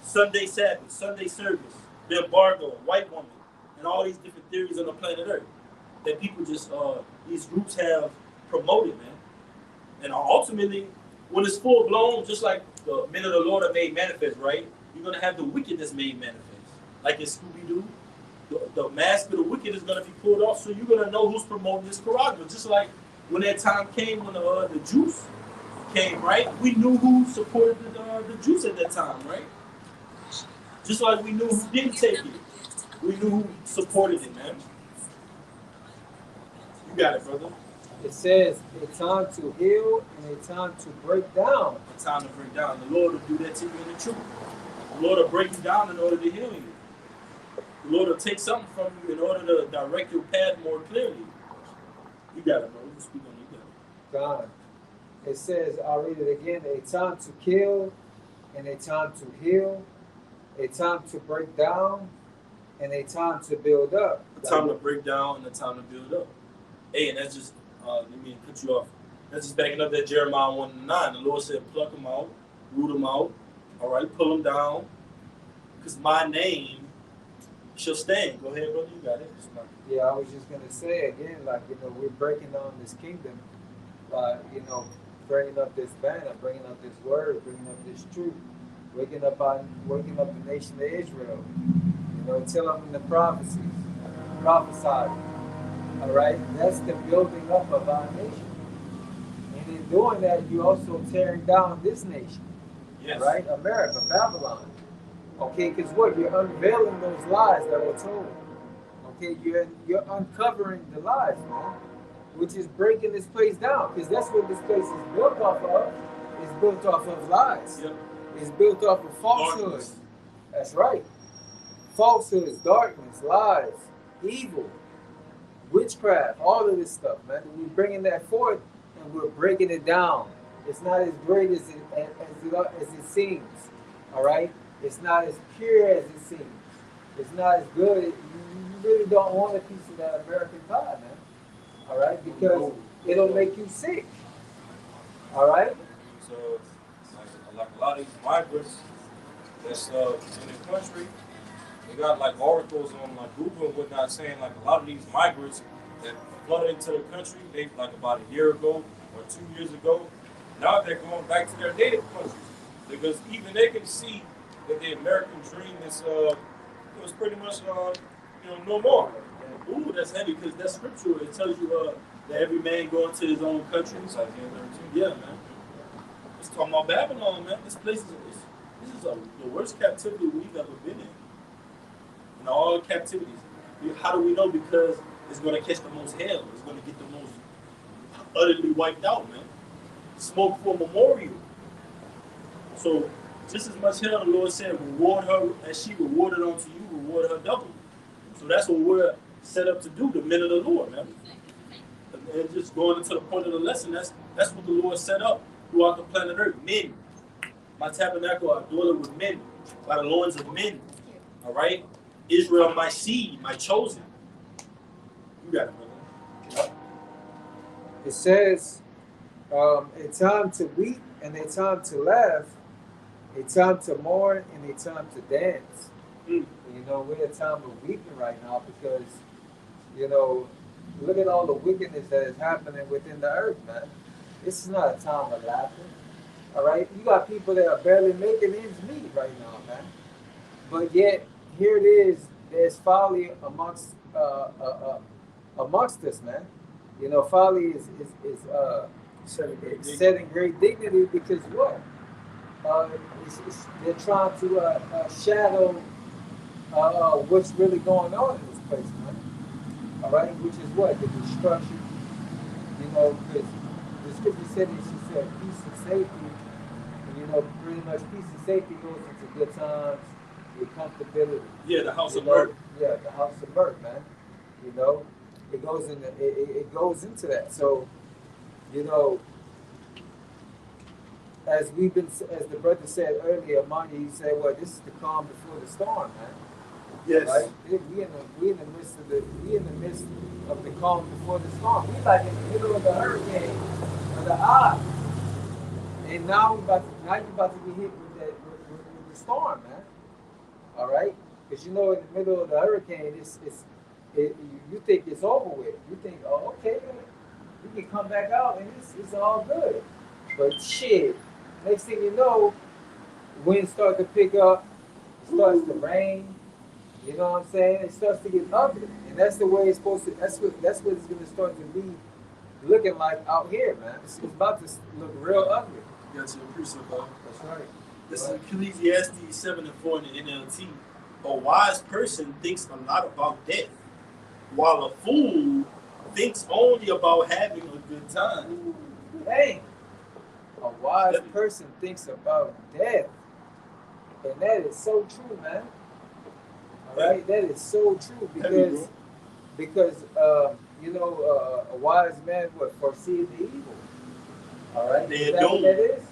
Sunday Sabbath, Sunday service, the embargo, white woman, and all these different theories on the planet Earth that people just, these groups have promoted, man. And ultimately, when it's full blown, just like the men of the Lord are made manifest, right? You're going to have the wickedness made manifest. Like in Scooby-Doo, the mask of the wicked is going to be pulled off, so you're going to know who's promoting this charagma. Just like when that time came when the Jews came, right? We knew who supported the Jews at that time, right? Just like we knew who didn't take it. We knew who supported it, man. You got it, brother. It says a time to heal and a time to break down. A time to break down. The Lord will do that to you in the truth. The Lord will break you down in order to heal you. The Lord will take something from you in order to direct your path more clearly. You got it, bro. You speak on it. You got it. God. It says, I'll read it again, a time to kill and a time to heal, a time to break down and a time to build up. A time to break down and a time to build up. Hey, and that's just, let me cut you off. That's just backing up that Jeremiah 1:9. The Lord said, pluck them out, root them out, all right, pull them down, because my name shall stand. Go ahead, brother, you got it. Yeah, I was just going to say again, like, we're breaking on this kingdom, bringing up this banner, bringing up this word, bringing up this truth, waking up the nation of Israel, tell them in the prophecies, prophesy. All right, that's the building up of our nation. And in doing that, you're also tearing down this nation. Yes. Right? America, Babylon. Okay, because what? You're unveiling those lies that were told. Okay, you're uncovering the lies, man, which is breaking this place down. Because that's what this place is built off of. It's built off of lies. Yep. It's built off of falsehood. That's right. Falsehoods, darkness, lies, evil, witchcraft, all of this stuff, man. We're bringing that forth and we're breaking it down. It's not as great as it seems, all right? It's not as pure as it seems. It's not as good. You really don't want a piece of that American pie, man. All right, because it'll make you sick. All right. So, like a lot of these migrants that's in the country, they got like articles on like Google and whatnot saying like a lot of these migrants that flooded into the country, they like about a year ago or 2 years ago. Now they're going back to their native countries because even they can see that the American dream is it was pretty much no more. Ooh, that's heavy because that's scriptural. It tells you that every man going to his own country. It's like yeah, 13. Yeah, man. It's talking about Babylon, man. This place is the worst captivity we've ever been in all captivities. How do we know? Because it's going to catch the most hell. It's going to get the most utterly wiped out, man. Smoke for memorial. So just as much hell, the Lord said, reward her as she rewarded unto you, reward her double. So that's what we're set up to do, the men of the Lord, man. And just going into the point of the lesson, that's what the Lord set up throughout the planet Earth. Men. My tabernacle, I dwell with men, by the loins of men. All right? Israel, my seed, my chosen. You got it, brother. It says, a time to weep and a time to laugh, a time to mourn and a time to dance. Mm. You know, we're in a time of weeping right now because, look at all the wickedness that is happening within the earth, man. This is not a time of laughter. All right? You got people that are barely making ends meet right now, man. But yet, here it is, there's folly amongst us, man. Folly is setting great dignity because what? They're trying to shadow what's really going on in this place, man. All right, which is what? The destruction. Because the scripture said it, she said peace and safety. And pretty much peace and safety goes into good times, with comfortability. Yeah, the house of mirth. Yeah, the house of mirth, man. It goes into that. So, as the brother said earlier, Monty, he said, "Well, this is the calm before the storm, man." Yes. Right? We in the midst of the calm before the storm. We like in the middle of the hurricane or the eye, and now you're about to get hit with the storm, man. All right, because in the middle of the hurricane, you think it's over with. You think, oh, okay, we can come back out and it's all good. But shit, next thing you know, wind starts to pick up, it starts to rain. You know what I'm saying? It starts to get ugly, and that's the way it's supposed to. That's what it's going to start to be looking like out here, man. It's about to look real ugly. Got your precept, bro. That's right. This is Ecclesiastes 7:4 in the NLT. A wise person thinks a lot about death, while a fool thinks only about having a good time. Dang. A wise person thinks about death, and that is so true, man. All right, that is so true because a wise man would foresee the evil. All right, is that what that is?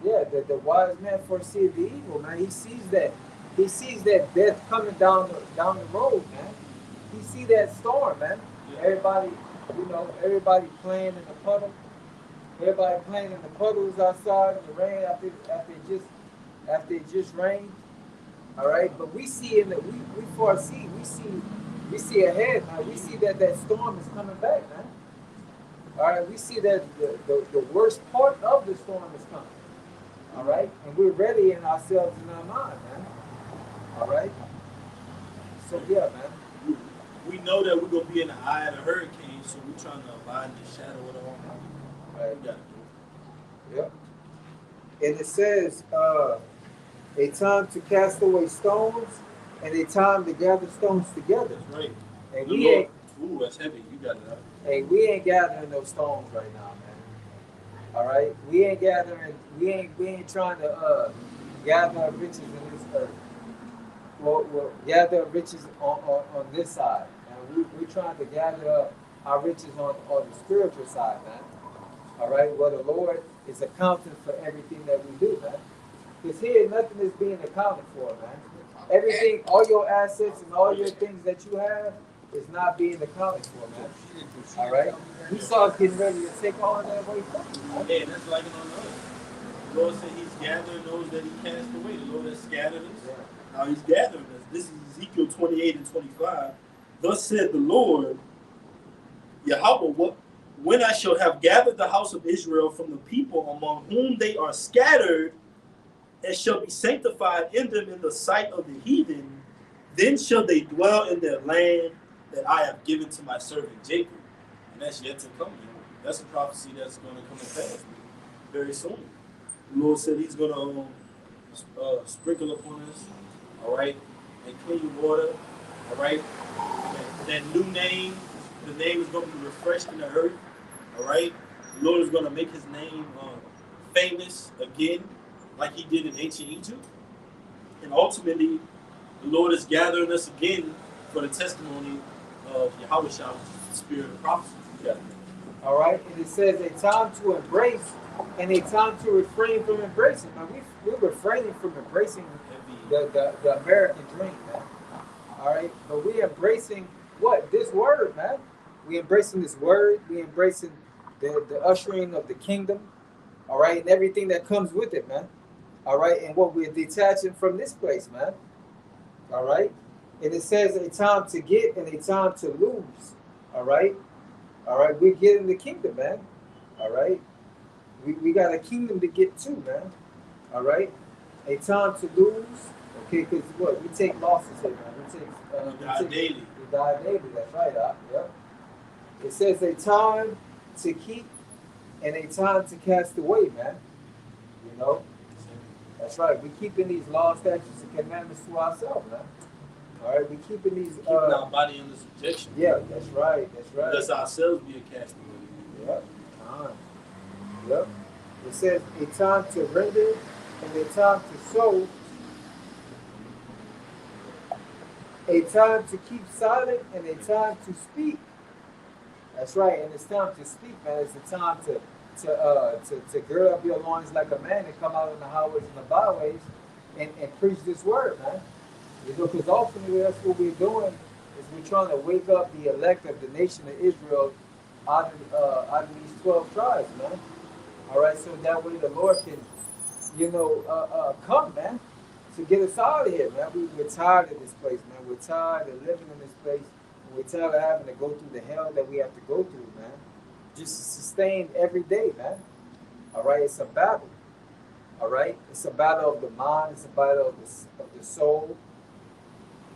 Yeah, the wise man foresees the evil, man. He sees that death coming down the road, man. He sees that storm, man. Yeah. Everybody playing in the puddle. Everybody playing in the puddles outside in the rain after it just rained. All right, but we see we foresee, we see ahead, man. We see that storm is coming back, man. All right, we see that the worst part of the storm is coming. All right, and we're ready in ourselves in our mind, man. All right. So yeah, man. We know that we're gonna be in the eye of the hurricane, so we're trying to abide in the shadow of the Almighty. Right. We gotta do Yep. And it says, a time to cast away stones and a time to gather stones together. That's right. And ooh, that's heavy. You got it. Hey, we ain't gathering those stones right now, man. All right, we ain't trying to gather riches in this earth. We'll gather riches on this side, and we're trying to gather up our riches on the spiritual side, man. All right, well, the Lord is accounting for everything that we do, man. Because here, nothing is being accounted for, man. Everything, all your assets and all your things that you have is not being accounted for, man. All right? Esau's getting ready to take all of that away from you, man. Yeah, that's like it on earth. The Lord said he's gathering those that he cast away. The Lord has scattered us. Yeah. Now he's gathering us. This is Ezekiel 28 and 25. Thus said the Lord, Yahweh, when I shall have gathered the house of Israel from the people among whom they are scattered, and shall be sanctified in them in the sight of the heathen, then shall they dwell in their land that I have given to my servant Jacob. And that's yet to come. That's a prophecy that's going to come to pass very soon. The Lord said he's going to sprinkle upon us, all right, and clean water, all right. And that new name, the name is going to be refreshed in the earth, all right. The Lord is going to make his name famous again, like he did in ancient Egypt. And ultimately, the Lord is gathering us again for the testimony of Yahweh, which is the spirit of prophecy. Yeah. All right? And it says a time to embrace and a time to refrain from embracing. Now, we're refraining from embracing the American dream, man. All right? But we're embracing what? This word, man. We're embracing this word. We're embracing the ushering of the kingdom, all right? And everything that comes with it, man. All right, and what we're detaching from this place, man. All right, and it says a time to get and a time to lose. All right, we're getting the kingdom, man. All right, we got a kingdom to get to, man. All right, a time to lose. Okay, because what we take losses here, man. We die daily. We die daily. That's right. Yep. It says a time to keep and a time to cast away, man. You know. That's right. We're keeping these laws, statutes, and commandments to ourselves, man. All right. We're keeping these. Keeping our body under subjection. Yeah, that's right. That's right. Let's ourselves be a castaway. Yep. Yep. It says a time to render and a time to sow, a time to keep silent and a time to speak. That's right. And it's time to speak, man. It's a time to gird up your loins like a man and come out in the highways and the byways and preach this word, man. You know, because ultimately that's what we're doing is we're trying to wake up the elect of the nation of Israel out of these 12 tribes, man. All right, so that way the Lord can, come, man, to get us out of here, man. We're tired of this place, man. We're tired of living in this place. And we're tired of having to go through the hell that we have to go through, man. Just to sustain every day, man. All right, it's a battle. All right, it's a battle of the mind, it's a battle of the soul,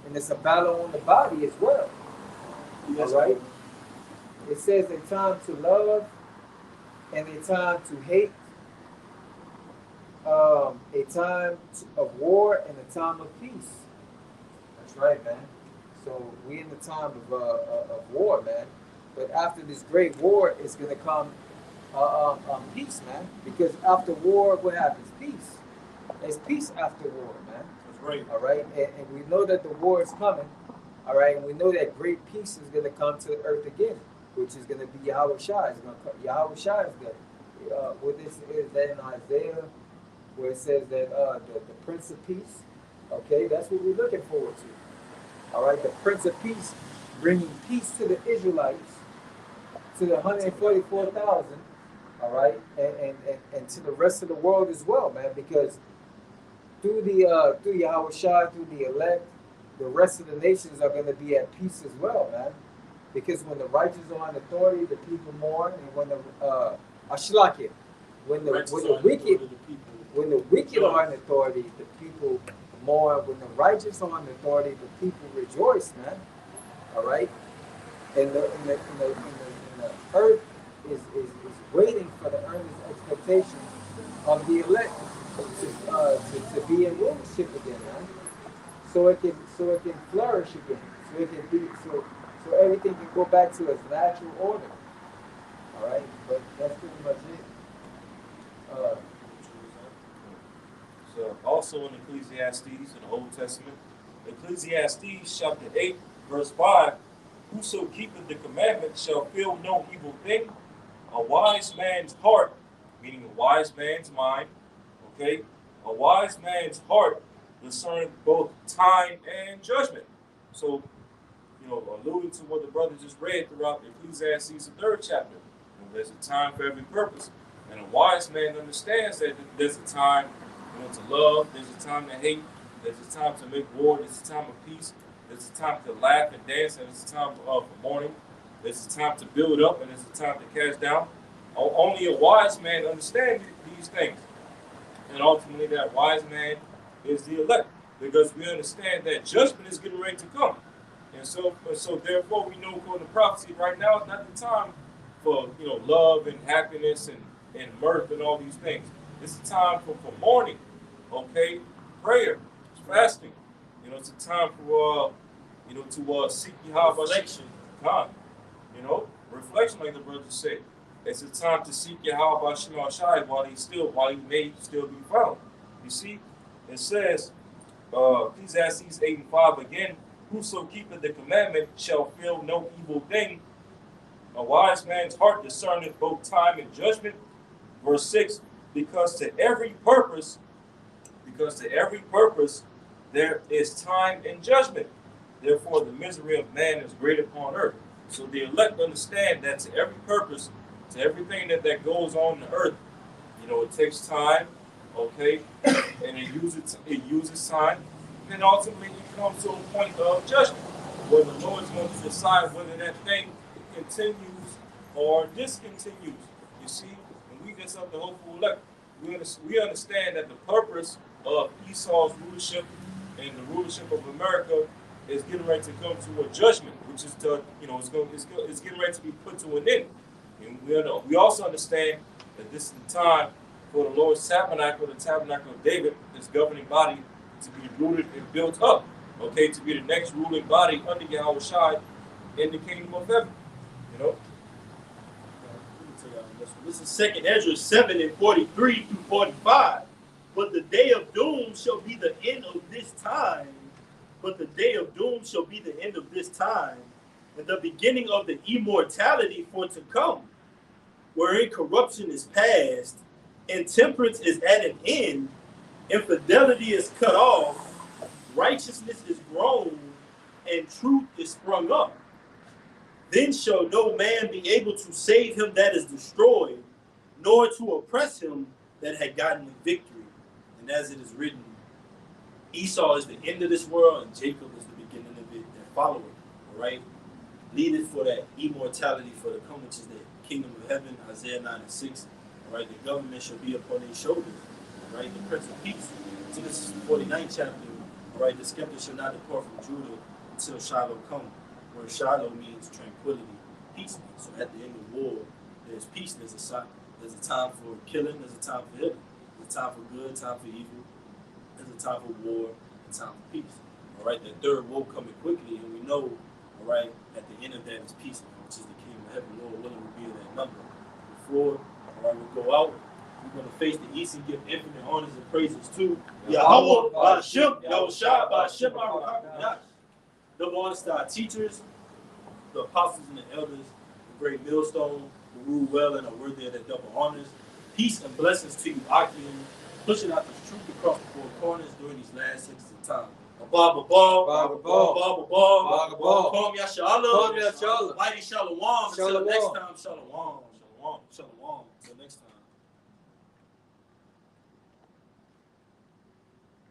and it's a battle on the body as well. Yes, all right. It says a time to love and a time to hate, a time of war and a time of peace. That's right, man. So we're in the time of war, man. But after this great war, it's going to come peace, man. Because after war, what happens? Peace. There's peace after war, man. That's right. All right? And we know that the war is coming. All right? And we know that great peace is going to come to the earth again, which is going to be Yahweh Shai. Yahweh Shai is good. What this is that in Isaiah, where it says that the Prince of Peace, okay, that's what we're looking forward to. All right? The Prince of Peace bringing peace to the Israelites, to the 144,000, all right, and to the rest of the world as well, man, because through Yahweh Shai, through the elect, the rest of the nations are going to be at peace as well, man, because when the righteous are in authority, the people mourn, and when the when the wicked are in authority, the people mourn. When the righteous are in authority, the people rejoice, man. All right, and the earth is waiting for the earnest expectation of the elect to be in rulership again, man. So it can flourish again. So it can be so everything can go back to its natural order. All right, but that's pretty much it. So also in Ecclesiastes in the Old Testament, Ecclesiastes chapter 8, verse 5, whoso keepeth the commandment shall feel no evil thing. A wise man's heart, meaning a wise man's mind, okay, A wise man's heart discerns both time and judgment. So, alluding to what the brother just read throughout Ecclesiastes, the 3rd chapter. There's a time for every purpose. And a wise man understands that there's a time, to love, there's a time to hate, there's a time to make war, there's a time of peace, there's a time to laugh and dance, and there's a time for mourning, there's a time to build up, and there's a time to cast down. Only a wise man understands these things. And ultimately, that wise man is the elect, because we understand that judgment is getting ready to come. And so therefore, we know according to prophecy, right now is not the time for love and happiness and mirth and all these things. It's a time for mourning, okay, prayer, fasting. It's a time for to seek Yahweh, reflection, reflection, like the brother said. It's a time to seek Yahweh Shai while he may still be found. You see, it says, Ecclesiastes 8:5 again. Whoso keepeth the commandment shall feel no evil thing. A wise man's heart discerneth both time and judgment. Verse 6, because to every purpose there is time and judgment. Therefore the misery of man is great upon earth. So the elect understand that to every purpose, to everything that goes on the earth, it takes time, okay, and it uses time. And ultimately it comes to a point of judgment, where the Lord is going to decide whether that thing continues or discontinues. You see, when we get up the hopeful elect, we understand that the purpose of Esau's rulership and the rulership of America is getting ready to come to a judgment, which is it's getting ready to be put to an end. And we also understand that this is the time for the Lord's tabernacle, the tabernacle of David, this governing body, to be rooted and built up, okay, to be the next ruling body under Yahweh Shai in the kingdom of heaven. This is 2nd Ezra 7:43 through 45. But the day of doom shall be the end of this time. But the day of doom shall be the end of this time, and the beginning of the immortality for to come, wherein corruption is past, and temperance is at an end, infidelity is cut off, righteousness is grown, and truth is sprung up. Then shall no man be able to save him that is destroyed, nor to oppress him that had gotten the victory. And as it is written, Esau is the end of this world, and Jacob is the beginning of it, that follow it. All right? Leadeth for that immortality for the come, which is the kingdom of heaven, Isaiah 9:6. All right? The government shall be upon their shoulders. All right? The Prince of Peace. So this is the 49th chapter. All right? The scepter shall not depart from Judah until Shiloh come, where Shiloh means tranquility, peace. So at the end of war, there's peace. There's a time for killing. There's a time for healing. There's a time for good, time for evil. There's a time for war, and time for peace. All right, the third woe coming quickly, and we know, all right, at the end of that is peace, which is the kingdom of heaven. Lord willing, will be in that number. Before, all right, we go out, we're going to face the east and give infinite honors and praises to Yahweh, Ba'ashem, Yahushua, Ba'ashem, Ba'arakayash. Double honors to our teachers, the apostles and the elders, the great millstone, who rule well and are worthy of their double honors. Peace and blessings to you, Akim, pushing out this truth across the four corners during these last 6 of time. Abba, Kom Yashalom, Mighty Shalom. Until next time, Shalom.